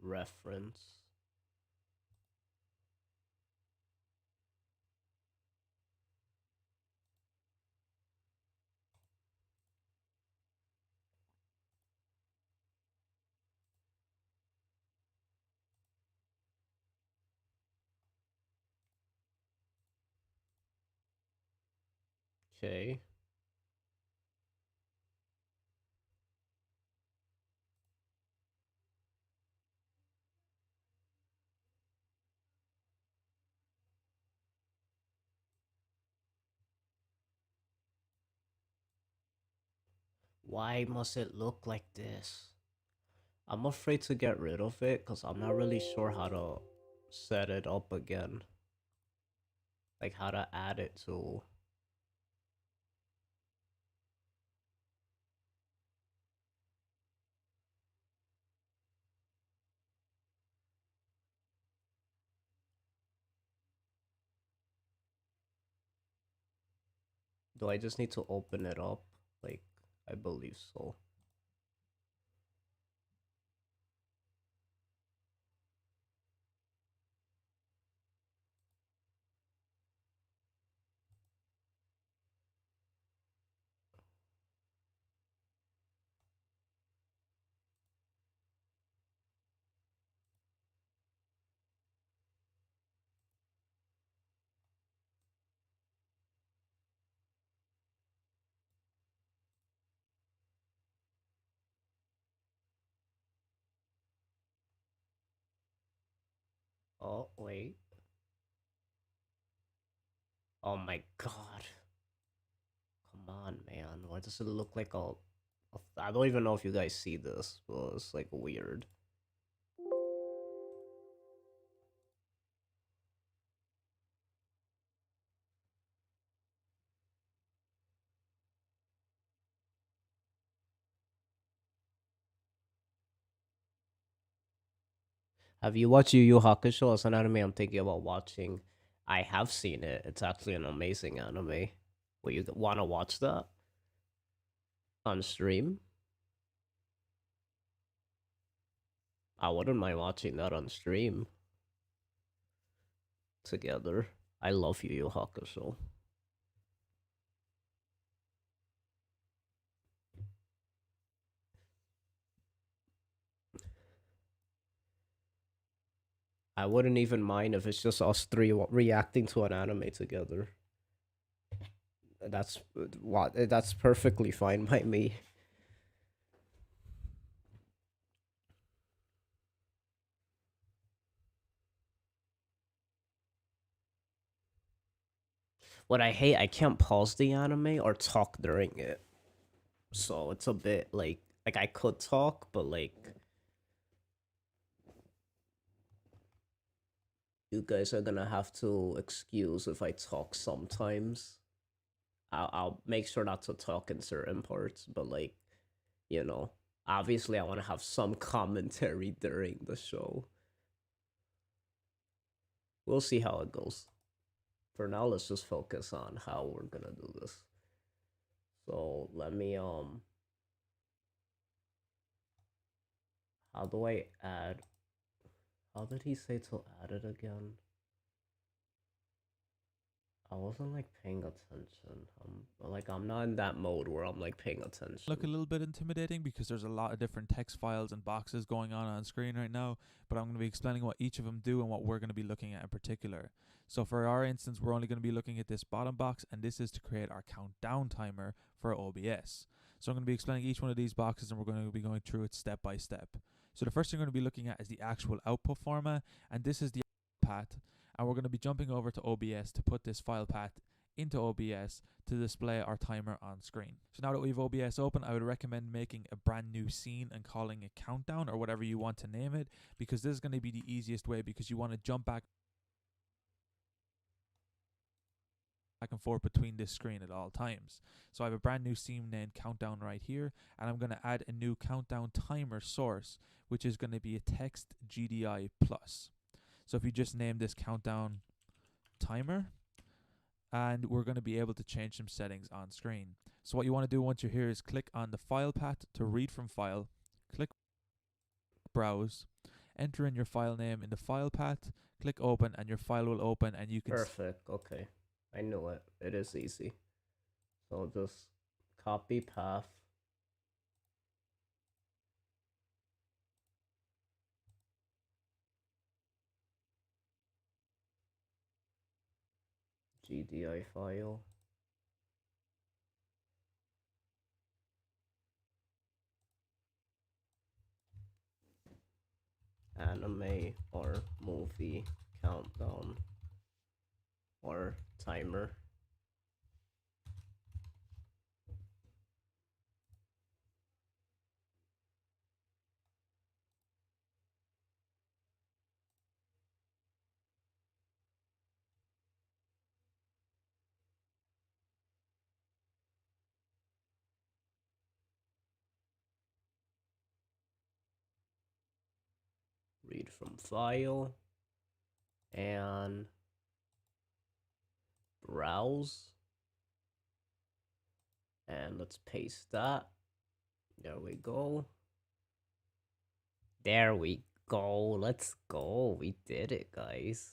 Reference. Okay. Why must it look like this? I'm afraid to get rid of it because I'm not really sure how to set it up again. Like how to add it to. Do I just need to open it up? Like, I believe so. Oh, wait. Oh my god. Come on, man. Why does it look like a... I don't even know if you guys see this, but it's like weird. Have you watched Yu Yu Hakusho? It's an anime I'm thinking about watching. I have seen it. It's actually an amazing anime. Will you want to watch that on stream? I wouldn't mind watching that on stream together. I love Yu Yu Hakusho. I wouldn't even mind if it's just us three reacting to an anime together. That's perfectly fine by me. What I hate, I can't pause the anime or talk during it. So it's a bit like I could talk, but like You guys are gonna have to excuse if I talk sometimes. I'll make sure not to talk in certain parts, but like, you know, obviously I want to have some commentary during the show. We'll see how it goes. For now, let's just focus on how we're gonna do this. So let me how do I add, how did he say to add it again? I wasn't like paying attention. I'm not in that mode where I'm like paying attention. Look a little bit intimidating because there's a lot of different text files and boxes going on screen right now, but I'm going to be explaining what each of them do and what we're going to be looking at in particular. So for our instance, we're only going to be looking at this bottom box, and this is to create our countdown timer for OBS. So I'm going to be explaining each one of these boxes, and we're going to be going through it step by step. So the first thing we're going to be looking at is the actual output format, and this is the path, and we're going to be jumping over to OBS to put this file path into OBS to display our timer on screen. So now that we have OBS open, I would recommend making a brand new scene and calling it countdown or whatever you want to name it, because this is going to be the easiest way, because you want to jump back and forth between this screen at all times. So I have a brand new scene named countdown right here, and I'm going to add a new countdown timer source, which is going to be a text GDI plus. So if you just name this countdown timer, and we're going to be able to change some settings on screen. So what you want to do once you're here is click on the file path to read from file, click browse, enter in your file name in the file path, click open, and your file will open, and you can Perfect. Okay. I knew it. It is easy. So just copy path. GDI file. Anime or movie countdown or timer. Read from file and browse, and let's paste that. There we go. There we go. Let's go. We did it, guys.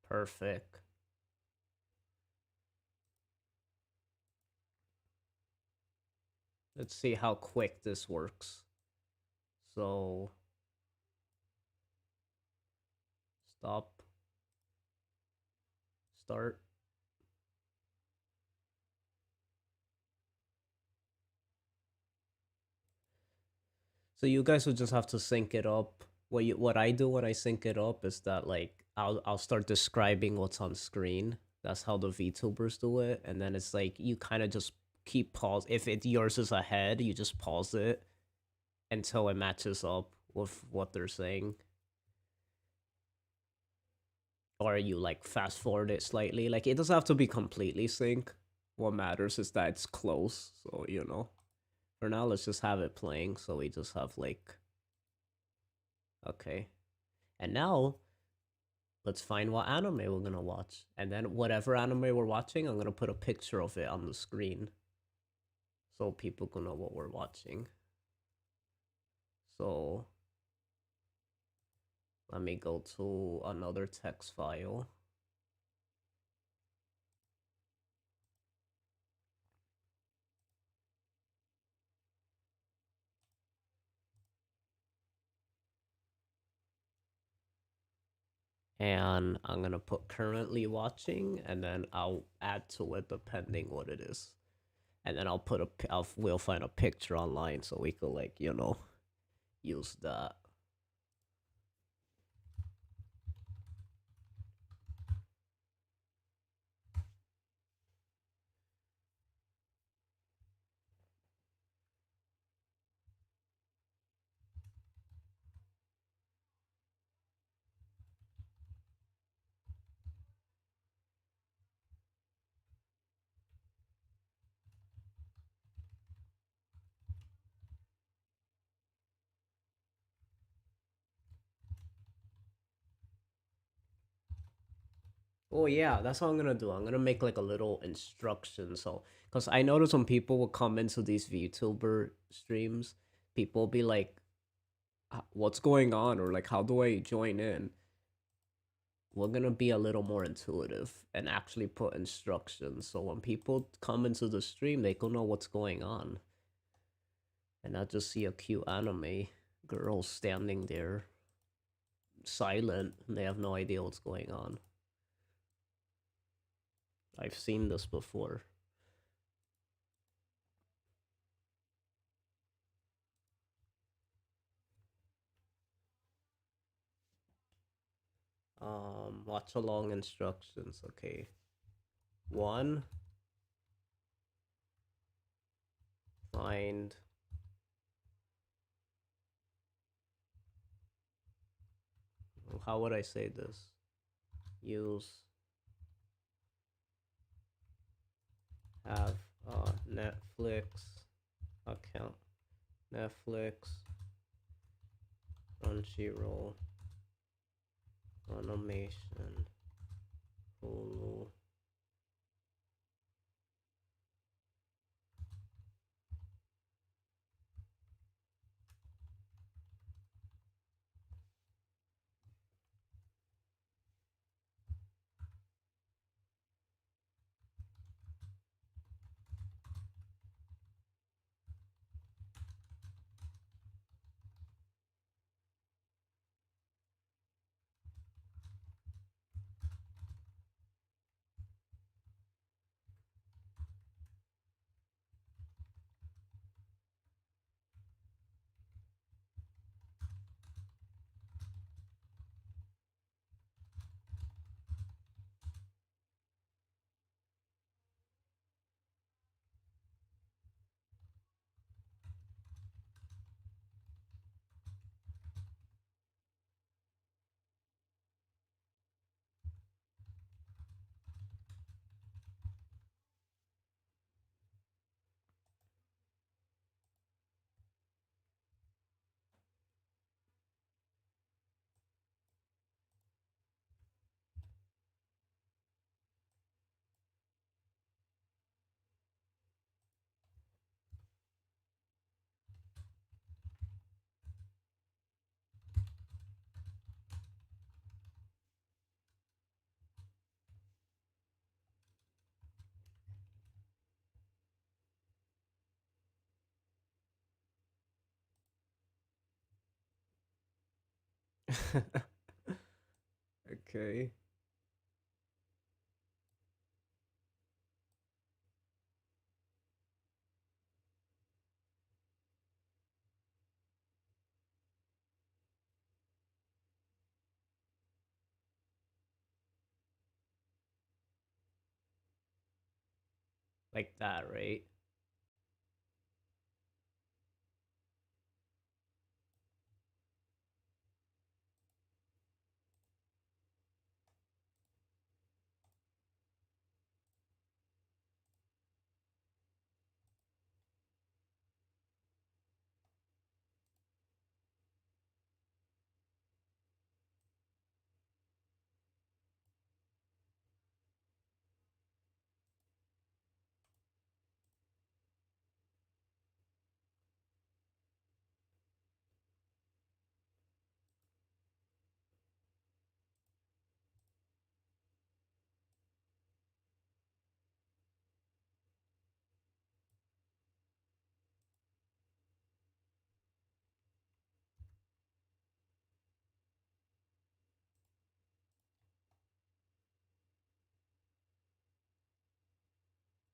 Perfect. Let's see how quick this works. So stop, start. So you guys will just have to sync it up. What I do when I sync it up is that like I'll start describing what's on screen. That's how the VTubers do it, and then it's like you kind of just keep pause. If yours is ahead, you just pause it until it matches up with what they're saying, or you like fast forward it slightly. Like it doesn't have to be completely sync. What matters is that it's close. So you know. For now, let's just have it playing. So we just have like, okay. And now, let's find what anime we're gonna watch. And then whatever anime we're watching, I'm gonna put a picture of it on the screen. So people can know what we're watching. So, let me go to another text file. And I'm gonna put currently watching, and then I'll add to it depending what it is. And then we'll find a picture online so we could like, you know, use that. Oh yeah, that's what I'm gonna do. I'm gonna make like a little instruction. So, cause I notice when people will come into these VTuber streams, people will be like, "What's going on?" or like, "How do I join in?" We're gonna be a little more intuitive and actually put instructions. So when people come into the stream, they can know what's going on, and not just see a cute anime girl standing there silent and they have no idea what's going on. I've seen this before. Watch along instructions. Okay. One, find. How would I say this? Use. Have a Netflix account. Netflix. Crunchyroll. Animation. Hulu. Okay. Like that, right?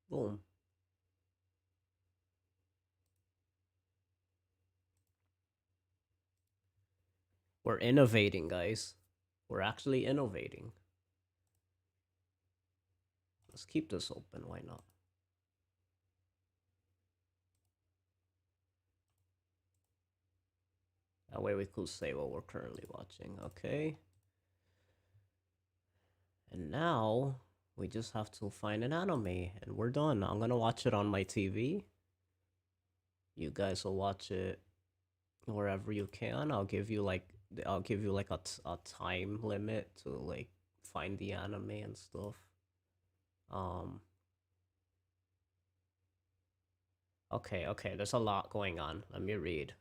Boom. We're innovating, guys. We're actually innovating. Let's keep this open. Why not? That way we could say what we're currently watching. Okay. And now we just have to find an anime and we're done. I'm gonna watch it on my TV. You guys will watch it wherever you can. I'll give you like a time limit to like find the anime and stuff. Um. Okay. There's a lot going on. Let me read.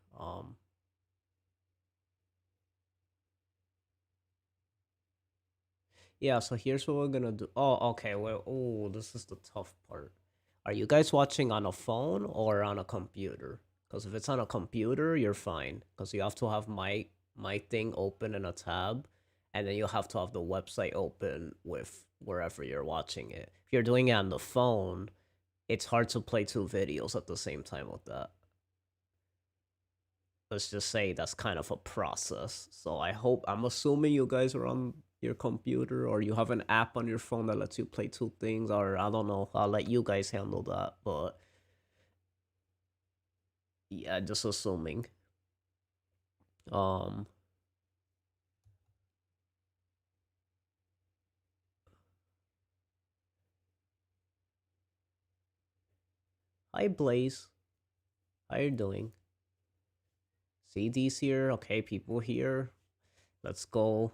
Yeah. So here's what we're gonna do. Oh, okay. Well, oh, this is the tough part. Are you guys watching on a phone or on a computer? Because if it's on a computer, you're fine. Because you have to have my thing open in a tab, and then you have to have the website open with wherever you're watching it. If you're doing it on the phone, it's hard to play two videos at the same time with that. Let's just say that's kind of a process. So I'm assuming you guys are on your computer or you have an app on your phone that lets you play two things, or I don't know. I'll let you guys handle that, but yeah, just assuming. Um, Hi Blaze, how you doing? CD's here. Okay, people here. Let's go.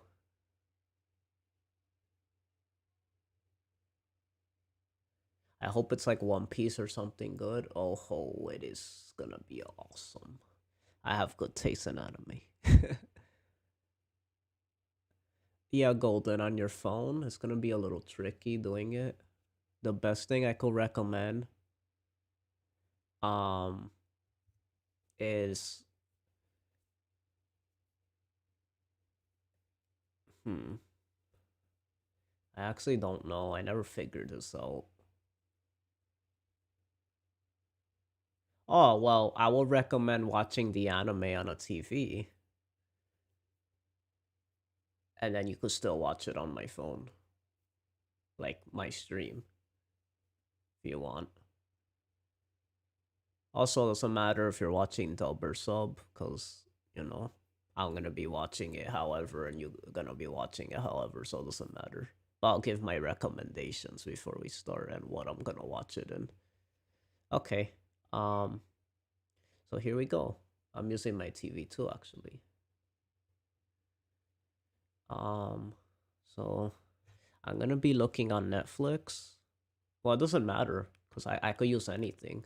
I hope it's like One Piece or something good. Oh ho, it is gonna be awesome. I have good taste in anime. Yeah, Golden, on your phone, it's gonna be a little tricky doing it. The best thing I could recommend um is hmm I actually don't know. I never figured this out. Oh, well, I would recommend watching the anime on a TV, and then you could still watch it on my phone, like my stream, if you want. Also, it doesn't matter if you're watching dub or sub, because, you know, I'm gonna be watching it however, and you're gonna be watching it however, so it doesn't matter. But I'll give my recommendations before we start and what I'm gonna watch it in. Okay. Um, so here we go. I'm using my TV too, actually. Um, so I'm gonna be looking on Netflix. Well, it doesn't matter because I could use anything.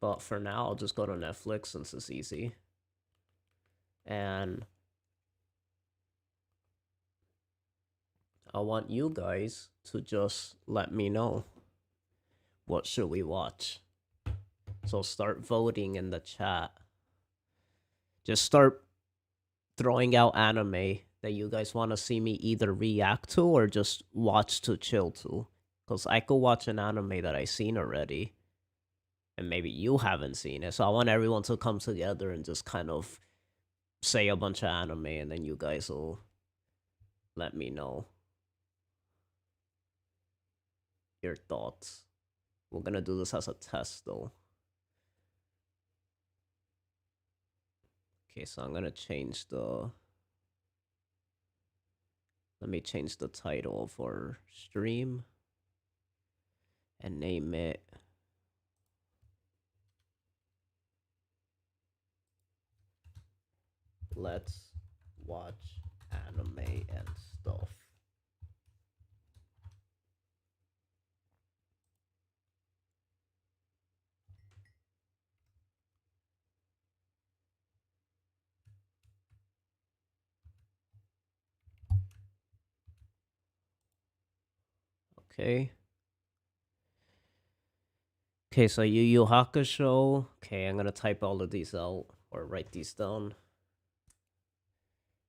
But for now, I'll just go to Netflix since it's easy. And I want you guys to just let me know what should we watch. So start voting in the chat. Just start throwing out anime that you guys want to see me either react to or just watch to chill to. Because I could watch an anime that I've seen already, and maybe you haven't seen it. So I want everyone to come together and just kind of say a bunch of anime, and then you guys will let me know your thoughts. We're gonna do this as a test though. Okay, so I'm gonna change the... Let me change the title of our stream and name it Let's Watch Anime and Stuff. Okay. Okay, so Yu Yu Hakusho. Okay, I'm gonna type all of these out or write these down.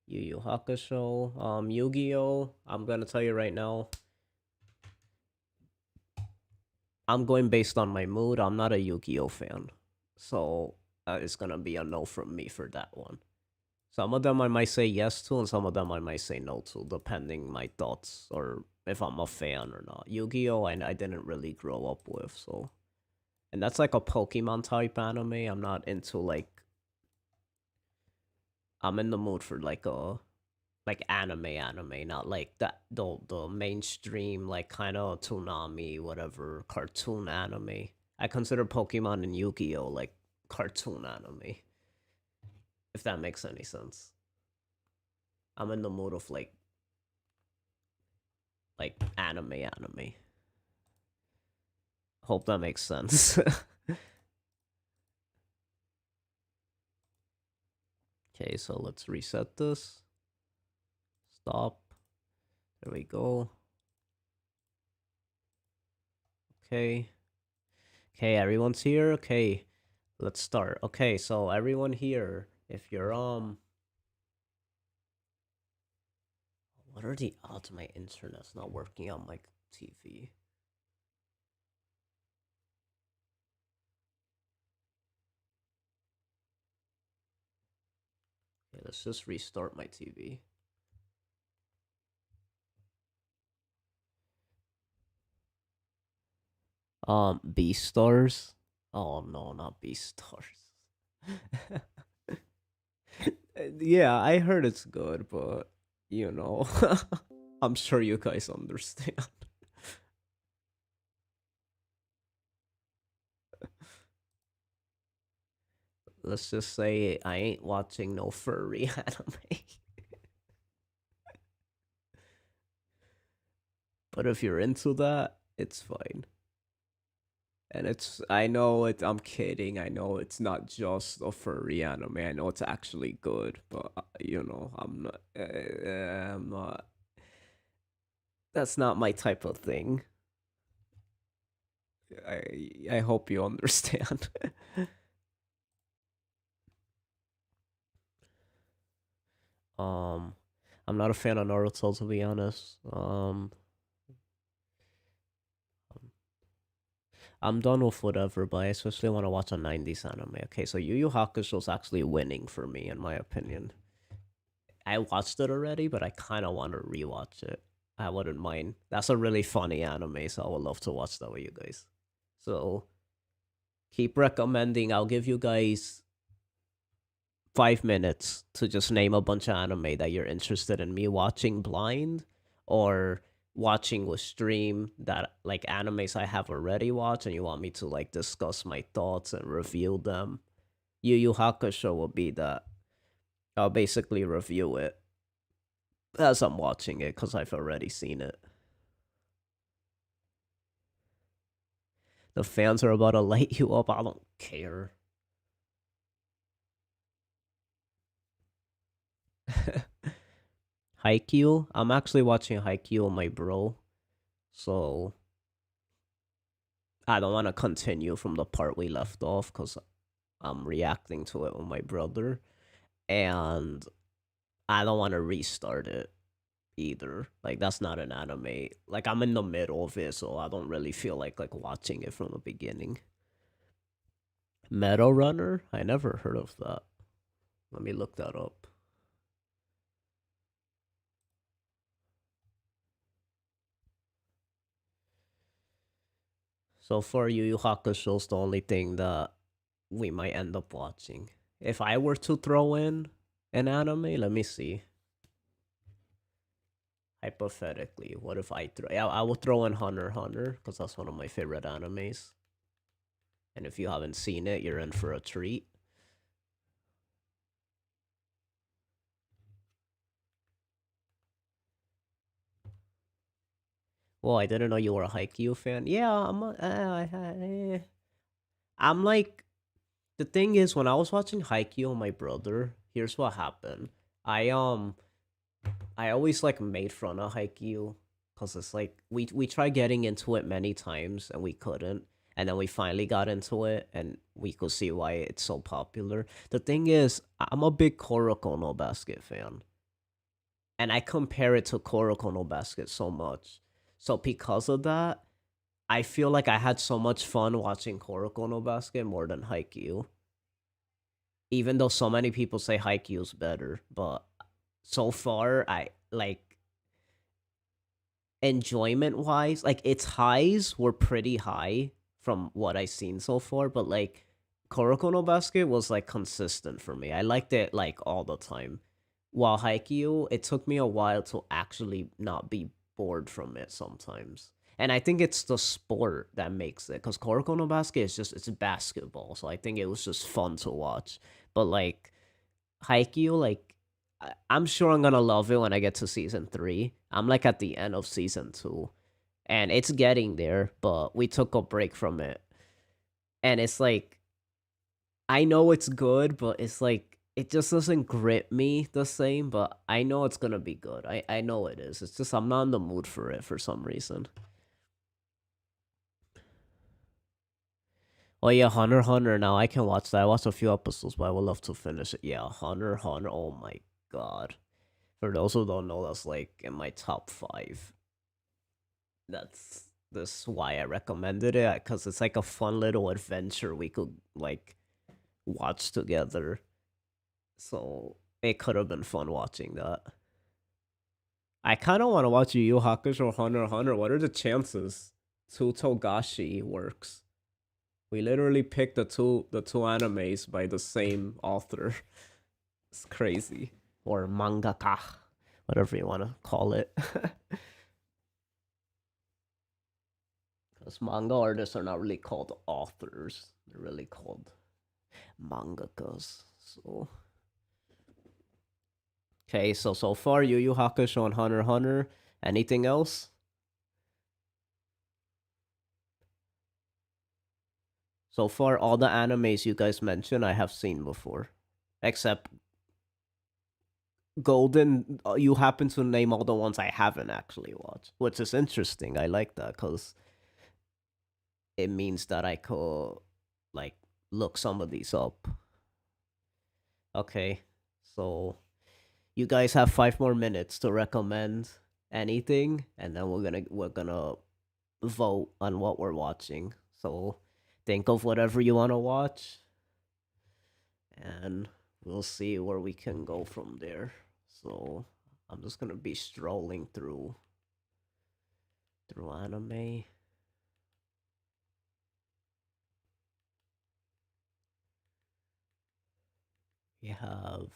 Yu Yu Hakusho. Yu-Gi-Oh! I'm gonna tell you right now. I'm going based on my mood. I'm not a Yu-Gi-Oh fan. So it's gonna be a no from me for that one. Some of them I might say yes to, and some of them I might say no to, depending my thoughts or if I'm a fan or not. Yu-Gi-Oh! I didn't really grow up with, so... And that's like a Pokemon type anime. I'm not into like... I'm in the mood for like a... Like anime, not like the mainstream, like kind of Toonami, whatever, cartoon anime. I consider Pokemon and Yu-Gi-Oh! Like cartoon anime. If that makes any sense. I'm in the mood of like like anime. Hope that makes sense. Okay, so let's reset this. Stop. There we go. Okay. Okay, everyone's here. Okay, let's start. Okay, so everyone here, if you're what are the odds my internet's not working on my TV? Okay, let's just restart my TV. Beastars? Oh no, not Beastars. Yeah, I heard it's good, but you know, I'm sure you guys understand. Let's just say I ain't watching no furry anime. But if you're into that, it's fine. And I know I'm kidding. I know it's not just a furry anime. I know it's actually good, but you know, I'm not. That's not my type of thing. I hope you understand. um, I'm not a fan of Naruto, to be honest. I'm done with whatever, but I especially want to watch a 90s anime. Okay, so Yu Yu Hakusho's actually winning for me, in my opinion. I watched it already, but I kind of want to rewatch it. I wouldn't mind. That's a really funny anime, so I would love to watch that with you guys. So keep recommending. I'll give you guys 5 minutes to just name a bunch of anime that you're interested in me watching blind or watching with stream that like animes I have already watched and you want me to like discuss my thoughts and review them. Yu Yu Hakusho will be that. I'll basically review it as I'm watching it because I've already seen it. The fans are about to light you up. I don't care. Haikyuu? I'm actually watching Haikyuu with my bro. So I don't want to continue from the part we left off because I'm reacting to it with my brother. And I don't want to restart it either. Like that's not an anime. Like I'm in the middle of it, so I don't really feel like watching it from the beginning. Metal Runner? I never heard of that. Let me look that up. So for Yu Yu Hakusho's the only thing that we might end up watching. If I were to throw in an anime, let me see. Hypothetically, what if I throw? Yeah, I will throw in Hunter x Hunter because that's one of my favorite animes. And if you haven't seen it, you're in for a treat. Well, I didn't know you were a Haikyuu fan. Yeah, I'm like, the thing is, when I was watching Haikyuu with my brother, here's what happened. I I always like made fun of Haikyuu because it's like we tried getting into it many times and we couldn't, and then we finally got into it and we could see why it's so popular. The thing is, I'm a big Kuroko no Basket fan, and I compare it to Kuroko no Basket so much. So because of that, I feel like I had so much fun watching Kuroko no Basket more than Haikyuu. Even though so many people say Haikyuu's better, but so far I like enjoyment wise, like its highs were pretty high from what I've seen so far, but like Kuroko no Basket was like consistent for me. I liked it like all the time. While Haikyuu, it took me a while to actually not be bored from it sometimes. And I think it's the sport that makes it, because Kuroko no Basket is just it's basketball, so I think it was just fun to watch. But like Haikyuu, like I'm sure I'm gonna love it when I get to season 3. I'm like at the end of season 2, and it's getting there, but we took a break from it, and it's like I know it's good, but it's like it just doesn't grip me the same. But I know it's gonna be good. I know it is. It's just I'm not in the mood for it for some reason. Oh yeah, Hunter x Hunter. Now I can watch that. I watched a few episodes, but I would love to finish it. Yeah, Hunter x Hunter. Oh my god. For those who don't know, that's like in my top 5. That's why I recommended it, because it's like a fun little adventure we could like watch together. So it could have been fun watching that. I kind of want to watch Yu Yu Hakusho or Hunter x Hunter. What are the chances Togashi works? We literally picked the two animes by the same author. It's crazy. Or mangaka, whatever you want to call it. Because manga artists are not really called authors. They're really called mangakas. So okay, so far Yu Yu Hakusho and Hunter x Hunter. Anything else? So far, all the animes you guys mentioned, I have seen before, except Golden. You happen to name all the ones I haven't actually watched, which is interesting. I like that because it means that I could like look some of these up. Okay, so you guys have 5 more minutes to recommend anything, and then we're gonna vote on what we're watching. So think of whatever you want to watch, and we'll see where we can go from there. So I'm just gonna be strolling through anime. We have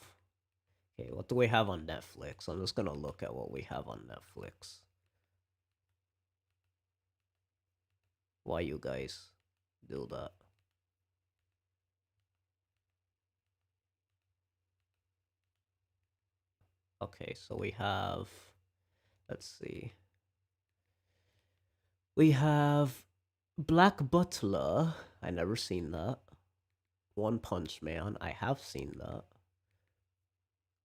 okay. What do we have on Netflix? I'm just gonna look at what we have on Netflix. Why you guys do that? Okay, so we have. Let's see. We have Black Butler. I never seen that. One Punch Man. I have seen that.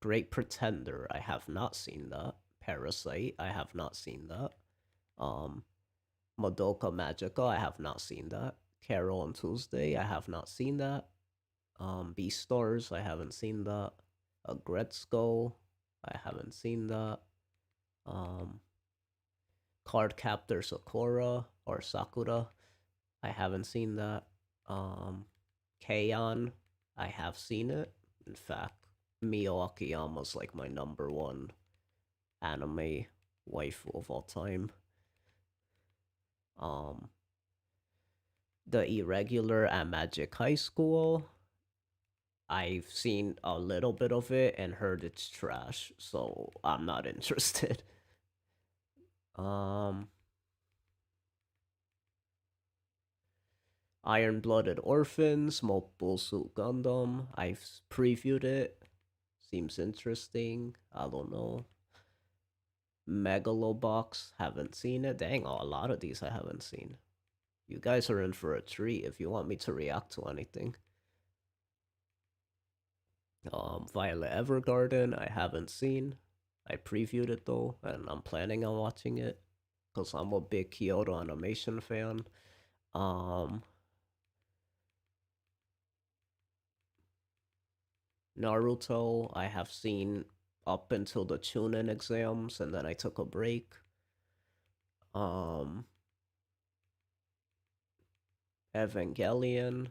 Great Pretender. I have not seen that. Parasite. I have not seen that. Um, Madoka Magica. I have not seen that. Carol on Tuesday. I have not seen that. Beastars. I haven't seen that. Agretzko. I haven't seen that. Card Captor Sakura or Sakura. I haven't seen that. Keion. I have seen it. In fact, Mio Akiyama's like my number 1 anime waifu of all time. The Irregular at Magic High School. I've seen a little bit of it and heard it's trash, so I'm not interested. Iron Blooded Orphans, Mobile Suit Gundam. I've previewed it. Seems interesting. I don't know. Megalobox. Haven't seen it. Dang, a lot of these I haven't seen. You guys are in for a treat if you want me to react to anything. Violet Evergarden. I haven't seen. I previewed it though, and I'm planning on watching it because I'm a big Kyoto Animation fan. Naruto, I have seen up until the Chunin exams, and then I took a break. Evangelion,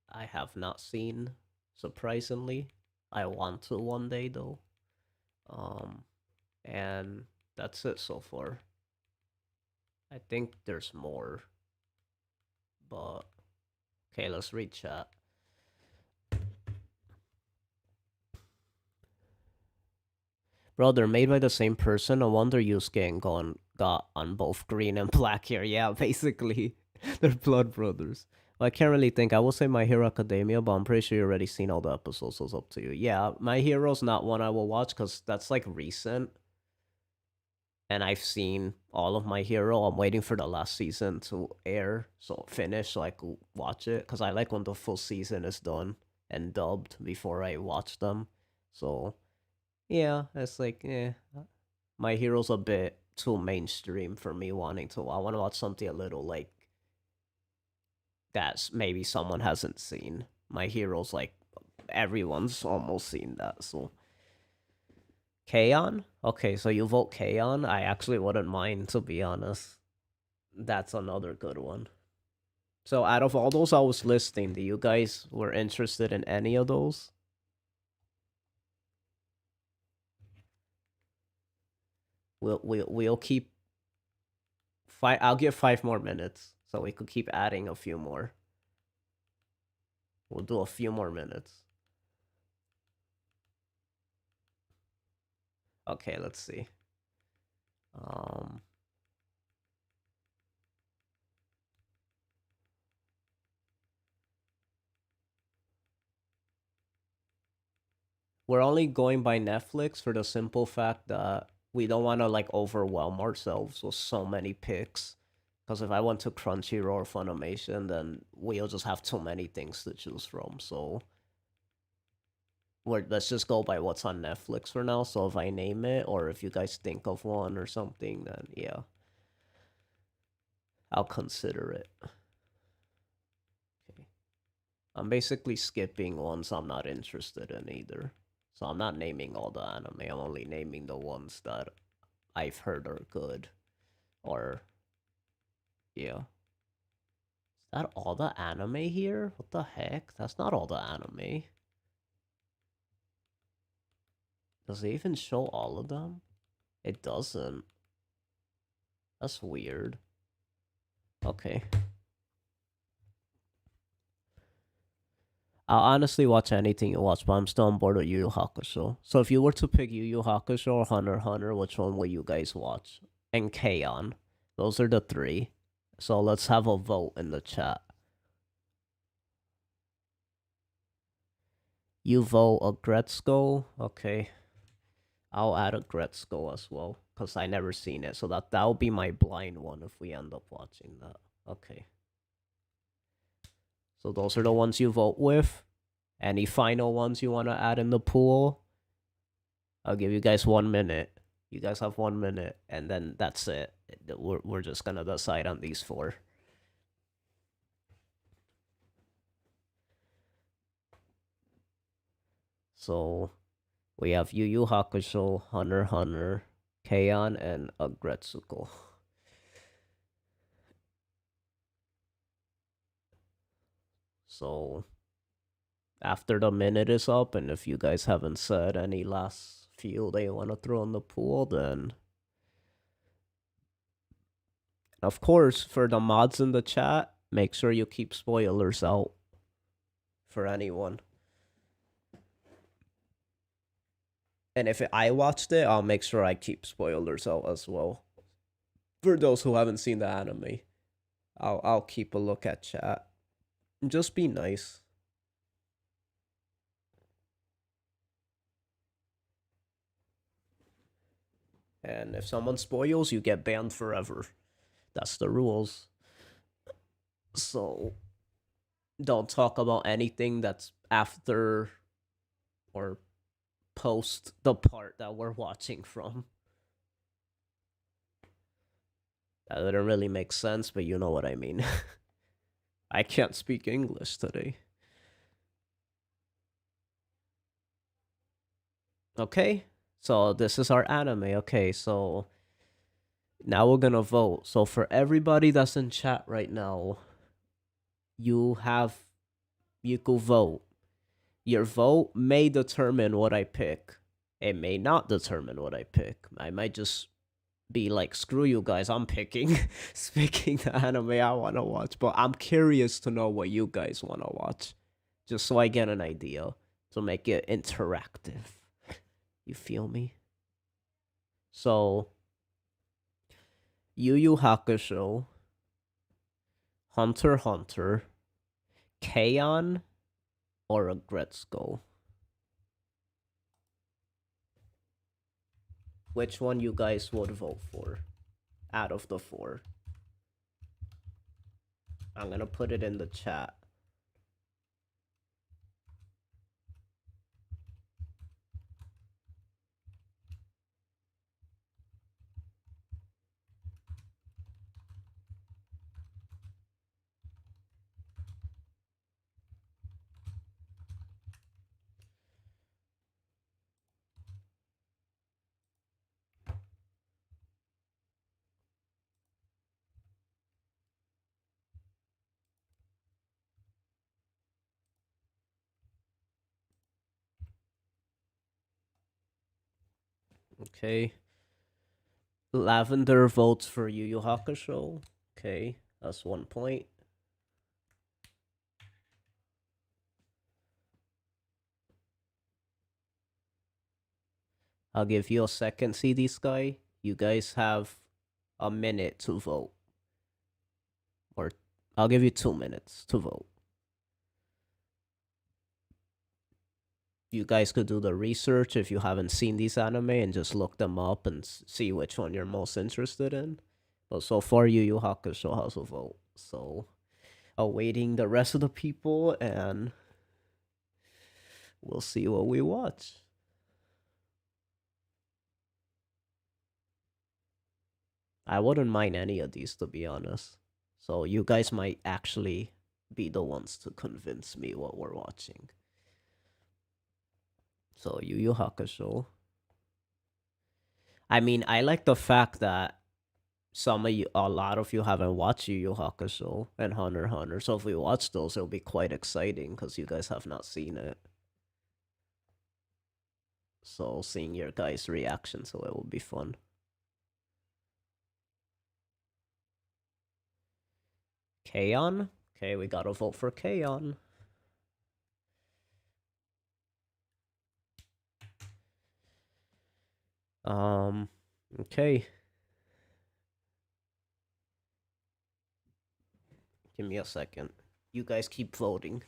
I have not seen, surprisingly. I want to one day though. And that's it so far. I think there's more, but okay, let's read chat. Bro, they're made by the same person. No wonder Yusuke and Gon got on both green and black here. Yeah, basically, they're blood brothers. I can't really think. I will say My Hero Academia, but I'm pretty sure you already seen all the episodes, so it's up to you. Yeah, My Hero's not one I will watch because that's like recent. And I've seen all of My Hero. I'm waiting for the last season to air, so finish, so I could watch it. Because I like when the full season is done and dubbed before I watch them. So, yeah, it's like, My Hero's a bit too mainstream for me wanting to. I want to watch something a little like that's maybe someone hasn't seen. My Hero's like everyone's almost seen that. So Kaon? Okay, so you vote Kaon? I actually wouldn't mind, to be honest. That's another good one. So out of all those I was listing, do you guys were interested in any of those? We'll keep I'll give 5 more minutes so we could keep adding a few more. We'll do a few more minutes. Okay, let's see. We're only going by Netflix for the simple fact that we don't want to like overwhelm ourselves with so many picks. Because if I went to Crunchyroll or Funimation, then we'll just have too many things to choose from. So let's just go by what's on Netflix for now. So if I name it, or if you guys think of one or something, then yeah, I'll consider it. Okay. I'm basically skipping ones I'm not interested in either. So I'm not naming all the anime. I'm only naming the ones that I've heard are good. Or, yeah. Is that all the anime here? What the heck? That's not all the anime. Does it even show all of them? It doesn't. That's weird. Okay. I'll honestly watch anything you watch, but I'm still on board with Yu Yu Hakusho. So if you were to pick Yu Yu Hakusho or Hunter x Hunter, which one will you guys watch? And K-On! Those are the three. So let's have a vote in the chat. You vote a Gretzko? Okay. I'll add a Gretzko as well, because I never seen it. So that'll be my blind one if we end up watching that. Okay. So those are the ones you vote with. Any final ones you want to add in the pool? I'll give you guys 1 minute. You guys have 1 minute, and then that's it. We're just gonna decide on these four. So we have Yu Yu Hakusho, Hunter x Hunter, Keion, and Agretsuko. So after the minute is up, and if you guys haven't said any last few they want to throw in the pool, then of course for the mods in the chat, make sure you keep spoilers out for anyone. And if I watched it, I'll make sure I keep spoilers out as well. For those who haven't seen the anime, I'll keep a look at chat. Just be nice. And if someone spoils, you get banned forever. That's the rules. So don't talk about anything that's after or post the part that we're watching from. That didn't really make sense, but you know what I mean. I can't speak English today. Okay, so this is our anime. Okay, so now we're gonna vote. So for everybody that's in chat right now, you could vote. Your vote may determine what I pick. It may not determine what I pick. I might just be like, screw you guys, I'm picking the anime I want to watch. But I'm curious to know what you guys want to watch, just so I get an idea to make it interactive. You feel me? So, Yu Yu Hakusho, Hunter x Hunter, Kaon or a Gretzko? Which one you guys would vote for out of the four? I'm gonna put it in the chat. Okay. Lavender votes for Yu Yu Hakusho. Okay, that's 1 point. I'll give you a second, CD Sky. You guys have a minute to vote. Or I'll give you 2 minutes to vote. You guys could do the research if you haven't seen these anime and just look them up and see which one you're most interested in. But so far, Yu Yu Hakusho has a vote. So, awaiting the rest of the people, and we'll see what we watch. I wouldn't mind any of these, to be honest. So, you guys might actually be the ones to convince me what we're watching. So, Yu Yu Hakusho. I mean, I like the fact that a lot of you haven't watched Yu Yu Hakusho and Hunter x Hunter. So if we watch those, it'll be quite exciting because you guys have not seen it. So seeing your guys' reaction to it will be fun. Kaon? Okay, we gotta vote for Kaon. Okay. Give me a second. You guys keep voting.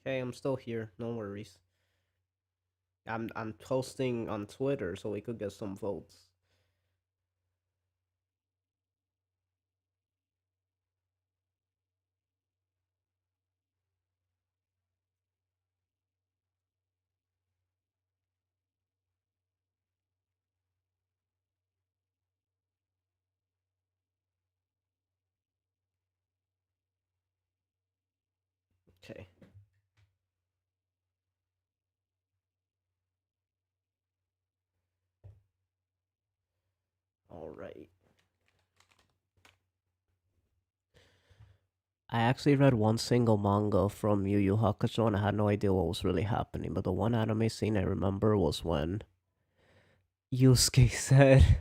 Okay, I'm still here. No worries. I'm posting on Twitter so we could get some votes. Okay. All right. I actually read one single manga from Yu Yu Hakusho and I had no idea what was really happening. But the one anime scene I remember was when Yusuke said,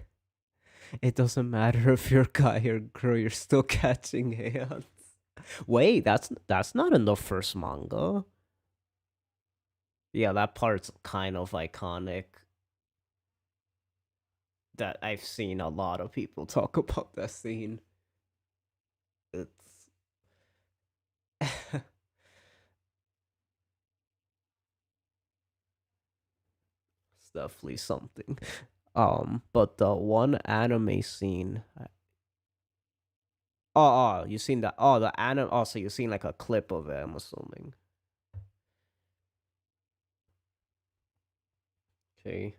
"It doesn't matter if you're guy or girl, you're still catching hands." Wait, that's not in the first manga. Yeah, that part's kind of iconic. That I've seen a lot of people talk about that scene. definitely something. But the one anime scene. Oh, you seen that? Oh, the anime. Oh, so you seen like a clip of it? I'm assuming. Okay,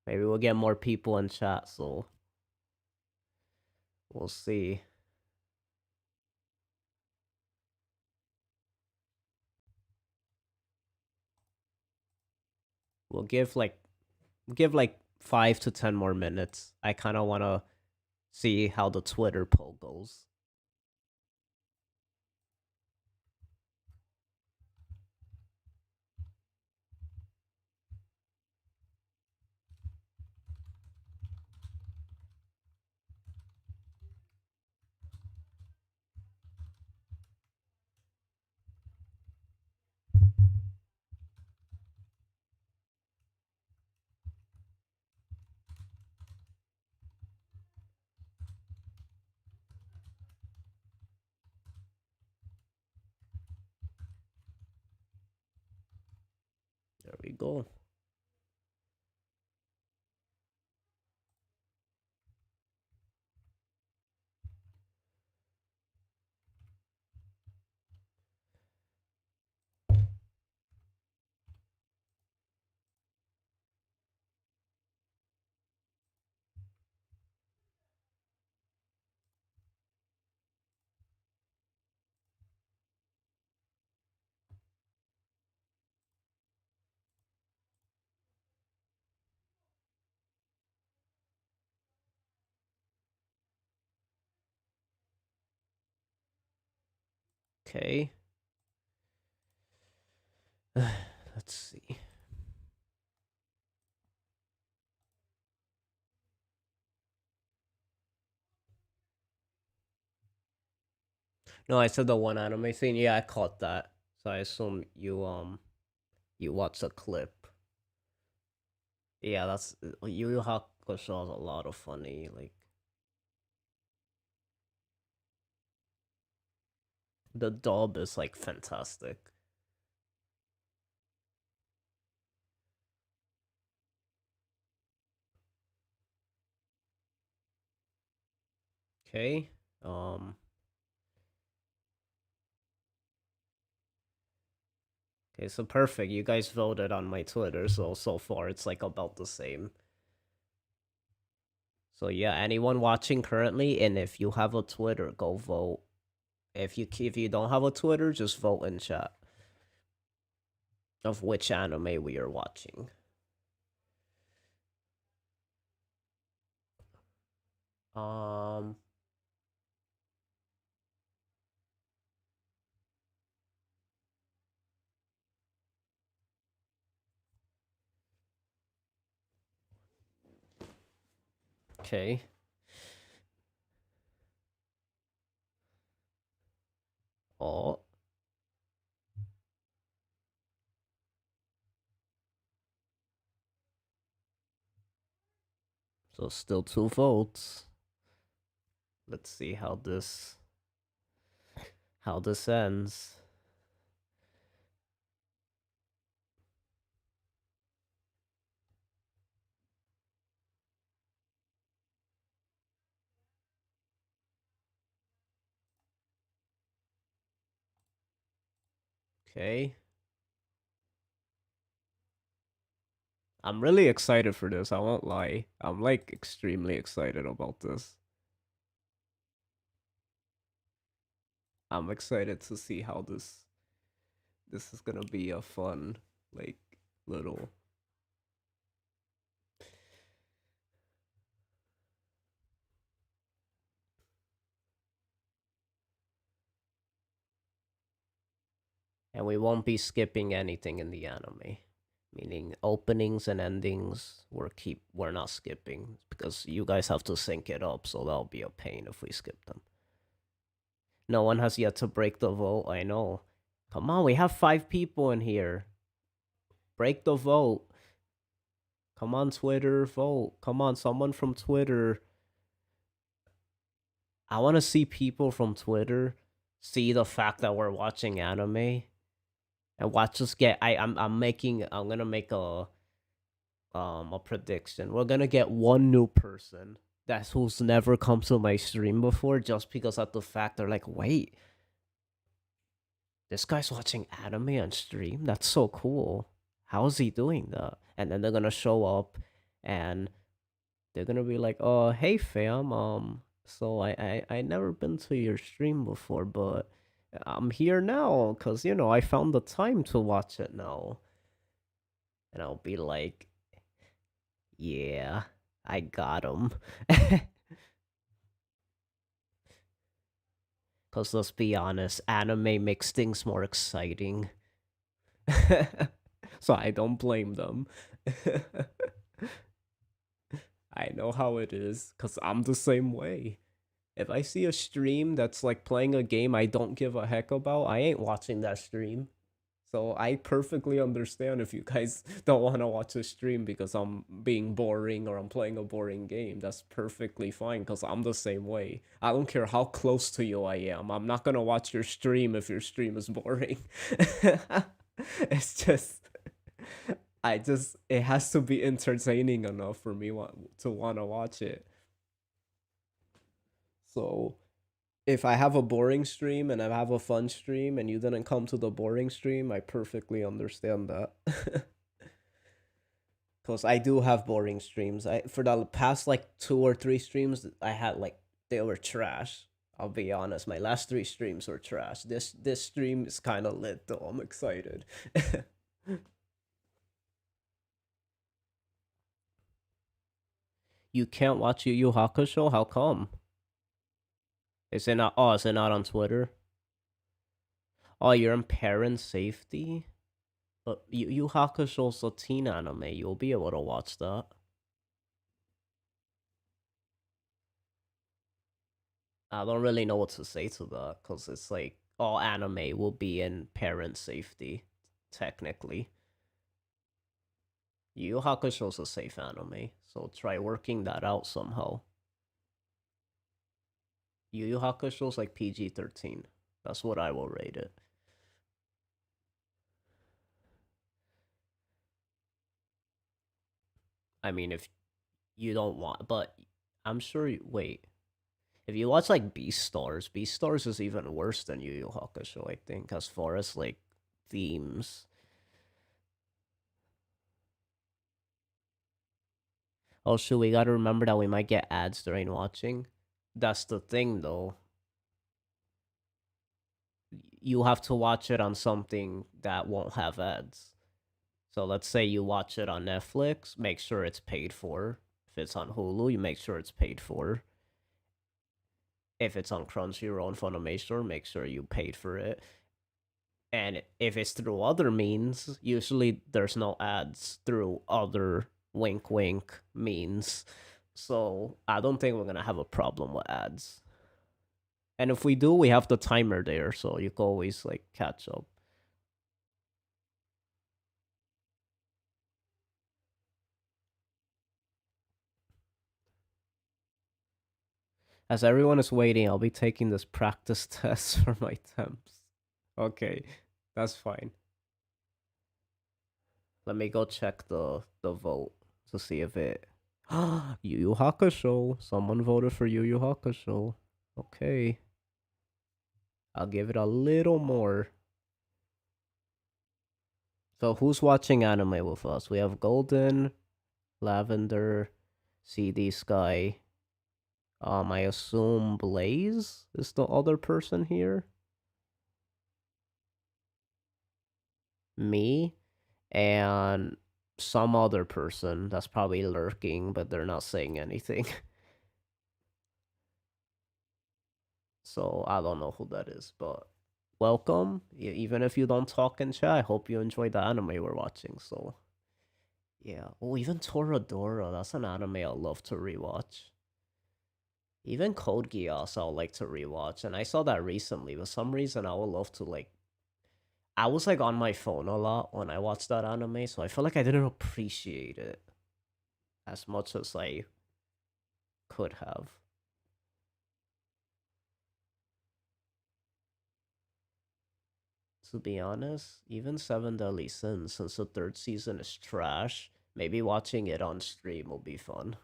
maybe we'll get more people in chat, so we'll see. We'll give like 5 to 10 more minutes. I kind of want to see how the Twitter poll goes. There we go. Okay. Let's see. No, I said the one anime scene. Yeah, I caught that. So I assume you watched a clip. Yeah, that's Yu Yu Hakusho has a lot of funny like the dub is like fantastic. Okay. Okay, so perfect. You guys voted on my Twitter, so far it's like about the same. So yeah, anyone watching currently, and if you have a Twitter, go vote. If you don't have a Twitter, just vote in chat of which anime we are watching. Um okay. Oh, so still 2 votes. Let's see how this ends. Okay. I'm really excited for this, I won't lie. I'm like extremely excited about this. I'm excited to see how this is gonna be a fun, like, little. And we won't be skipping anything in the anime. Meaning openings and endings we're not skipping because you guys have to sync it up, so that'll be a pain if we skip them. No one has yet to break the vote, I know. Come on, we have 5 people in here. Break the vote. Come on, Twitter, vote. Come on, someone from Twitter. I want to see people from Twitter see the fact that we're watching anime and watch us get. I'm gonna make a prediction. We're gonna get one new person that's who's never come to my stream before, just because of the fact they're like, wait, this guy's watching anime on stream. That's so cool. How is he doing that? And then they're gonna show up, and they're gonna be like, "Oh, hey fam, so I never been to your stream before, but I'm here now, cause I found the time to watch it now." And I'll be like, "Yeah, I got him." Cause let's be honest, anime makes things more exciting. So I don't blame them. I know how it is, cause I'm the same way. If I see a stream that's like playing a game I don't give a heck about, I ain't watching that stream. So I perfectly understand if you guys don't want to watch a stream because I'm being boring or I'm playing a boring game. That's perfectly fine because I'm the same way. I don't care how close to you I am. I'm not gonna watch your stream if your stream is boring. It's just it has to be entertaining enough for me to want to watch it. So if I have a boring stream and I have a fun stream and you didn't come to the boring stream, I perfectly understand that. Cause I do have boring streams. I for the past like 2 or 3 streams I had like they were trash. I'll be honest, my last 3 streams were trash. This stream is kind of lit though. I'm excited. You can't watch Yu Yu Hakusho? How come? Is it not? Oh, is it not on Twitter? Oh, you're in parent safety? But Yu Hakusho's a teen anime. You'll be able to watch that. I don't really know what to say to that because it's like all anime will be in parent safety, technically. Yu Yu Hakusho's a safe anime, so try working that out somehow. Yu Yu Hakusho's like PG-13. That's what I will rate it. I mean, if you don't want, but I'm sure. Wait, if you watch like Beast Stars is even worse than Yu Yu Hakusho, I think, as far as like themes. Oh shoot, we gotta remember that we might get ads during watching. That's the thing though. You have to watch it on something that won't have ads. So let's say you watch it on Netflix, make sure it's paid for. If it's on Hulu, you make sure it's paid for. If it's on Crunchyroll and Funimation, make sure you paid for it. And if it's through other means, usually there's no ads through other wink wink means. So I don't think we're gonna have a problem with ads. And if we do, we have the timer there, so you can always like catch up. As everyone is waiting, I'll be taking this practice test for my temps. Okay, that's fine. Let me go check the vote to see if it. Yu Yu Hakusho. Someone voted for Yu Yu Hakusho. Okay. I'll give it a little more. So who's watching anime with us? We have Golden, Lavender, CD Sky. I assume Blaze is the other person here. Me and some other person that's probably lurking, but they're not saying anything. So I don't know who that is, but welcome. Even if you don't talk in chat, I hope you enjoyed the anime we're watching. So yeah. Oh, even Toradora. That's an anime I love to rewatch. Even Code Geass I would like to rewatch, and I saw that recently. For some reason, I would love to like. I was like on my phone a lot when I watched that anime, so I feel like I didn't appreciate it as much as I could have. To be honest, even Seven Deadly Sins, since the third season is trash, Maybe watching it on stream will be fun.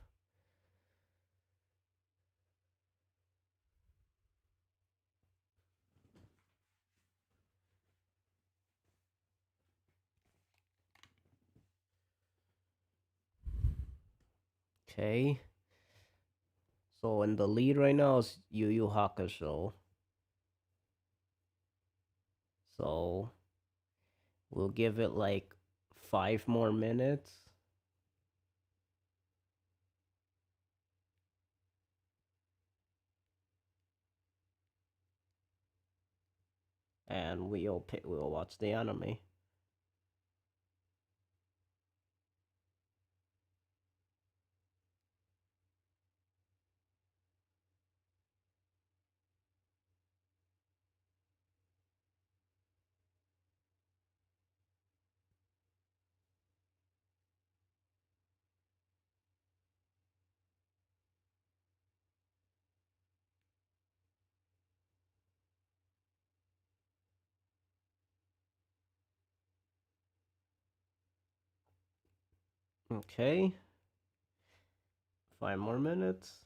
Okay. So in the lead right now is Yu Yu Hakusho. So we'll give it like 5 more minutes. And we'll watch the anime. Okay. 5 more minutes.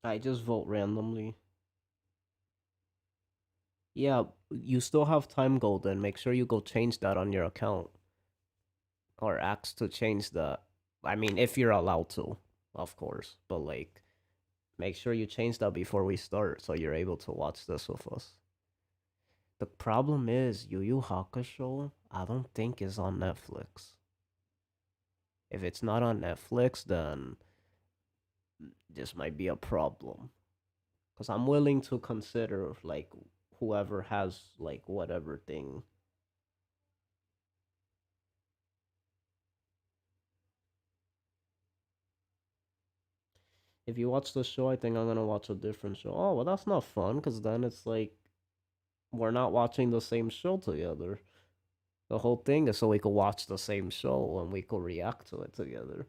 I just vote randomly. Yeah, you still have time, Golden. Make sure you go change that on your account. Or ask to change that. I mean, if you're allowed to, of course. But, like, make sure you change that before we start so you're able to watch this with us. The problem is, Yu Yu Hakusho, I don't think is on Netflix. If it's not on Netflix, then this might be a problem. Because I'm willing to consider, like, whoever has, like, whatever thing. If you watch the show, I think I'm gonna watch a different show. Oh, well, that's not fun, because then it's like, we're not watching the same show together. The whole thing is so we could watch the same show and we could react to it together.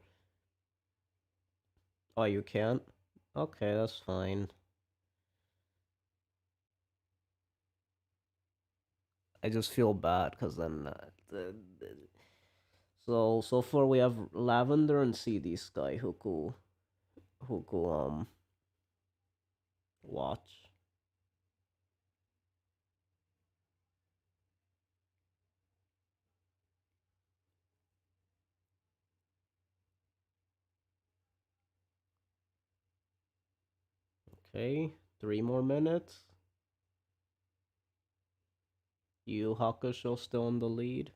Oh, you can't? Okay, that's fine. I just feel bad because then so far we have Lavender and CD Sky who could watch. Okay, 3 more minutes. Yu Hakusho still in the lead.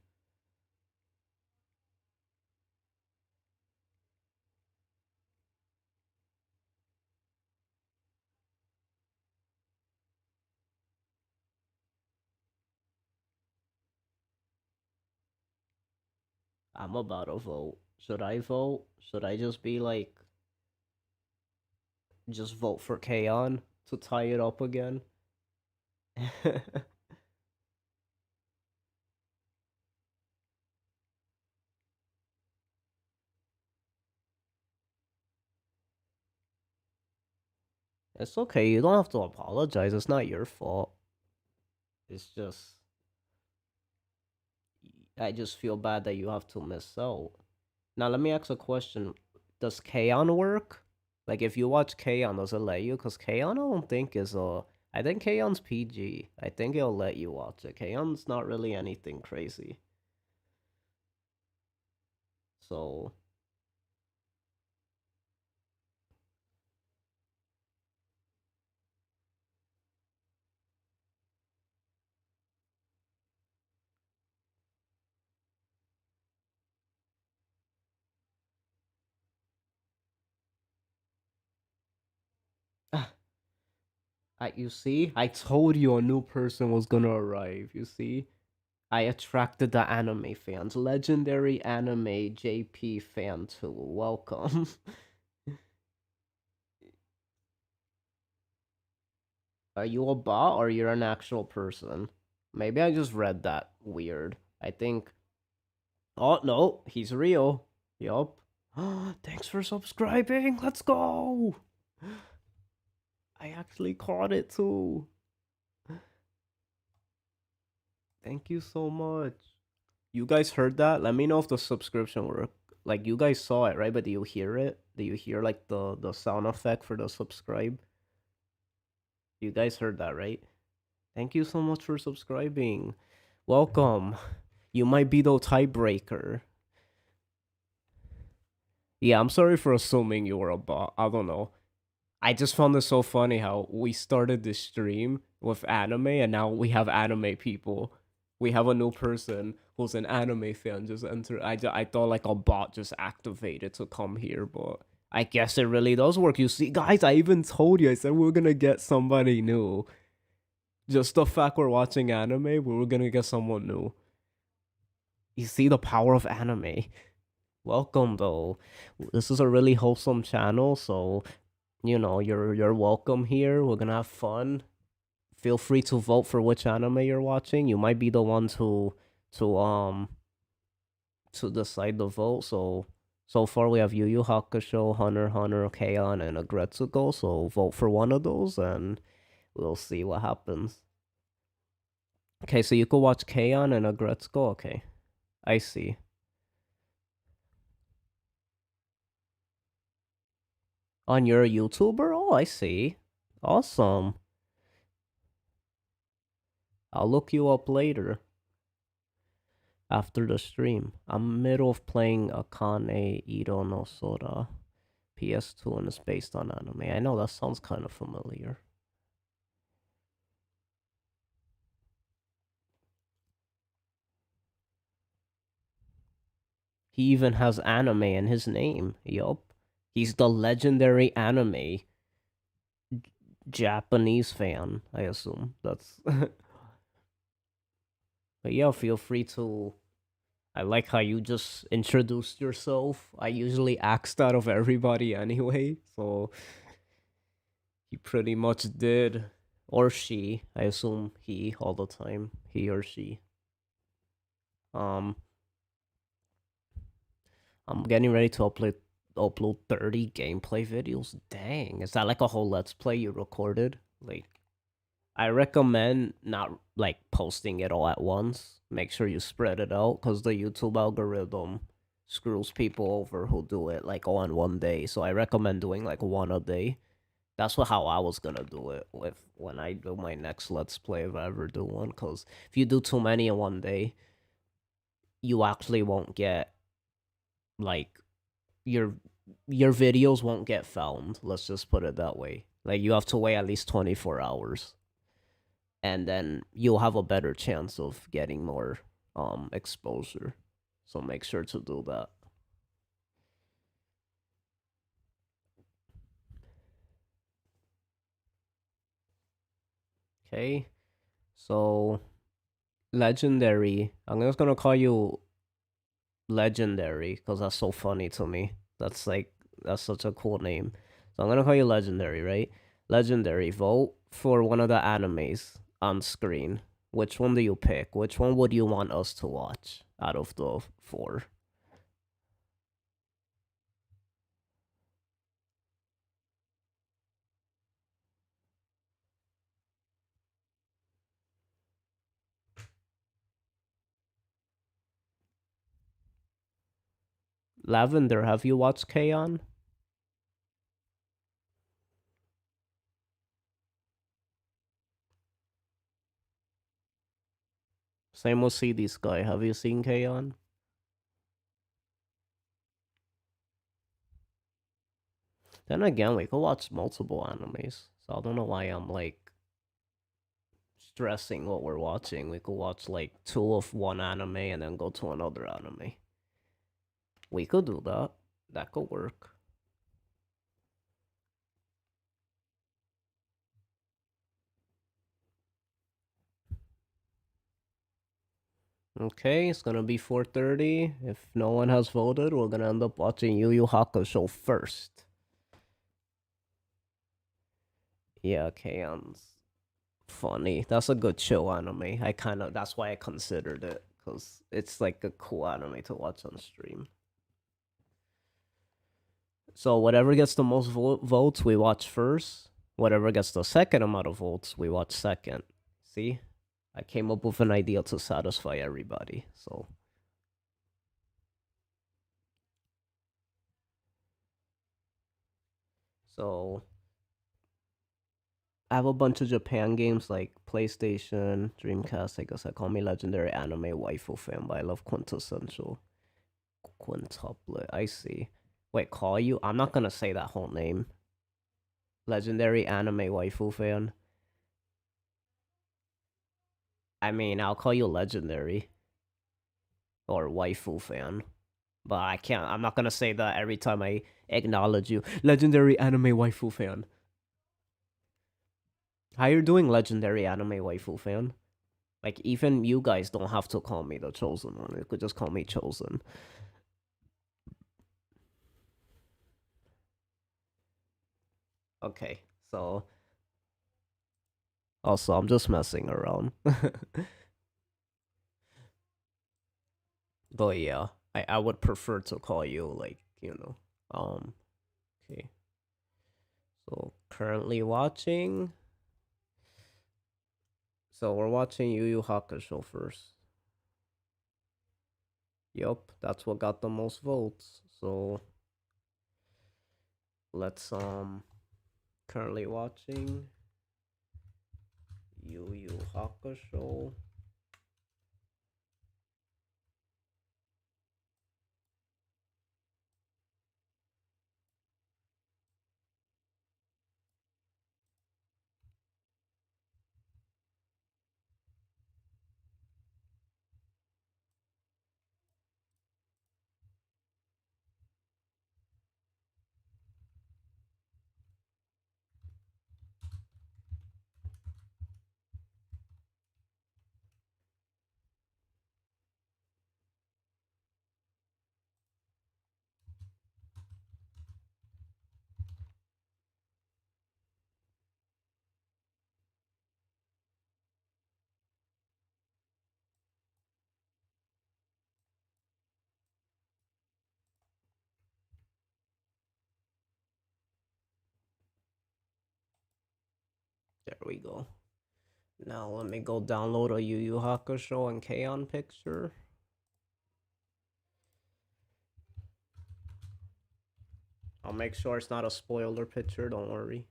I'm about to vote. Should I vote? Should I just be like, just vote for K-On to tie it up again? It's okay, you don't have to apologize. It's not your fault. It's just, I just feel bad that you have to miss out. Now, let me ask a question. Does K-On work? Like, if you watch K-On, does it let you? Because K-On, I don't think is a. I think K-On's PG. I think it'll let you watch it. K-On's not really anything crazy. So, you see? I told you a new person was gonna arrive. You see? I attracted the anime fans. Legendary anime JP fan too. Welcome. Are you a bot or you're an actual person? Maybe I just read that weird. I think. Oh no, he's real. Yup. Thanks for subscribing. Let's go. I actually caught it too. Thank you so much. You guys heard that? Let me know if the subscription worked. Like you guys saw it, right? But do you hear it? Do you hear like the sound effect for the subscribe? You guys heard that, right? Thank you so much for subscribing. Welcome. You might be the tiebreaker. Yeah, I'm sorry for assuming you were a bot. I don't know. I just found this so funny how we started this stream with anime and now we have anime people. We have a new person who's an anime fan just enter. I thought like a bot just activated to come here, but I guess it really does work. You see, guys, I even told you, I said we are gonna get somebody new. Just the fact we're watching anime, we were gonna get someone new. You see the power of anime. Welcome though. This is a really wholesome channel, so you know, you're welcome here. We're gonna have fun. Feel free to vote for which anime you're watching. You might be the one to um to decide the vote. So far we have Yu Yu Hakusho, Hunter x Hunter, K-On, and Agretsuko. So vote for one of those and we'll see what happens. Okay, so you could watch K-On and Agretsuko. Okay, I see. On your YouTuber? Oh, I see. Awesome. I'll look you up later. After the stream. I'm middle of playing Akane Iro no Sora PS2 and it's based on anime. I know that sounds kind of familiar. He even has anime in his name. Yup. He's the legendary anime Japanese fan, I assume. That's But yeah, feel free to. I like how you just introduced yourself. I usually ask that of everybody anyway, so he pretty much did. Or she. I assume he all the time. He or she. Um I'm getting ready to upload 30 gameplay videos. Dang. Is that like a whole let's play you recorded? Like I recommend not like posting it all at once. Make sure you spread it out because the YouTube algorithm screws people over who do it like all in one day. So I recommend doing like one a day. That's how I was gonna do it with when I do my next let's play if I ever do one. Because if you do too many in one day, you actually won't get like your your videos won't get found. Let's just put it that way. Like you have to wait at least 24 hours and then you'll have a better chance of getting more exposure. So make sure to do that. Okay. So legendary. I'm just gonna call you legendary because that's so funny to me. That's such a cool name. So I'm gonna call you legendary, right? Legendary. Vote for one of the animes on screen. Which one do you pick? Which one would you want us to watch out of the four? Lavender, have you watched K-On? Same with CD Sky. Have you seen K-On? Then again, we could watch multiple animes. So I don't know why I'm like stressing what we're watching. We could watch like two of one anime and then go to another anime. We could do that. That could work. Okay, it's gonna be 4:30. If no one has voted, we're gonna end up watching Yu Yu Hakusho first. Yeah, K-On's funny. That's a good show anime. That's why I considered it. Because it's like a cool anime to watch on stream. So whatever gets the most votes, we watch first. Whatever gets the second amount of votes, we watch second. See? I came up with an idea to satisfy everybody. So So I have a bunch of Japan games like PlayStation, Dreamcast. I guess I call me legendary anime waifu fan, but I love quintessential quintuplet. I see. Wait, call you? I'm not gonna say that whole name. Legendary anime waifu fan. I mean, I'll call you legendary or waifu fan. But I can't. I'm not gonna say that every time I acknowledge you. Legendary anime waifu fan. How you doing, legendary anime waifu fan? Like, even you guys don't have to call me the chosen one. You could just call me chosen. Okay, so also I'm just messing around. But yeah, I would prefer to call you like, okay. So currently watching. So we're watching Yu Yu Hakusho first. Yup, that's what got the most votes. So let's currently watching Yu Yu Hakusho. There we go. Now let me go download a Yu Yu Hakusho and K-On picture. I'll make sure it's not a spoiler picture, don't worry.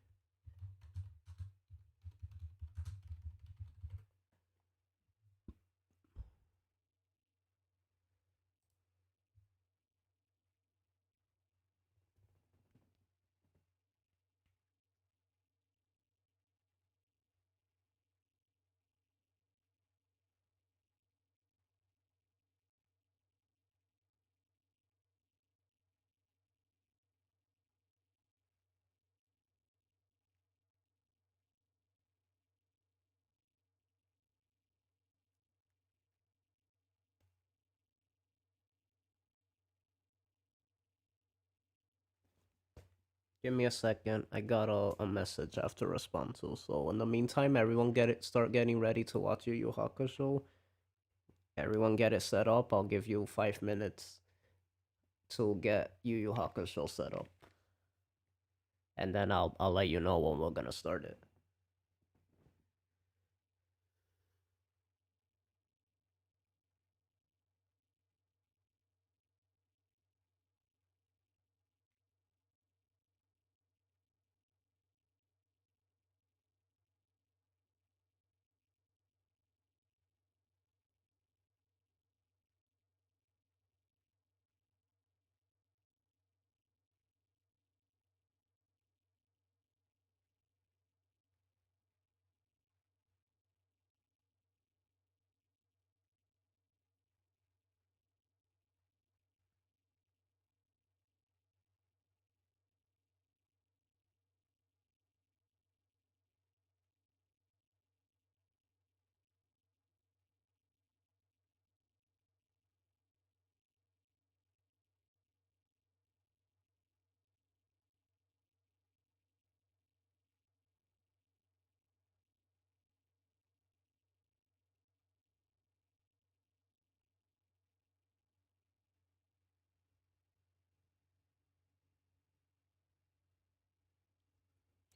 Give me a second. I got a message I have to respond to. So in the meantime, everyone start getting ready to watch Yu Yu Hakusho. Everyone get it set up. I'll give you 5 minutes to get Yu Yu Hakusho set up. And then I'll let you know when we're gonna start it.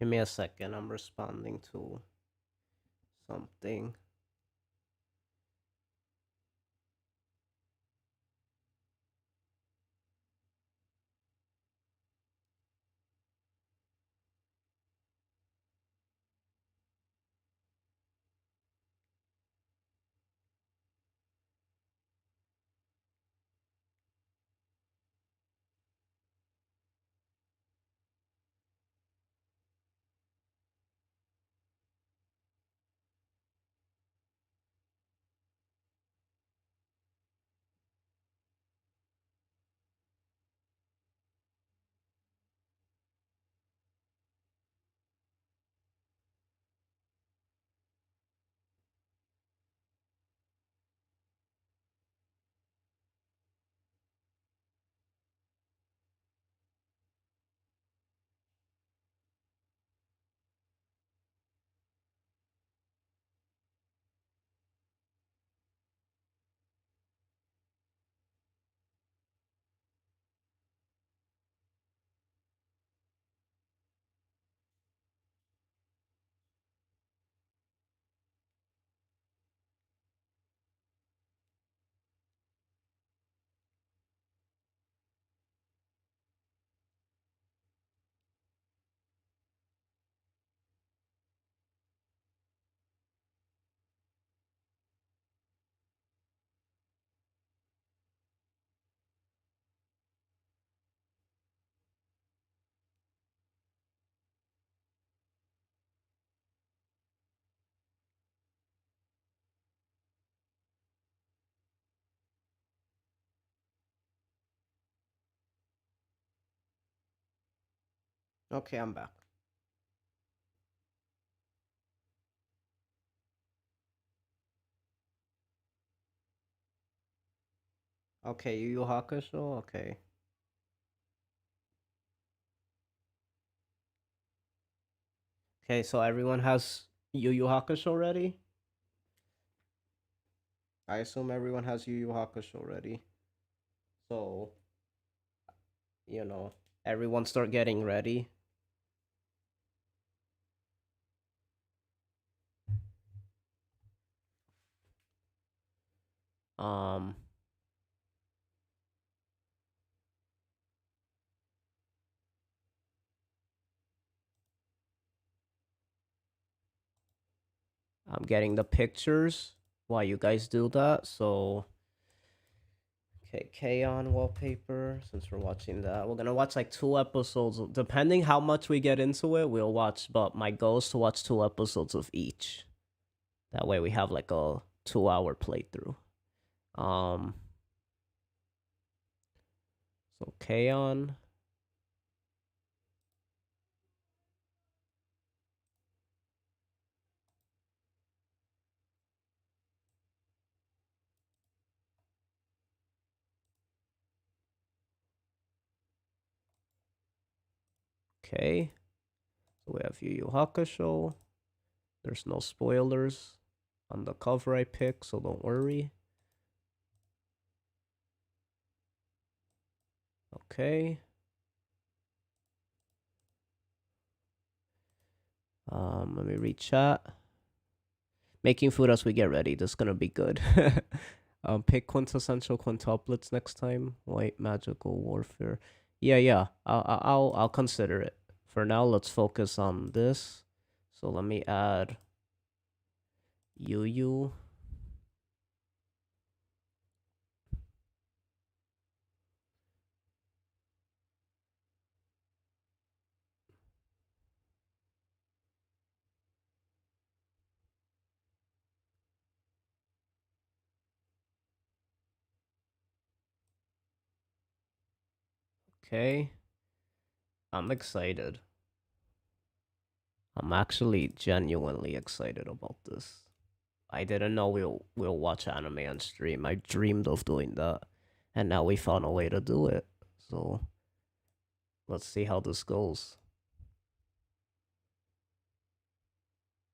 Give me a second. I'm responding to something. Okay, I'm back. Okay, Yu Yu Hakusho. Okay. Okay, so everyone has Yu Yu Hakusho ready? I assume everyone has Yu Yu Hakusho ready. So, you know, everyone start getting ready. Um, I'm getting the pictures while you guys do that. So, okay, K-On wallpaper. Since we're watching that, we're gonna watch like 2 episodes. Depending how much we get into it, we'll watch. But my goal is to watch 2 episodes of each. That way, we have like a 2-hour playthrough. Um, so K-On. Okay. So we have Yu Yu Hakusho. There's no spoilers on the cover I picked, so don't worry. Okay. Let me read chat. Making food as we get ready. This is gonna be good. Pick quintessential quintuplets next time. White magical warfare. Yeah, yeah. I'll consider it. For now, let's focus on this. So let me add Yu Yu. Okay. I'm excited. I'm actually genuinely excited about this. I didn't know we'll watch anime on stream. I dreamed of doing that, and now we found a way to do it. So let's see how this goes.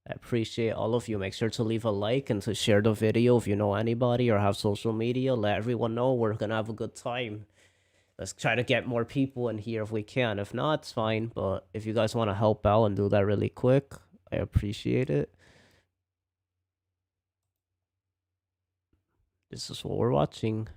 I appreciate all of you. Make sure to leave a like and to share the video if you know anybody or have social media. Let everyone know we're gonna have a good time. Let's try to get more people in here if we can. If not, it's fine. But if you guys want to help out and do that really quick, I appreciate it. This is what we're watching.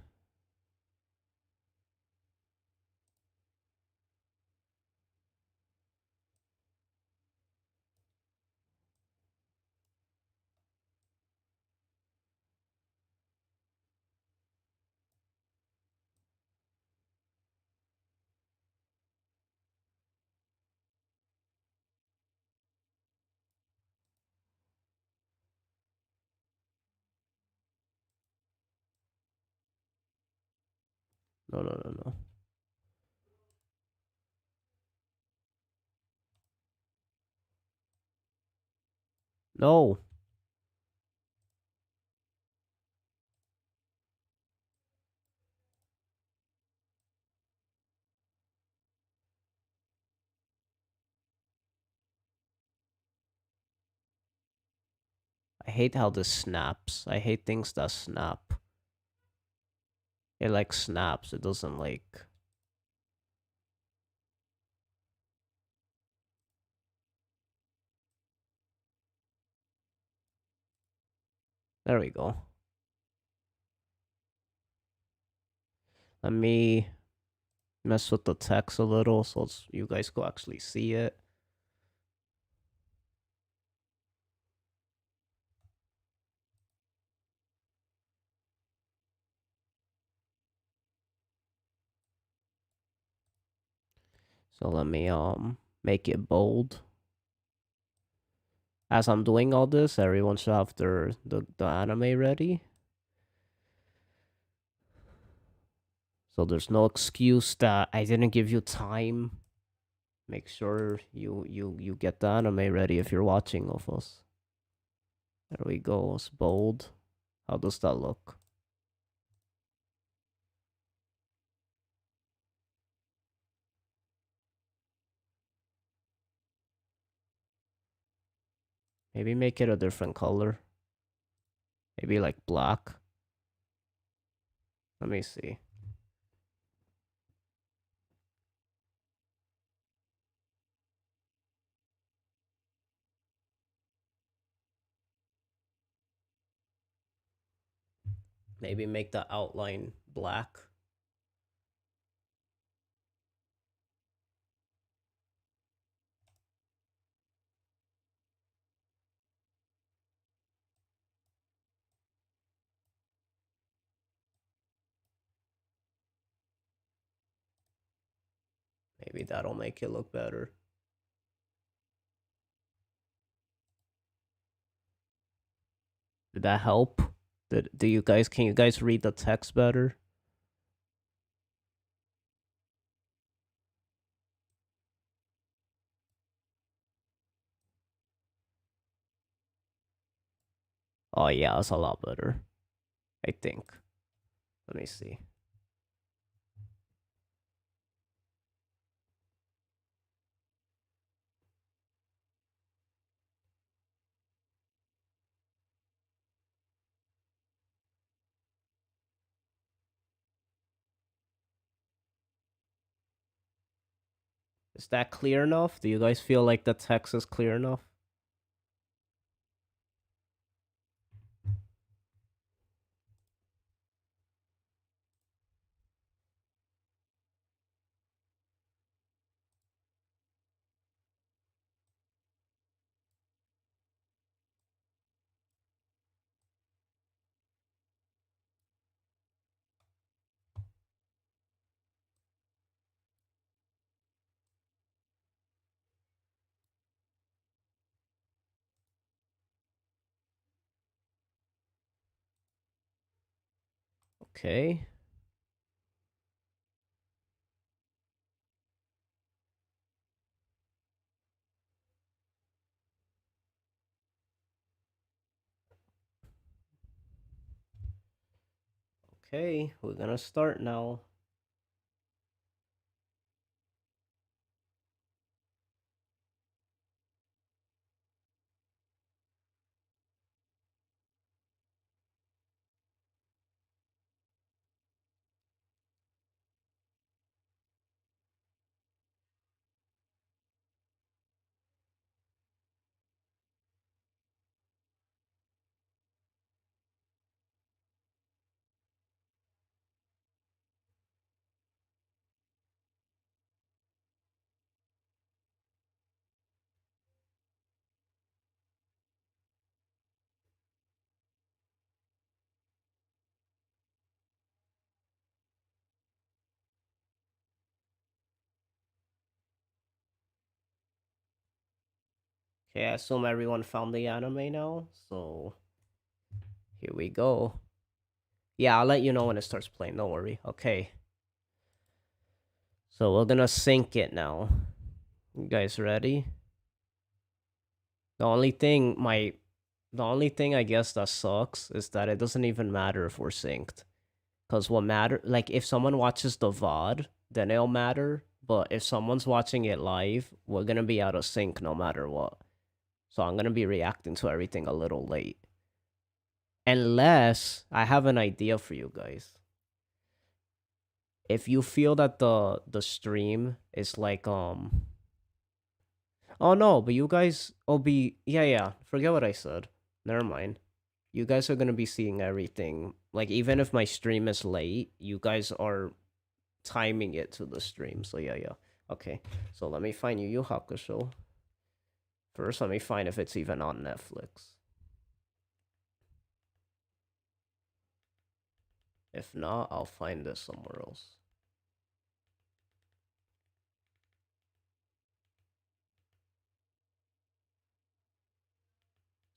No, no, no, no. No. I hate how this snaps. I hate things that snap. It like snaps. It doesn't like. There we go. Let me mess with the text a little so you guys can actually see it. So let me make it bold. As I'm doing all this, everyone should have the anime ready. So there's no excuse that I didn't give you time Make sure you get the anime ready if you're watching of us. There we go. It's bold. How does that look? Maybe make it a different color. Maybe like black. Let me see. Maybe make the outline black. Maybe that'll make it look better. Did that help? Do you guys, can you guys read the text better? Oh yeah, it's a lot better. I think. Let me see. Is that clear enough? Do you guys feel like the text is clear enough? Okay. Okay, we're gonna start now. Okay, I assume everyone found the anime now, so here we go. Yeah, I'll let you know when it starts playing, don't worry. Okay. So we're gonna sync it now. You guys ready? The only thing I guess that sucks is that it doesn't even matter if we're synced. Cause what matter, like if someone watches the VOD, then it'll matter. But if someone's watching it live, we're gonna be out of sync no matter what. So I'm gonna be reacting to everything a little late. Unless I have an idea for you guys. If you feel that the stream is like oh no, but you guys will be, yeah, forget what I said. Never mind. You guys are gonna be seeing everything. Like even if my stream is late, you guys are timing it to the stream. So yeah. Okay. So let me find Yu Yu Hakusho. First, let me find if it's even on Netflix. If not, I'll find this somewhere else.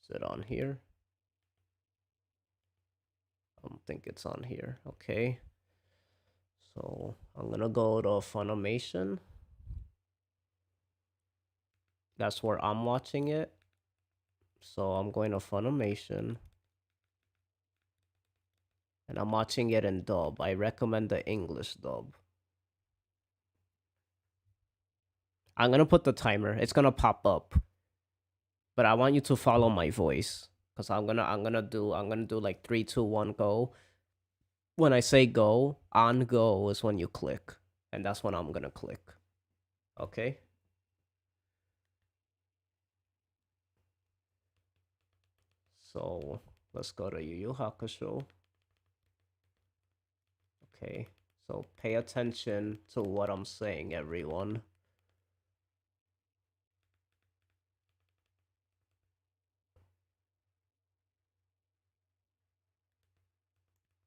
Is it on here? I don't think it's on here. Okay. So I'm gonna go to Funimation. That's where I'm watching it. So I'm going to Funimation. And I'm watching it in dub. I recommend the English dub. I'm gonna put the timer. It's gonna pop up. But I want you to follow my voice. Cause I'm gonna do like 3, 2, 1, go. When I say go, on go is when you click. And that's when I'm gonna click. Okay? So let's go to Yu Yu Hakusho. Okay. So pay attention to what I'm saying, everyone.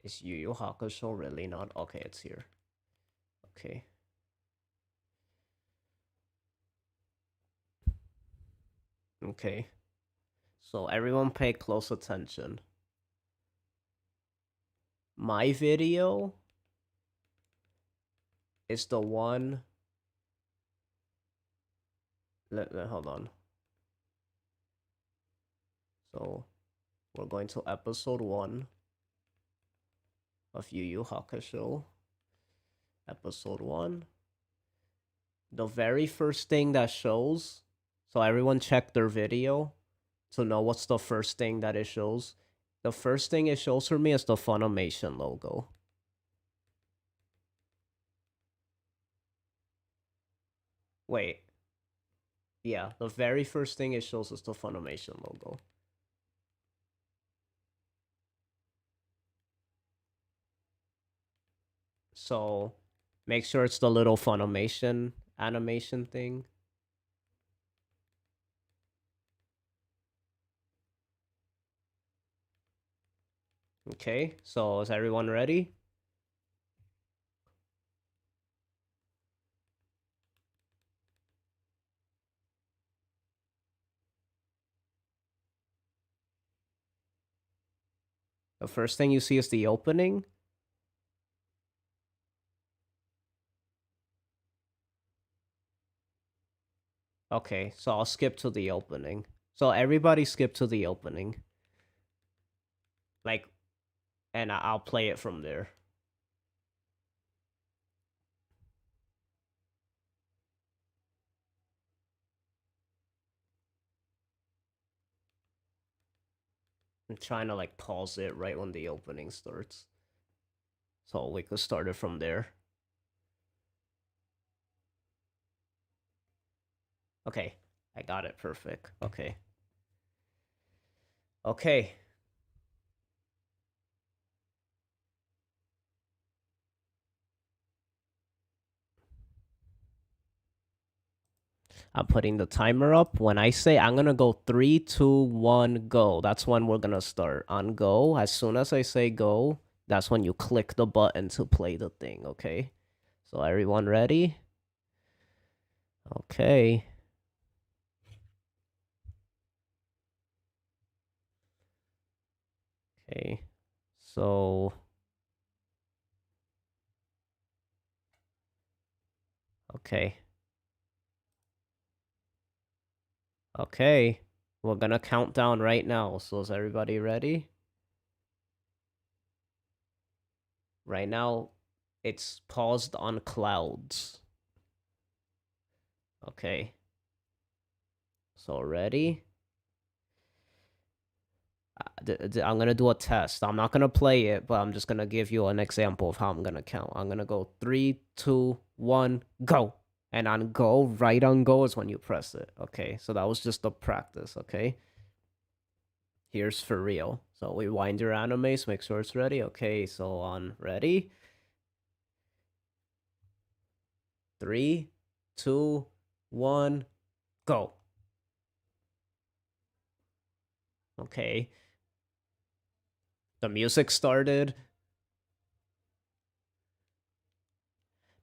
Is Yu Yu Hakusho really not? Okay, it's here. Okay. Okay. So everyone pay close attention. My video is the one. Hold on. So we're going to episode 1 of Yu Yu Hakusho. Episode 1. The very first thing that shows, so everyone check their video to know what's the first thing that it shows. The first thing it shows for me is the Funimation logo. Wait. Yeah, the very first thing it shows is the Funimation logo. So make sure it's the little Funimation animation thing. Okay, so is everyone ready? The first thing you see is the opening. Okay, so I'll skip to the opening. So everybody skip to the opening. Like, and I'll play it from there. I'm trying to like pause it right when the opening starts. So we could start it from there. Okay, I got it perfect. Okay. Okay. I'm putting the timer up. When I say I'm gonna go 3, 2, 1, go, that's when we're gonna start. On go, as soon as I say go, that's when you click the button to play the thing, okay? So everyone ready? Okay. Okay. So okay. Okay. We're gonna count down right now. So is everybody ready? Right now, it's paused on clouds. Okay. So ready? I'm gonna do a test. I'm not gonna play it, but I'm just gonna give you an example of how I'm gonna count. I'm gonna go 3, 2, 1, go. And on go, right on go is when you press it. Okay, so that was just a practice, okay? Here's for real. So rewind your animes, make sure it's ready. Okay, so on ready? 3, 2, 1, go. Okay. The music started.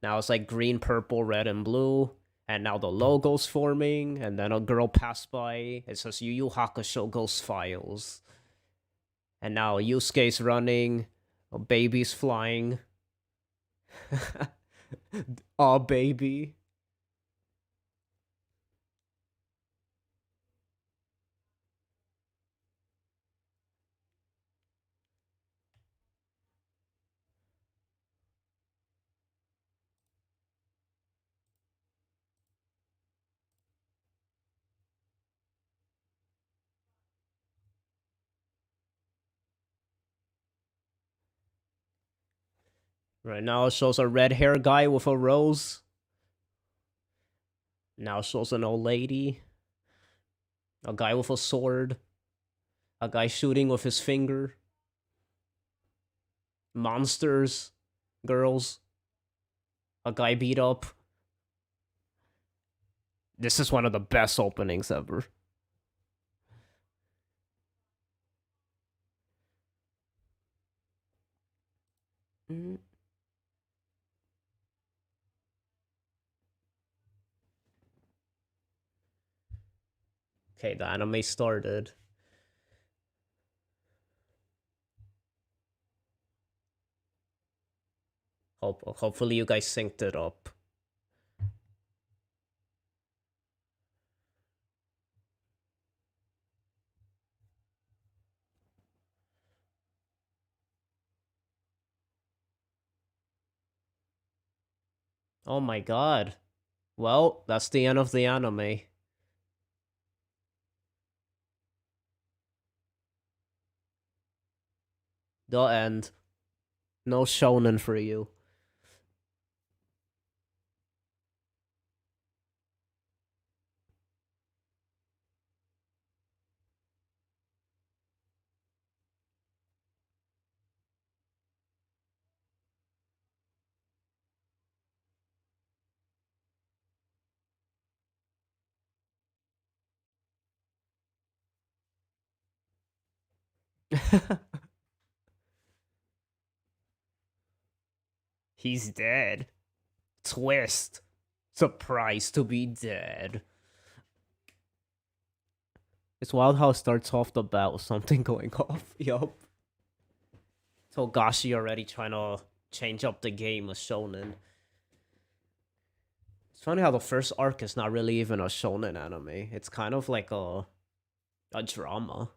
Now it's like green, purple, red, and blue. And now the logo's forming. And then a girl passed by. It says Yu Yu Hakusho Ghost Files. And now Yusuke's running. A baby's flying. Oh, baby. Right now it shows a red hair guy with a rose. Now it shows an old lady. A guy with a sword. A guy shooting with his finger. Monsters. Girls. A guy beat up. This is one of the best openings ever. Okay, the anime started. Hopefully you guys synced it up. Oh my god. Well, that's the end of the anime. The end. No shonen for you. He's dead. Twist. Surprised to be dead. It's wild how it starts off the bat with something going off. Yup. Togashi already trying to change up the game of shonen. It's funny how the first arc is not really even a shonen anime. It's kind of like a drama.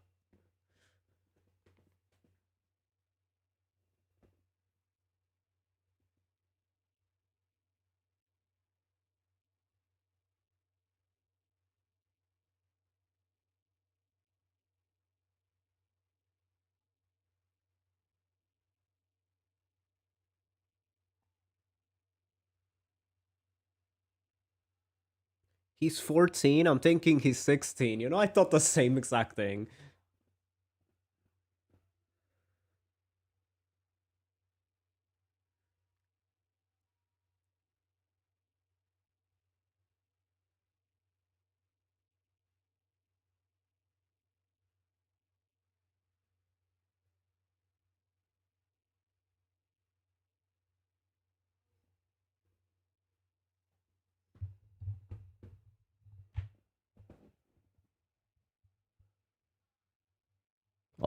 He's 14. I'm thinking he's 16. You know, I thought the same exact thing.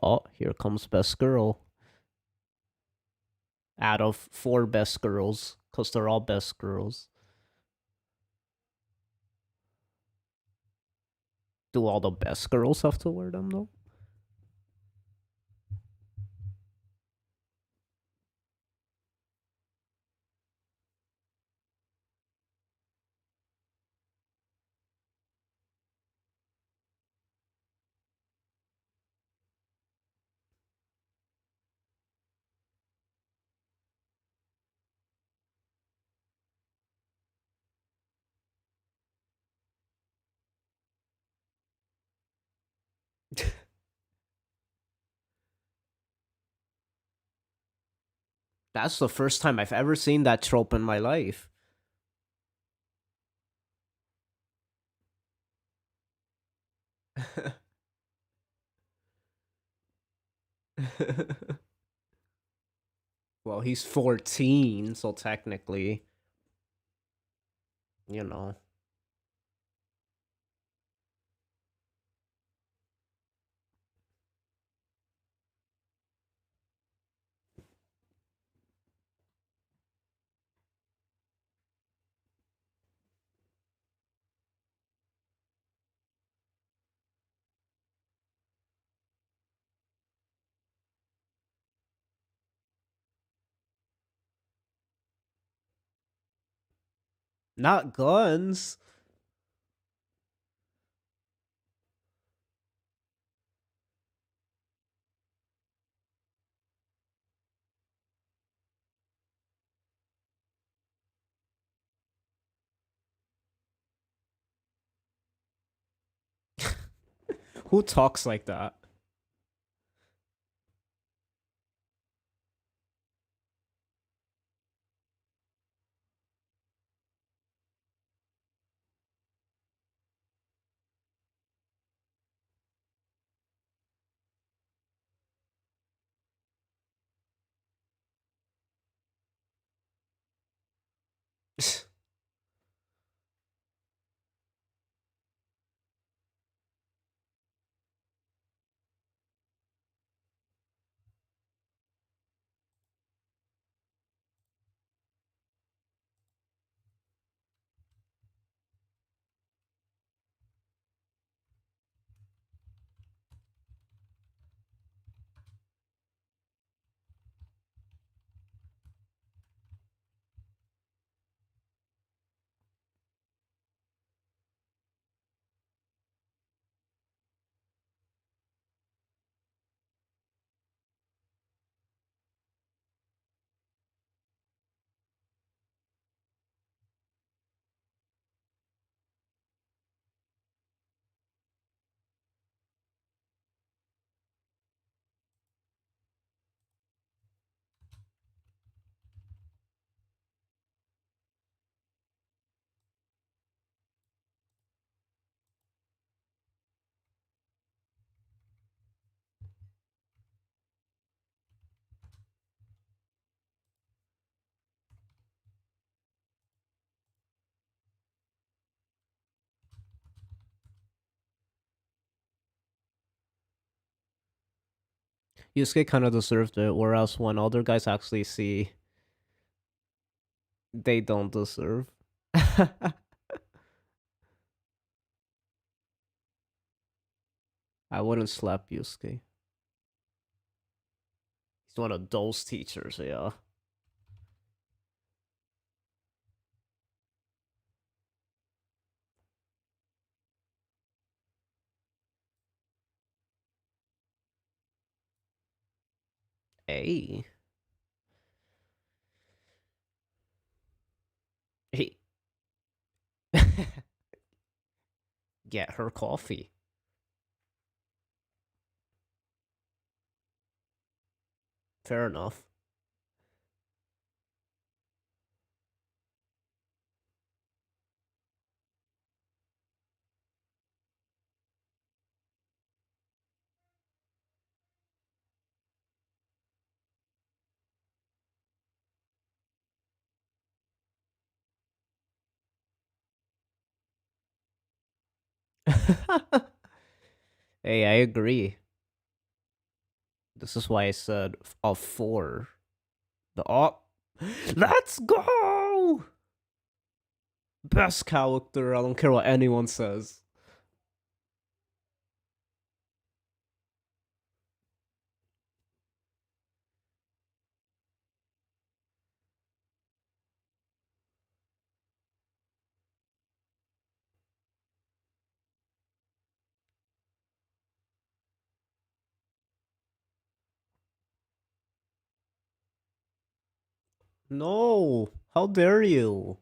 Oh, here comes best girl. Out of 4 best girls, because they're all best girls. Do all the best girls have to wear them, though? That's the first time I've ever seen that trope in my life. Well, he's 14, so technically, you know. Not guns. Who talks like that? Yusuke kind of deserved it, whereas when other guys actually see, they don't deserve. I wouldn't slap Yusuke. He's one of those teachers, yeah. Hey. He get her coffee. Fair enough. Hey, I agree. This is why I said of four. The let's go! Best character, I don't care what anyone says. No, how dare you?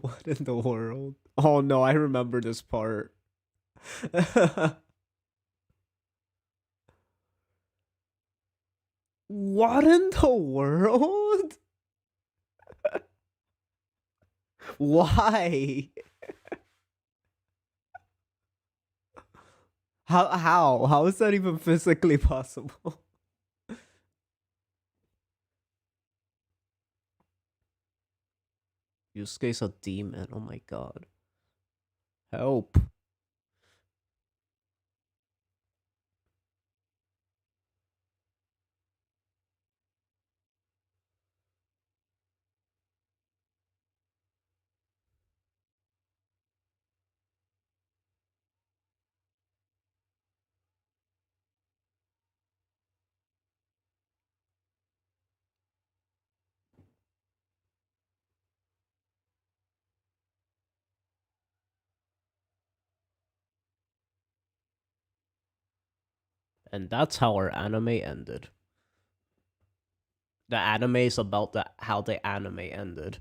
What in the world? Oh no, I remember this part. What in the world? Why? How is that even physically possible? Yusuke's a demon. Oh my god. Help. And that's how our anime ended. The anime is about how the anime ended.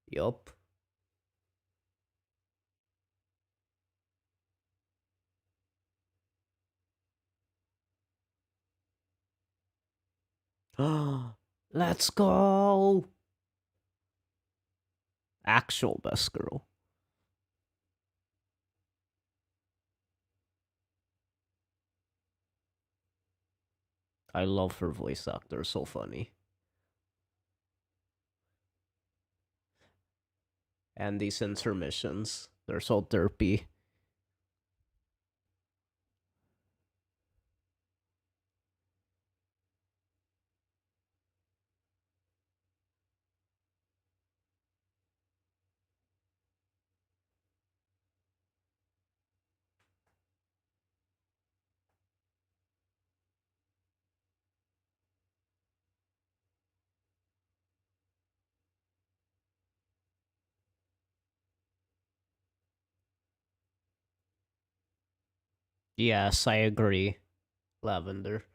Yup. Let's go. Actual best girl. I love her voice actor. So funny. And these intermissions. They're so derpy. Yes, I agree. Lavender.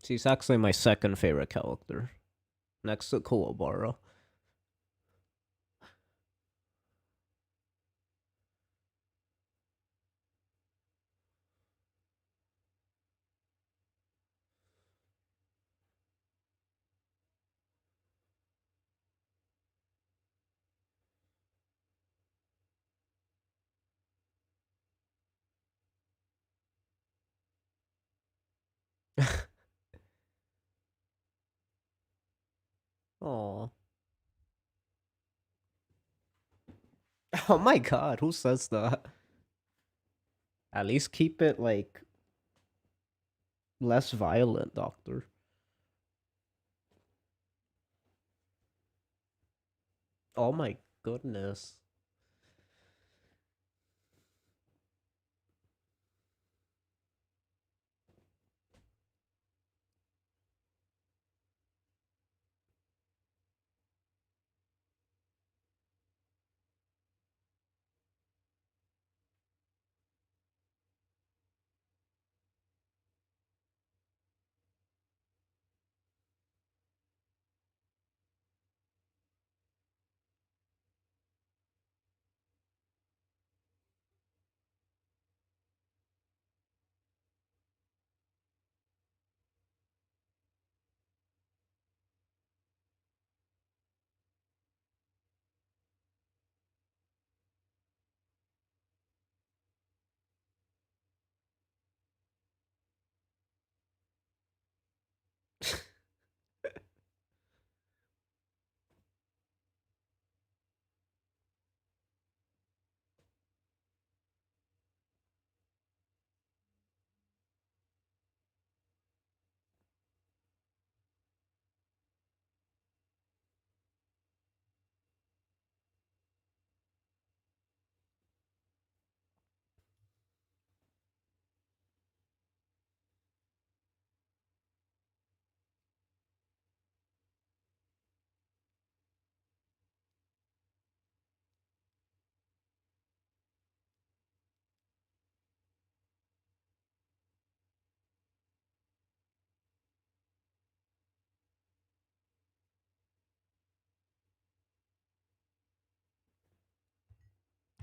She's actually my second favorite character. Next to Kuwabara. Oh. Oh my god, who says that? At least keep it like less violent, Doctor. Oh my goodness.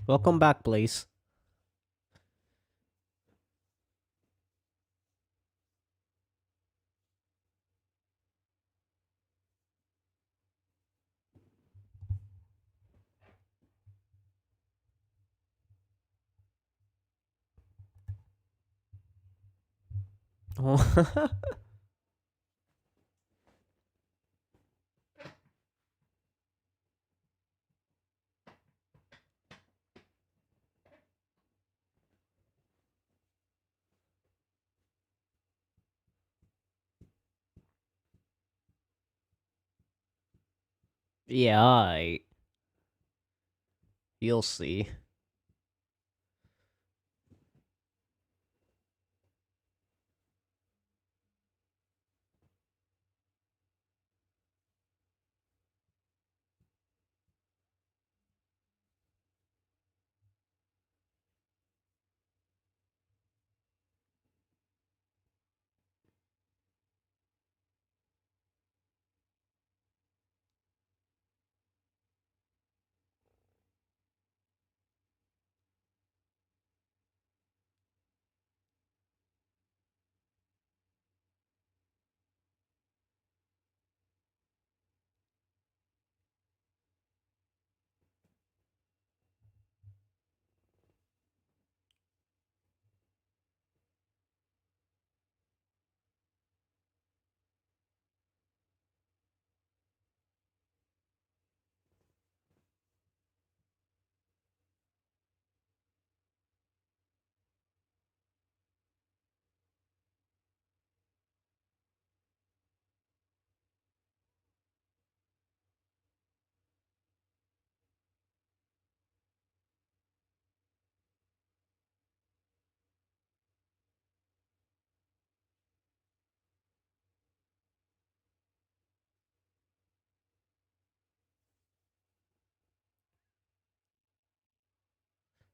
Welcome back, Blaze. Oh. Yeah, you'll see.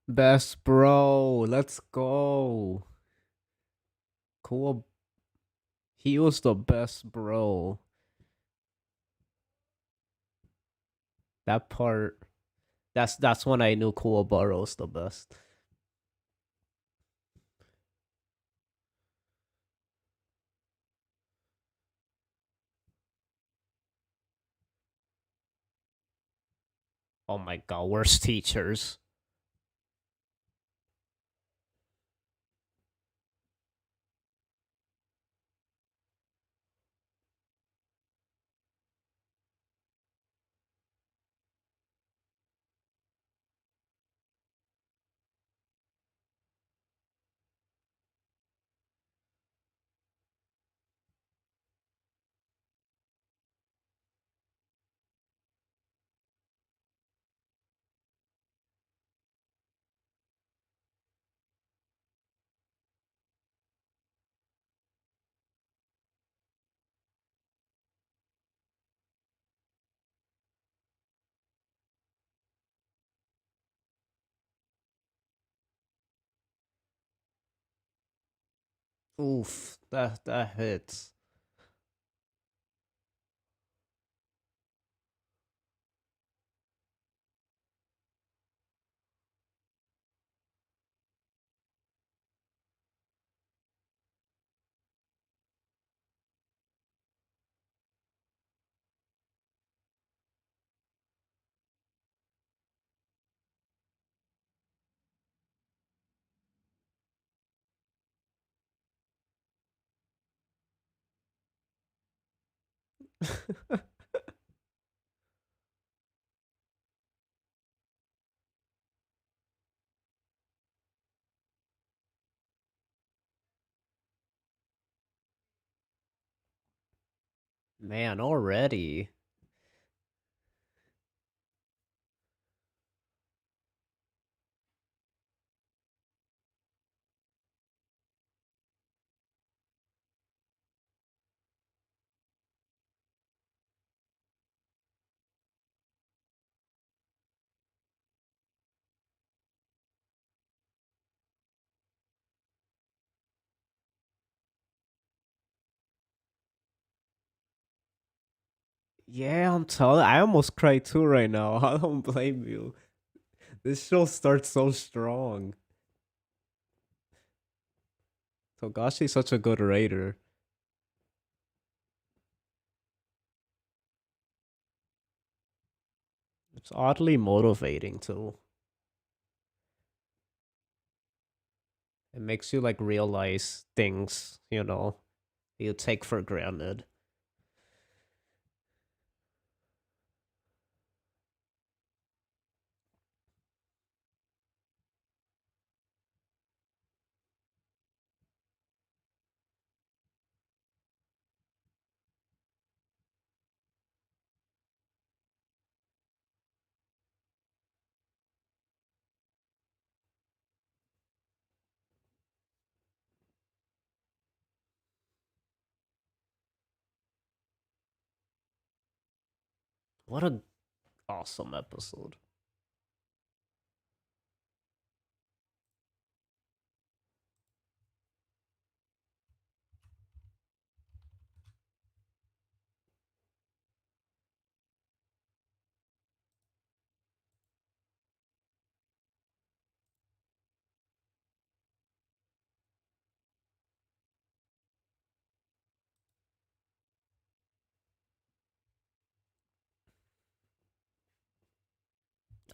Best bro, let's go. Cool. He was the best bro. That part. That's when I knew Kuwabara was the best. Oh my god, worst teachers. Oof, that hits. Man, already. Yeah, I'm telling. I almost cried too right now. I don't blame you. This show starts so strong. Togashi's such a good writer. It's oddly motivating too. It makes you like realize things, you take for granted. What a awesome episode.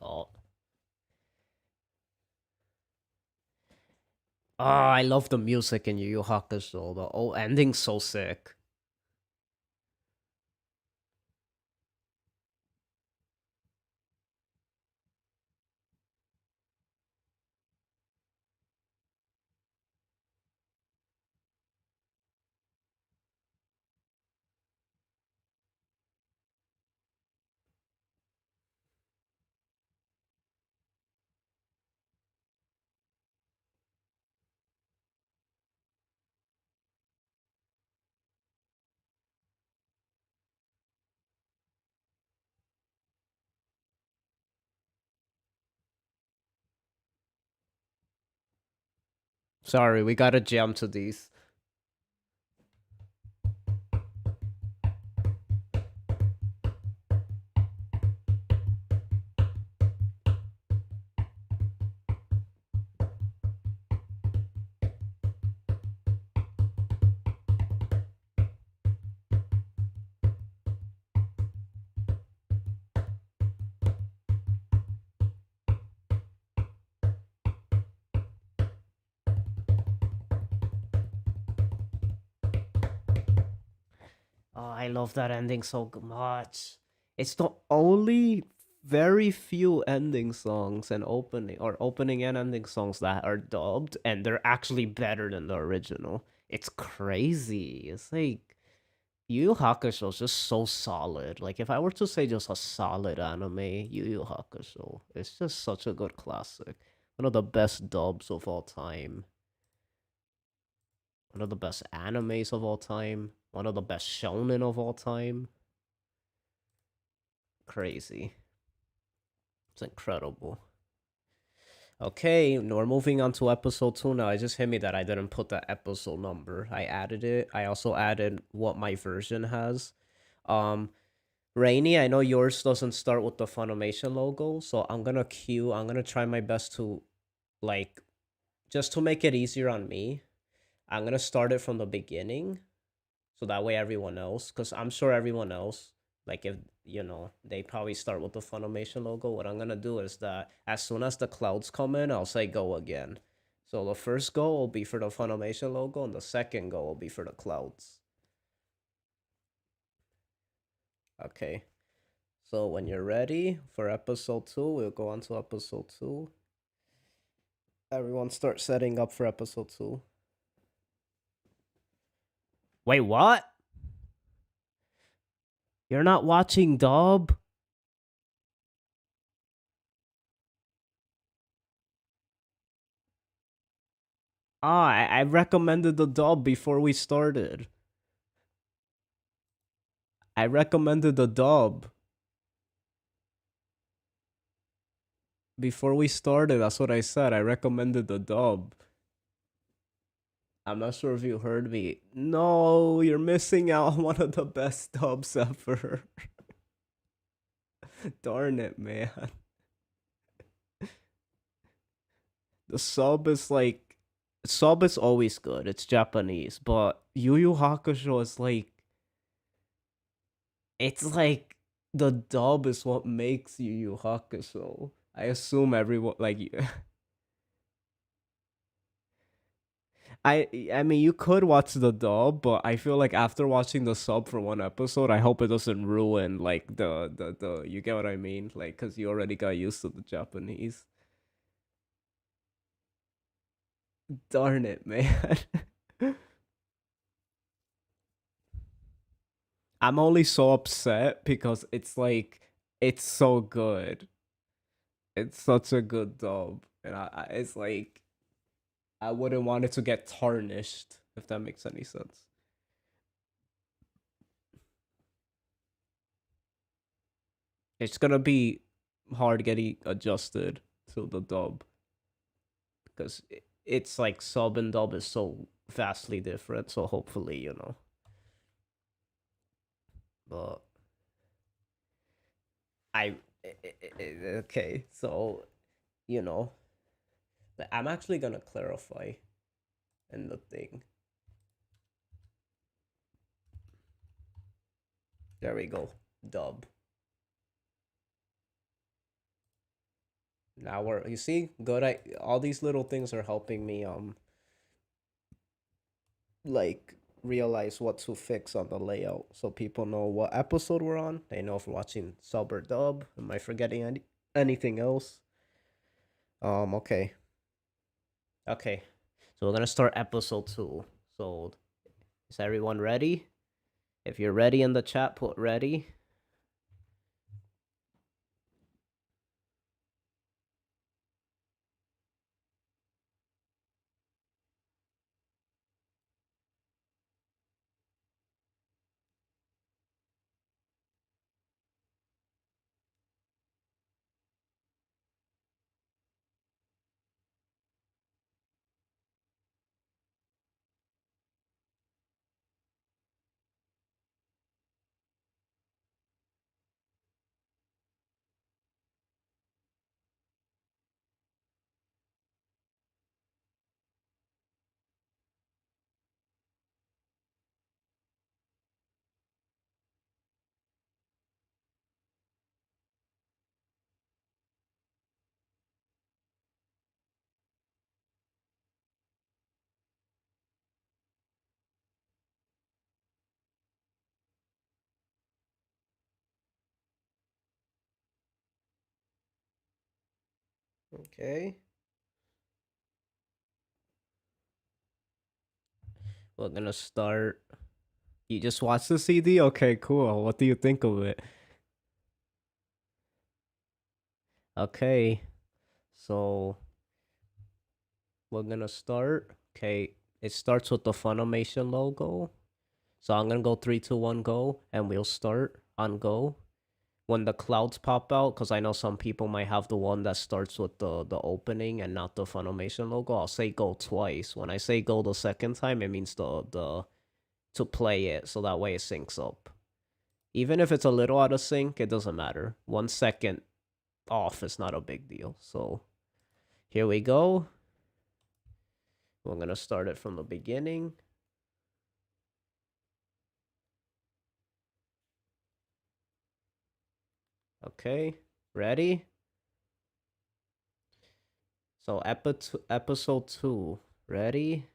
Oh. Oh, I love the music in Yu Yu Hakusho. The whole ending's so sick. Sorry, we gotta jam to these. Oh, I love that ending so much. It's the only very few ending songs and opening and ending songs that are dubbed, and they're actually better than the original. It's crazy. It's like Yu Yu Hakusho is just so solid. Like if I were to say just a solid anime, Yu Yu Hakusho, it's just such a good classic. One of the best dubs of all time. One of the best animes of all time. One of the best shonen of all time. Crazy. It's incredible. Okay, we're moving on to episode 2 now. It just hit me that I didn't put the episode number. I added it. I also added what my version has. Um, Rainy, I know yours doesn't start with the Funimation logo, so I'm gonna try my best to, like, just to make it easier on me, I'm gonna start it from the beginning, so that way everyone else, because I'm sure everyone else, like if they probably start with the Funimation logo. What I'm gonna do is that as soon as the clouds come in, I'll say go again. So the first go will be for the Funimation logo, and the second go will be for the clouds. Okay. So when you're ready for episode 2, we'll go on to episode 2. Everyone start setting up for episode 2. Wait, what? You're not watching dub? Ah, I recommended the dub before we started. I recommended the dub before we started. That's what I said. I recommended the dub. I'm not sure if you heard me. No, you're missing out on one of the best dubs ever. Darn it, man. The sub is always good. It's Japanese, but Yu Yu Hakusho is it's like the dub is what makes Yu Yu Hakusho. I assume everyone like I mean, you could watch the dub, but I feel like after watching the sub for one episode, I hope it doesn't ruin like the you get what I mean? Like, cause you already got used to the Japanese. Darn it, man. I'm only so upset because it's like it's so good. It's such a good dub, and it's like I wouldn't want it to get tarnished if that makes any sense. It's gonna be hard getting adjusted to the dub because it's like sub and dub is so vastly different. So hopefully, but I okay. So you know, I'm actually gonna clarify in the thing. There we go. Dub. Now we're you see good. I all these little things are helping me like realize what to fix on the layout so people know what episode we're on. They know if we're watching sub or dub. Am I forgetting anything else? Okay. Okay. So we're gonna start episode 2. So is everyone ready? If you're ready in the chat, put ready. Okay. We're gonna start. You just watched the CD? Okay, cool. What do you think of it? Okay. So we're gonna start. Okay. It starts with the Funimation logo. So I'm gonna go 3, 2, 1, go, and we'll start on go. When the clouds pop out, because I know some people might have the one that starts with the opening and not the Funimation logo, I'll say go twice. When I say go the second time, it means the to play it, so that way it syncs up. Even if it's a little out of sync, it doesn't matter. 1 second off is not a big deal. So here we go. We're gonna start it from the beginning. Okay, ready? So episode 2, ready?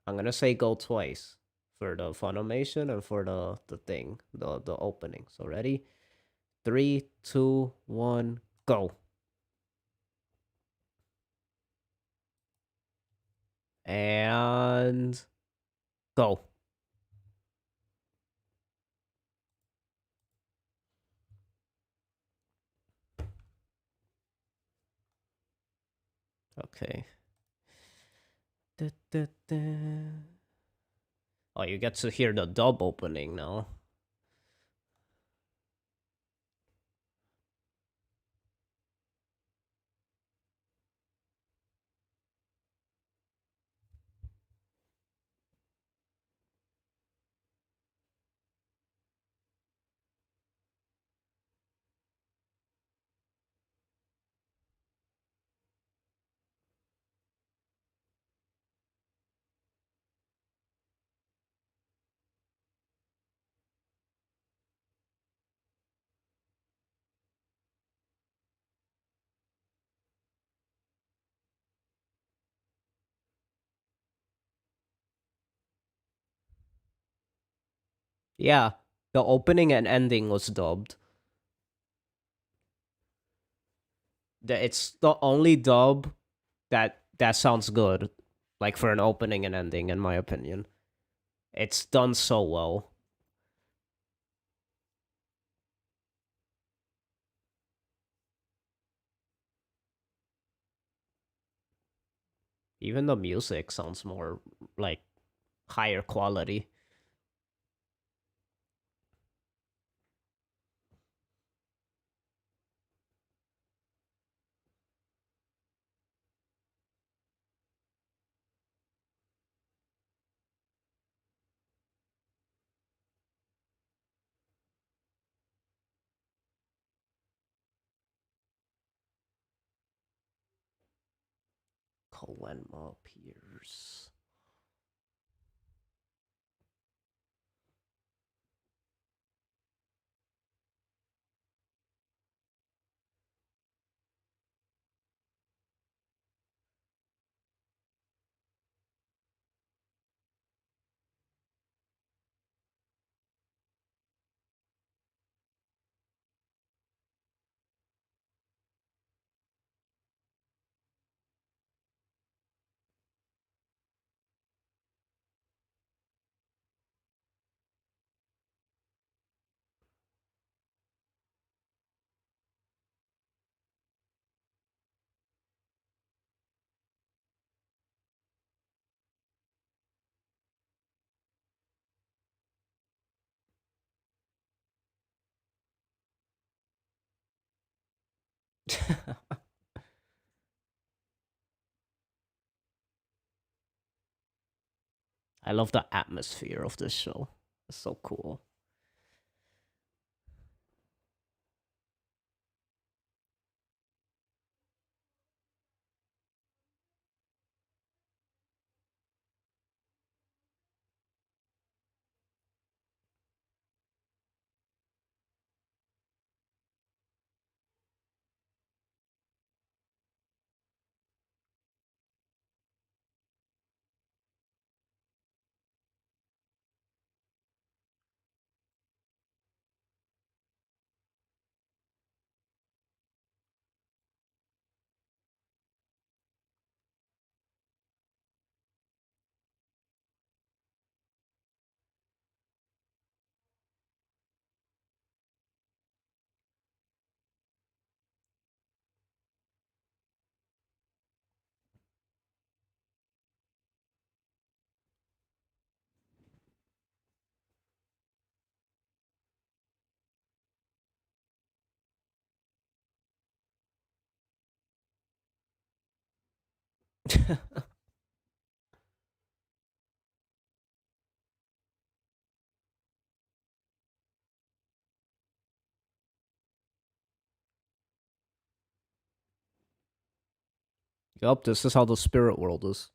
I'm gonna say go twice for the Funimation and for the thing, the opening. So ready? 3, 2, 1, go. And go. Okay. Da, da, da. Oh, you get to hear the dub opening now. Yeah, the opening and ending was dubbed. It's the only dub that sounds good, like for an opening and ending, in my opinion. It's done so well. Even the music sounds more like higher quality. Koenma Pierce. I love the atmosphere of this show. It's so cool. Yup, this is how the spirit world is.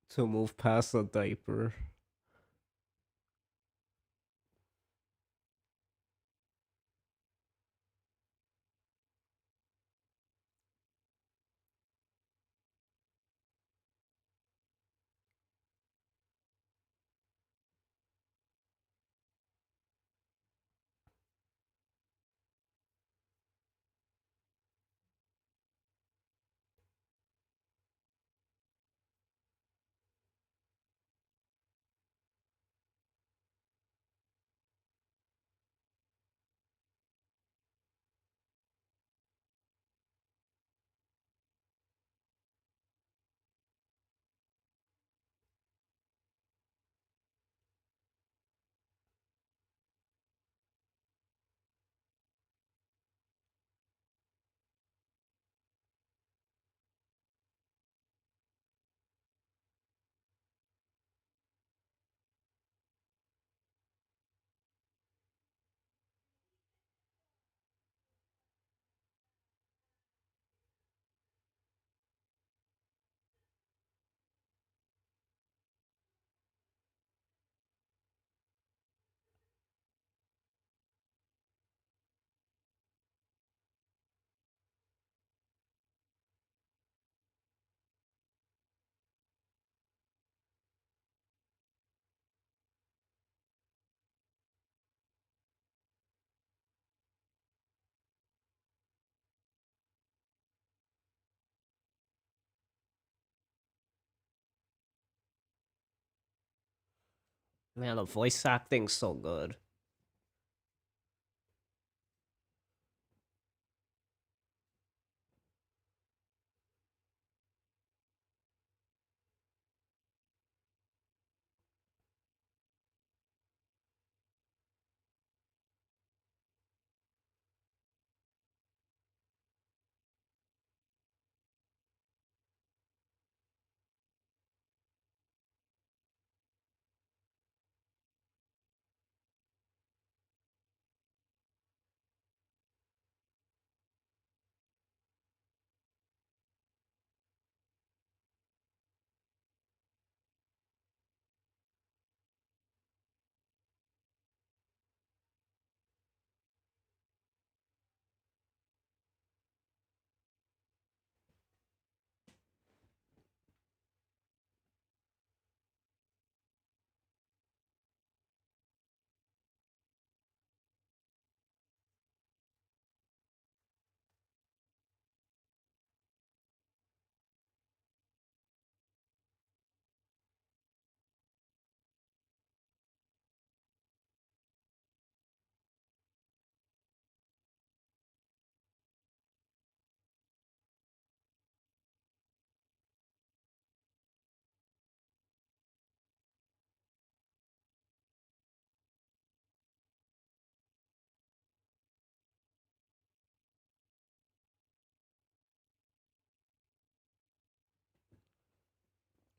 To move past a diaper. Man, the voice acting's so good.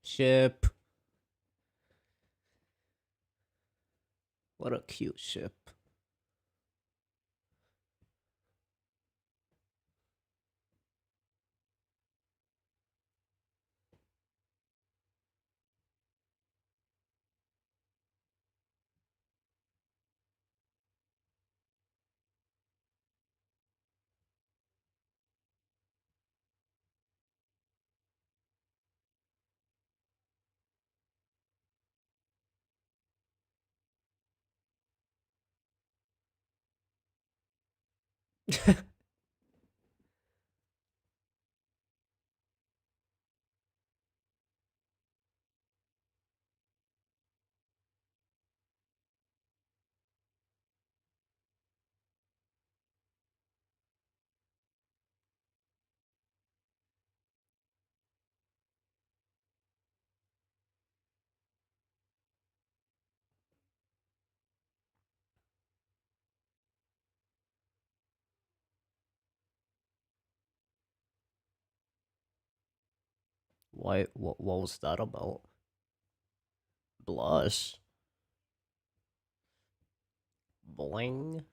Ship. What a cute ship. Why? What was that about? Blush. Bling.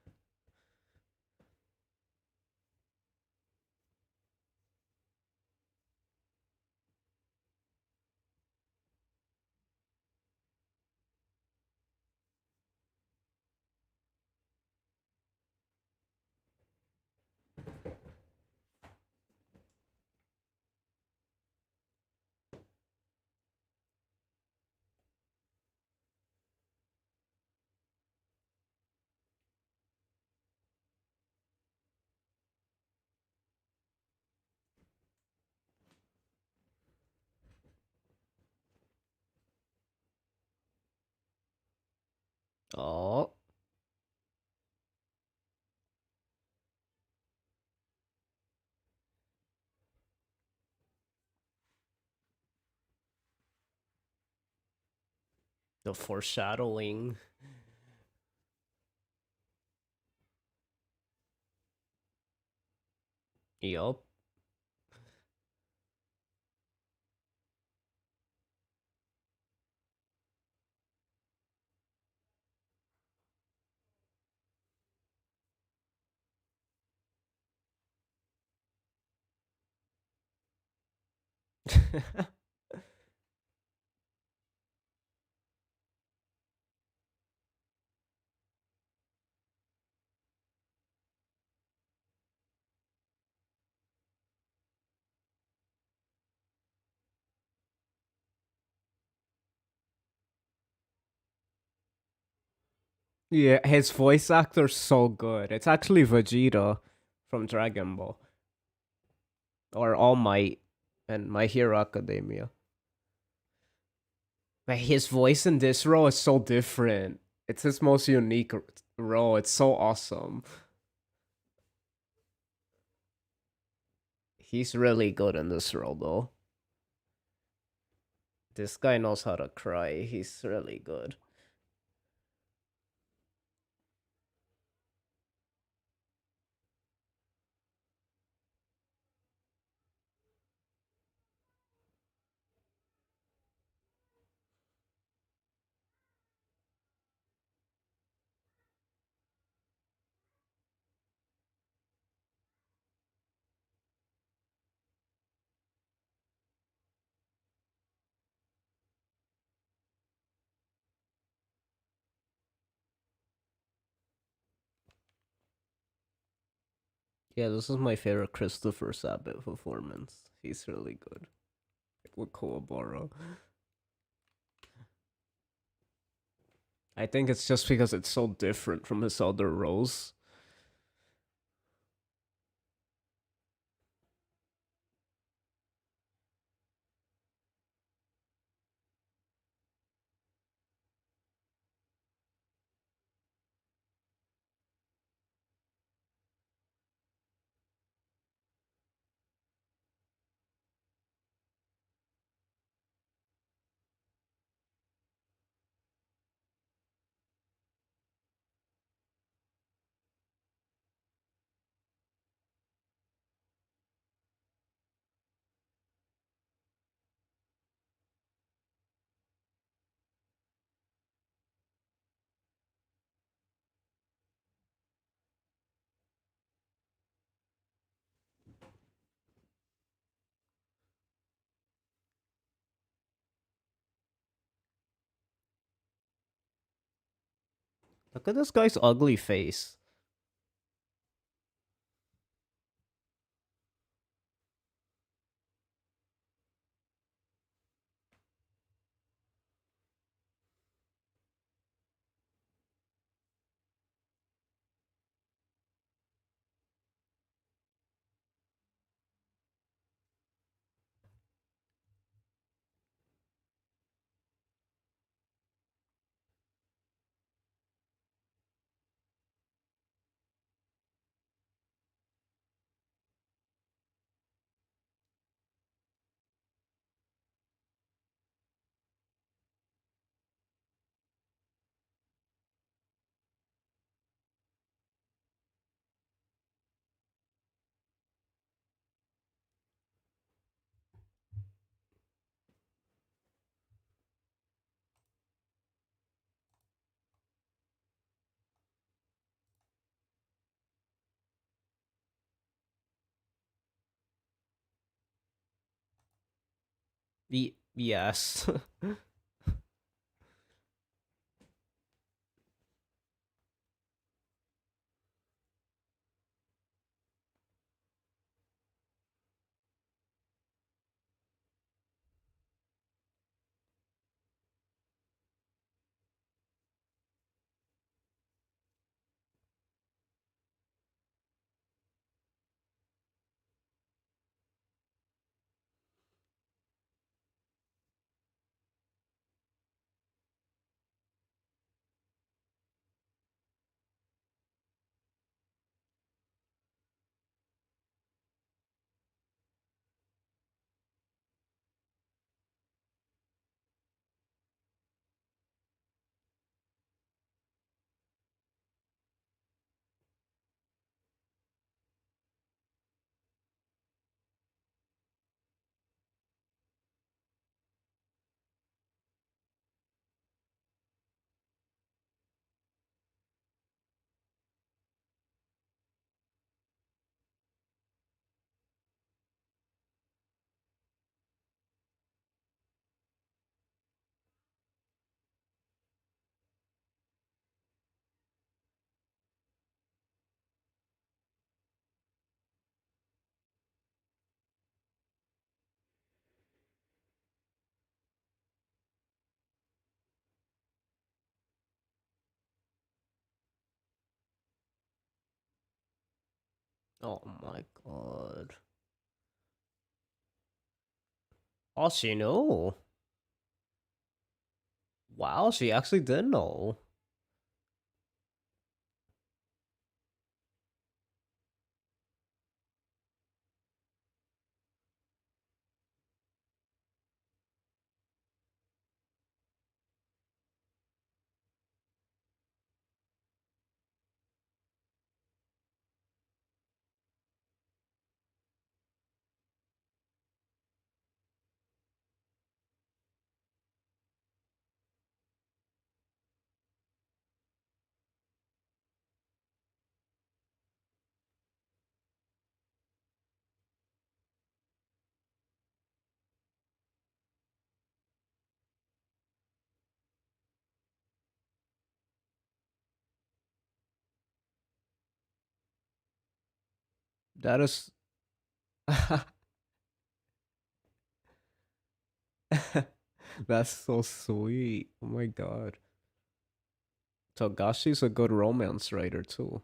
Oh, the foreshadowing. Yup. Yeah, his voice actor's so good. It's actually Vegeta from Dragon Ball or All Might and My Hero Academia. But his voice in this role is so different. It's his most unique role. It's so awesome. He's really good in this role, though. This guy knows how to cry. He's really good. Yeah, this is my favorite Christopher Sabat performance. He's really good with Kowabara. I think it's just because it's so different from his other roles. Look at this guy's ugly face. Yes. Oh my god. Oh, she knew. Wow, she actually did know. That is. That's so sweet. Oh my god. Togashi's a good romance writer too.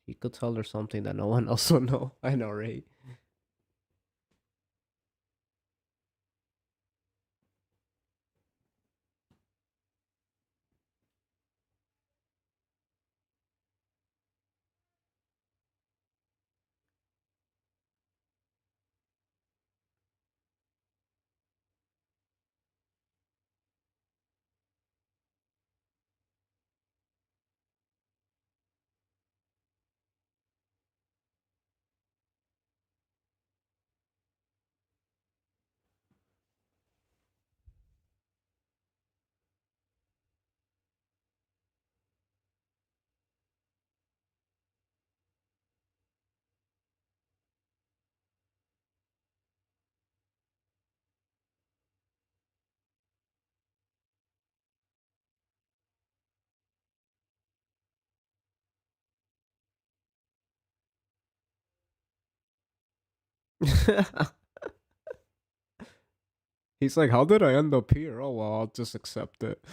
He could tell her something that no one else will know. I know, right? He's like, how did I end up here? Oh well, I'll just accept it.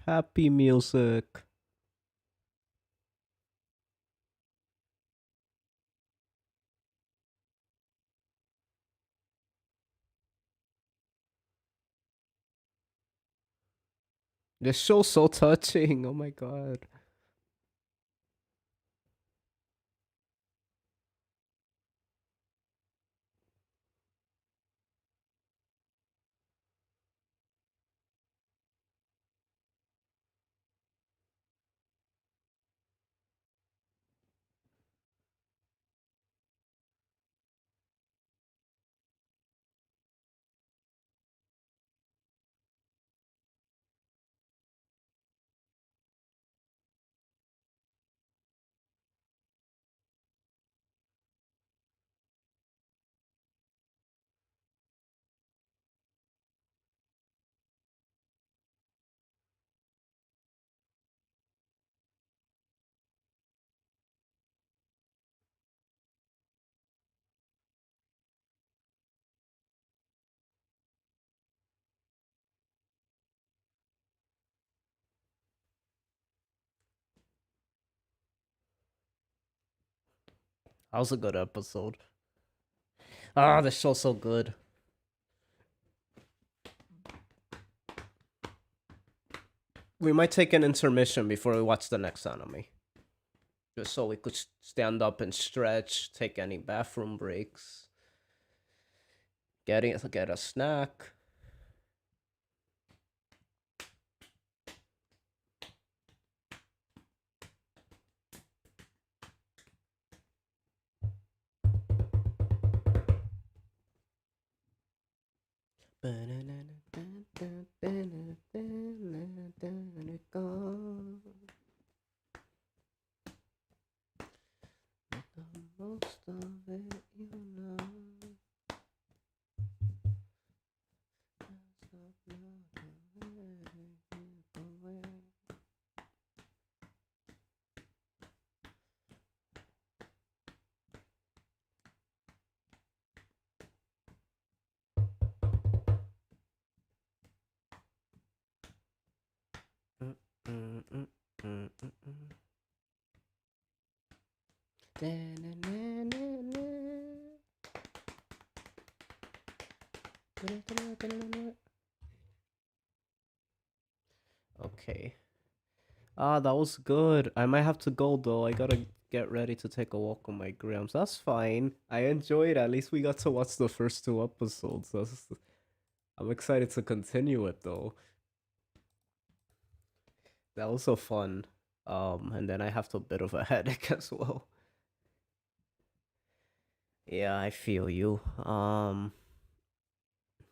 Happy music. This show's so touching. Oh my god. That was a good episode. Ah, this show's so good. We might take an intermission before we watch the next anime. Just so we could stand up and stretch, take any bathroom breaks, get a snack. Most of it, you know. Mm, mm, mm, mm, mm. Okay. Ah, that was good. I might have to go though. I gotta get ready to take a walk on my grams. That's fine. I enjoyed it. At least we got to watch the first two episodes. I'm excited to continue it though. That was so fun. And then I have a bit of a headache as well. Yeah, I feel you.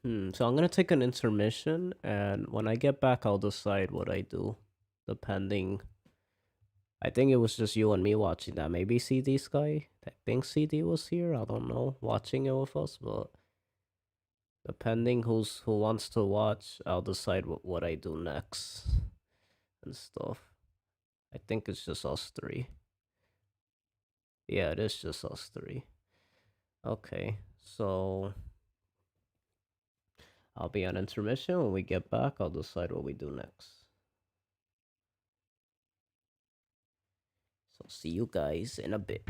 So I'm gonna take an intermission, and when I get back, I'll decide what I do, depending. I think it was just you and me watching that. Maybe CD Sky. I think CD was here. I don't know, watching it with us, but depending who wants to watch, I'll decide what I do next and stuff. I think it's just us three. Yeah, it is just us three. Okay, so I'll be on intermission. When we get back, I'll decide what we do next. So see you guys in a bit.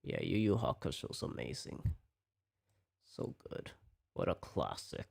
Yeah, Yu Yu Hakusho's amazing. So good. What a classic.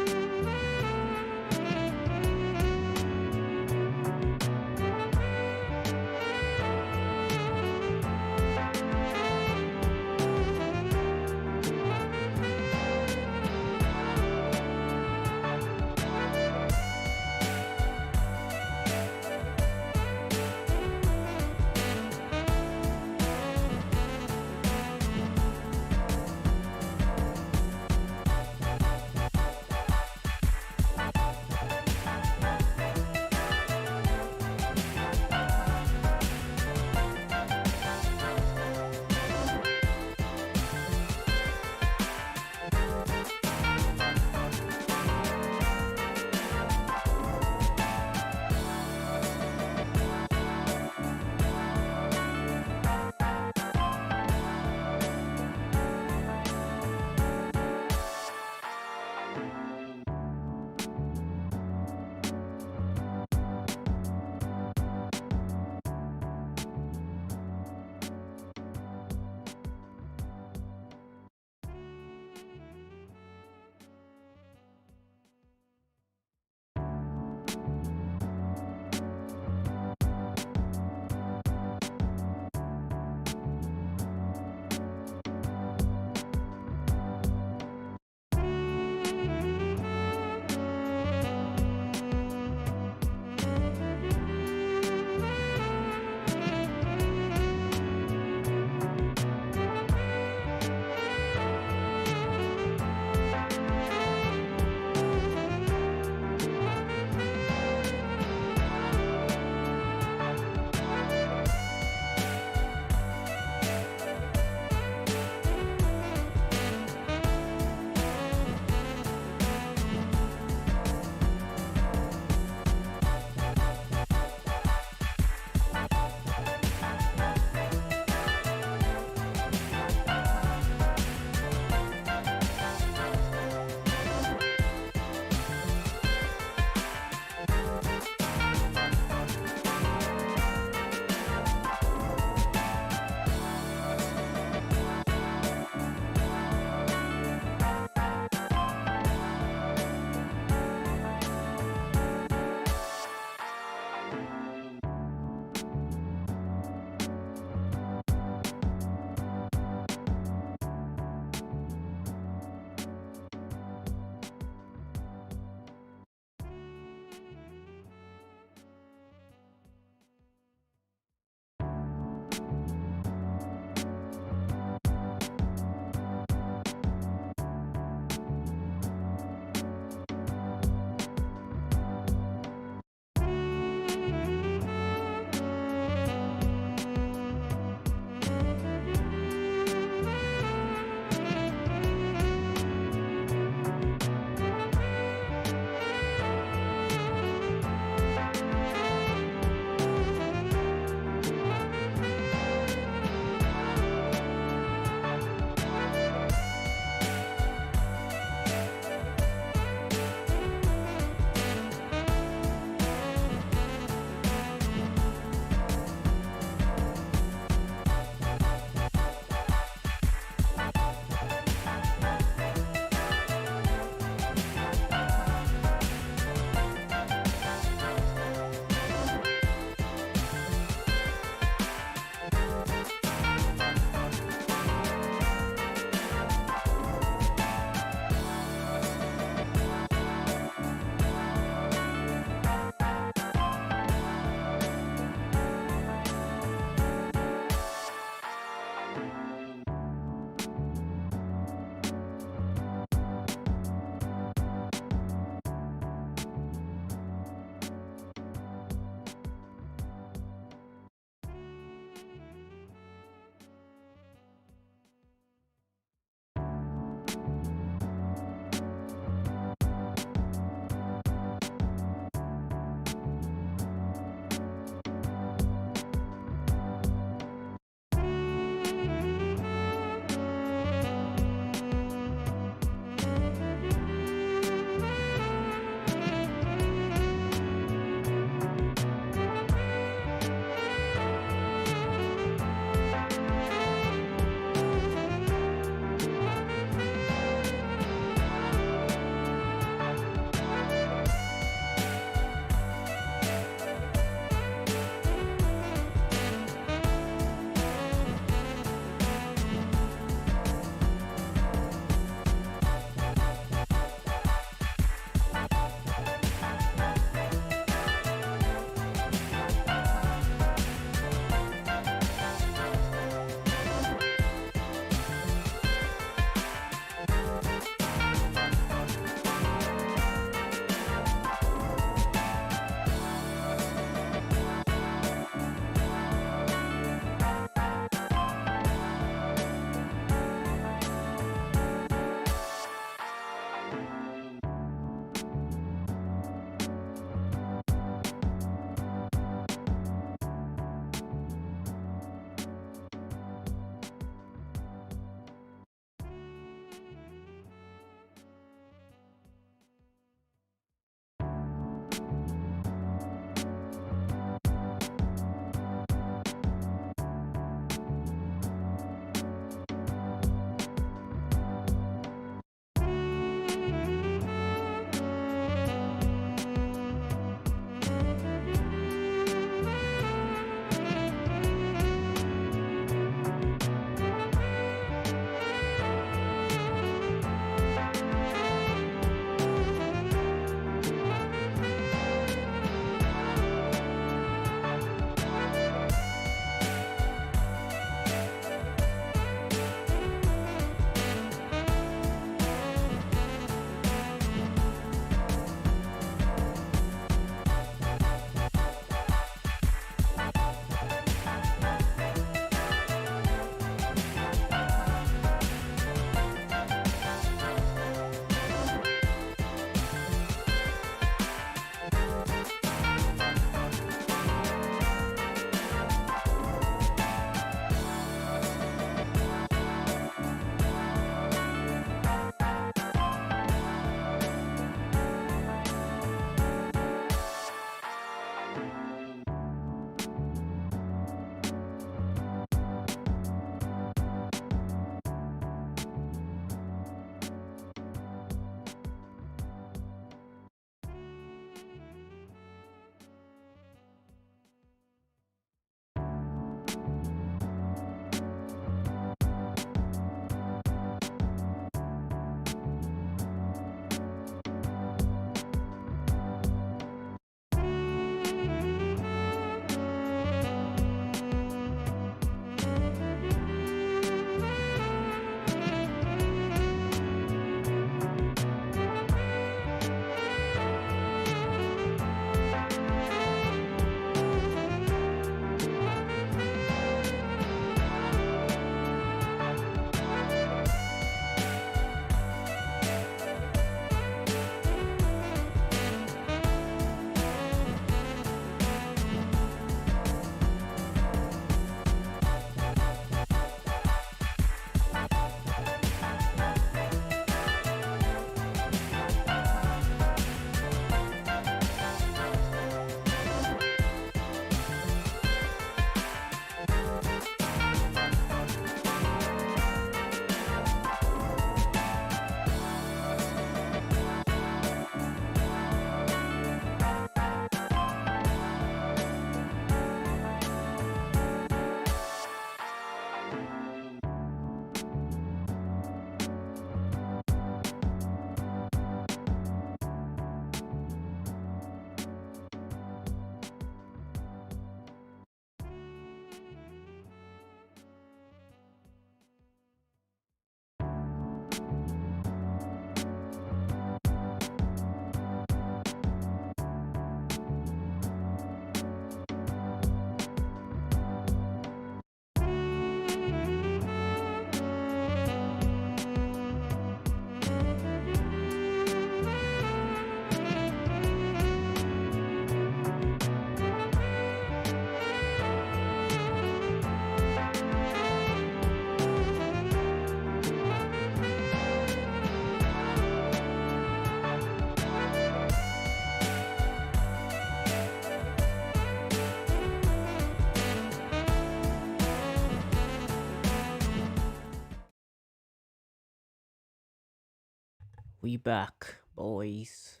We back, boys.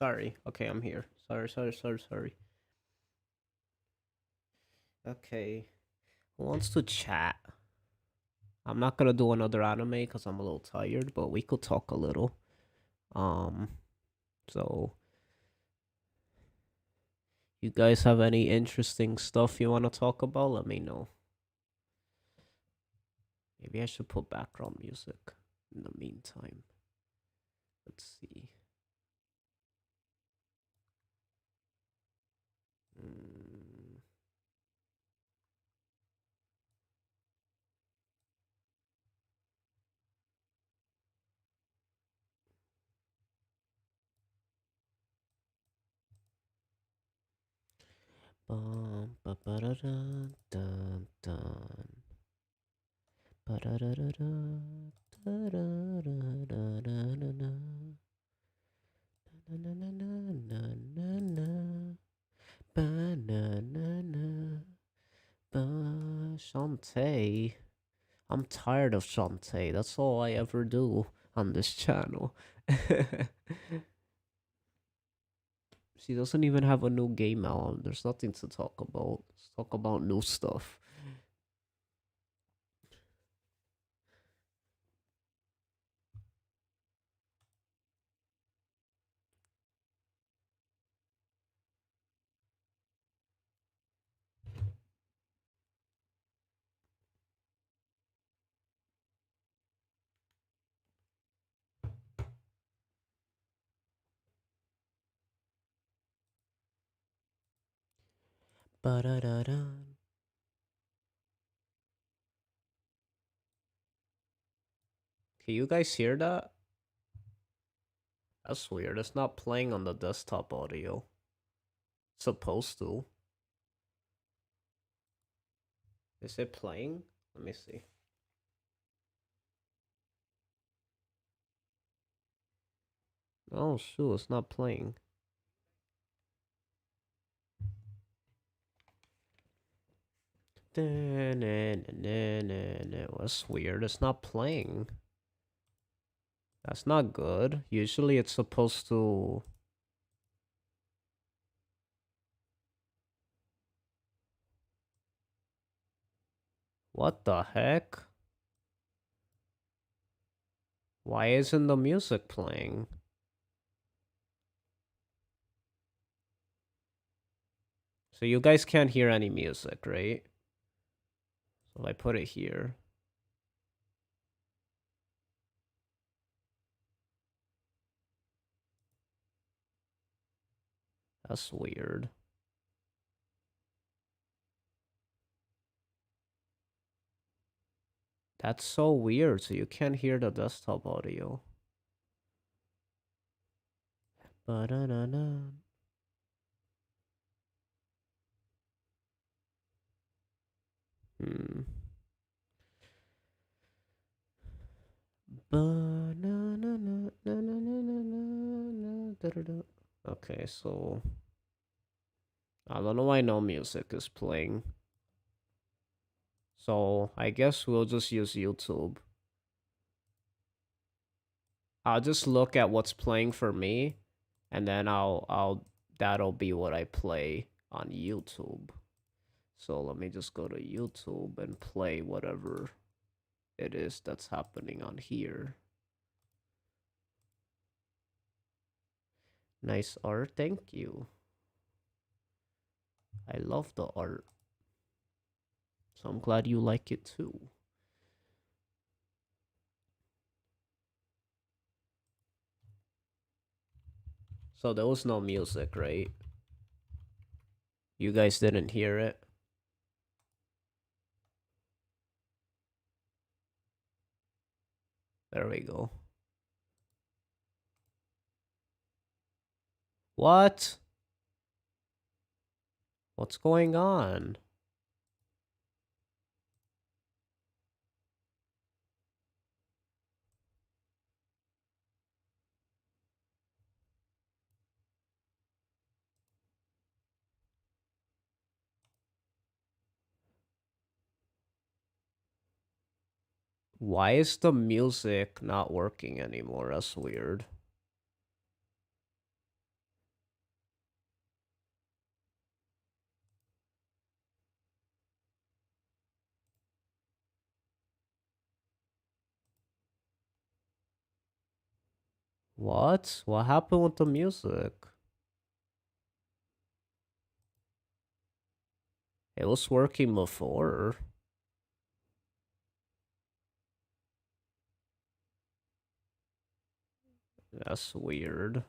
Sorry. Okay, I'm here. Sorry. Okay. Who wants to chat? I'm not gonna do another anime because I'm a little tired, but we could talk a little. Um, so you guys have any interesting stuff you want to talk about? Let me know. Maybe I should put background music in the meantime. Let's see. Mm. Bum, ba ba da dun, dun, dun. Ba da da da da, da da da da da da da. Na na na na na na na. Ba na na na. Ba Shantae. I'm tired of Shantae. That's all I ever do on this channel. She doesn't even have a new game out. There's nothing to talk about. Let's talk about new stuff. Ba-da-da-da. Can you guys hear that? That's weird. It's not playing on the desktop audio. It's supposed to. Is it playing? Let me see. Oh shoot, it's not playing. That's weird. It's not playing. That's not good. Usually it's supposed to. What the heck? Why isn't the music playing? So you guys can't hear any music, right? So if I put it here. That's weird. That's so weird. So you can't hear the desktop audio. Ba-da-da-da. Hmm. Okay, so I don't know why no music is playing. So I guess we'll just use YouTube. I'll just look at what's playing for me, and then that'll be what I play on YouTube. So let me just go to YouTube and play whatever it is that's happening on here. Nice art, thank you. I love the art. So I'm glad you like it too. So there was no music, right? You guys didn't hear it? There we go. What? What's going on? Why is the music not working anymore? That's weird. What? What happened with the music? It was working before. That's weird.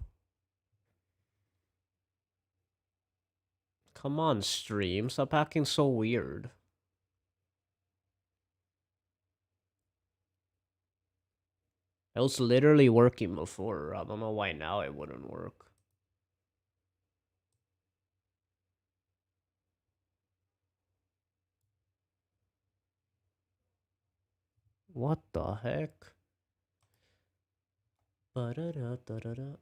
Come on, stream. Stop acting so weird. It was literally working before. I don't know why now it wouldn't work. What the heck? Ba-da-da-da-da-da.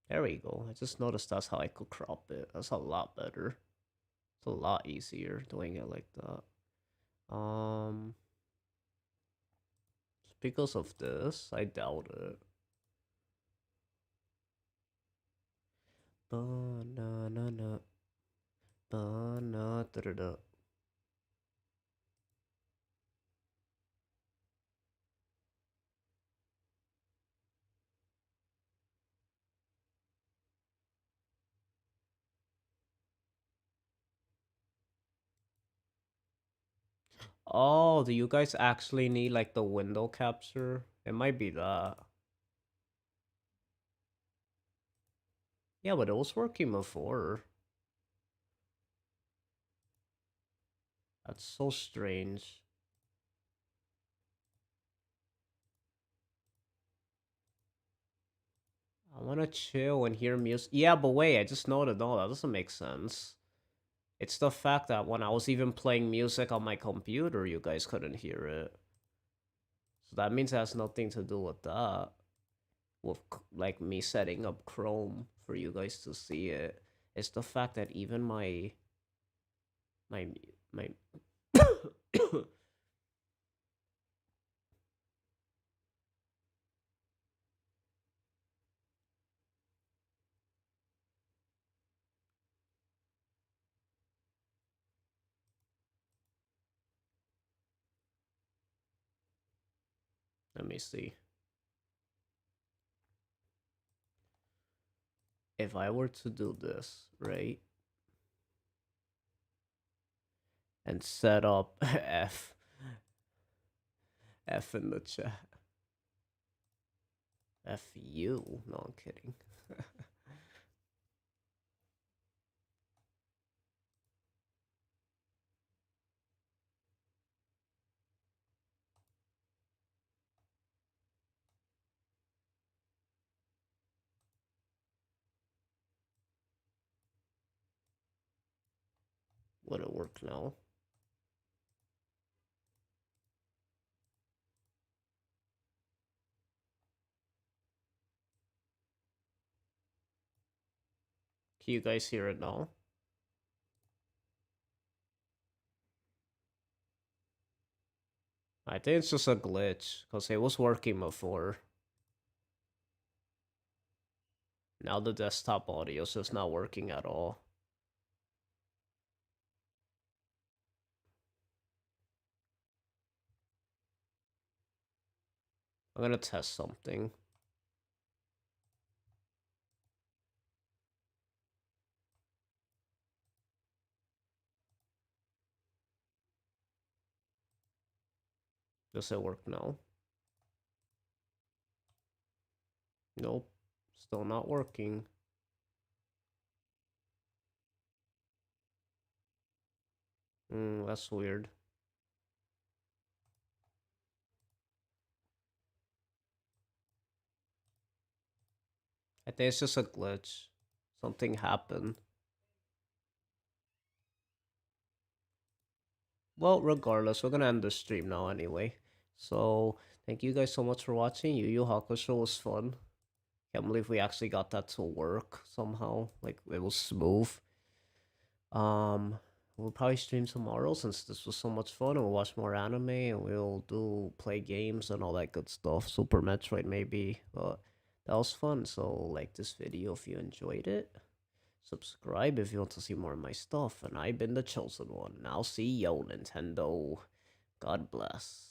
There we go. I just noticed that's how I could crop it. That's a lot better. It's a lot easier doing it like that. Because of this, I doubt it. Ba-na-na-na. Ba-na-da-da-da. Oh, do you guys actually need like the window capture? It might be that. Yeah, but it was working before. That's so strange. I want to chill and hear music. Yeah, but wait, I just noted, no, that doesn't make sense. It's the fact that when I was even playing music on my computer, you guys couldn't hear it. So that means it has nothing to do with that. With like me setting up Chrome for you guys to see it. It's the fact that even my my let me see. If I were to do this, right? And set up F in the chat. F you. No, I'm kidding. Would it work now? Can you guys hear it now? I think it's just a glitch because it was working before. Now the desktop audio is just not working at all. I'm gonna test something. Does it work now? Nope. Still not working. That's weird. I think it's just a glitch. Something happened. Well, regardless, we're gonna end the stream now anyway. So, thank you guys so much for watching. Yu Yu Hakusho was fun. Can't believe we actually got that to work somehow. Like, it was smooth. Um, we'll probably stream tomorrow since this was so much fun. And we'll watch more anime and we'll play games and all that good stuff. Super Metroid maybe, but that was fun. So like this video if you enjoyed it. Subscribe if you want to see more of my stuff. And I've been the chosen one. Now see yo, Nintendo. God bless.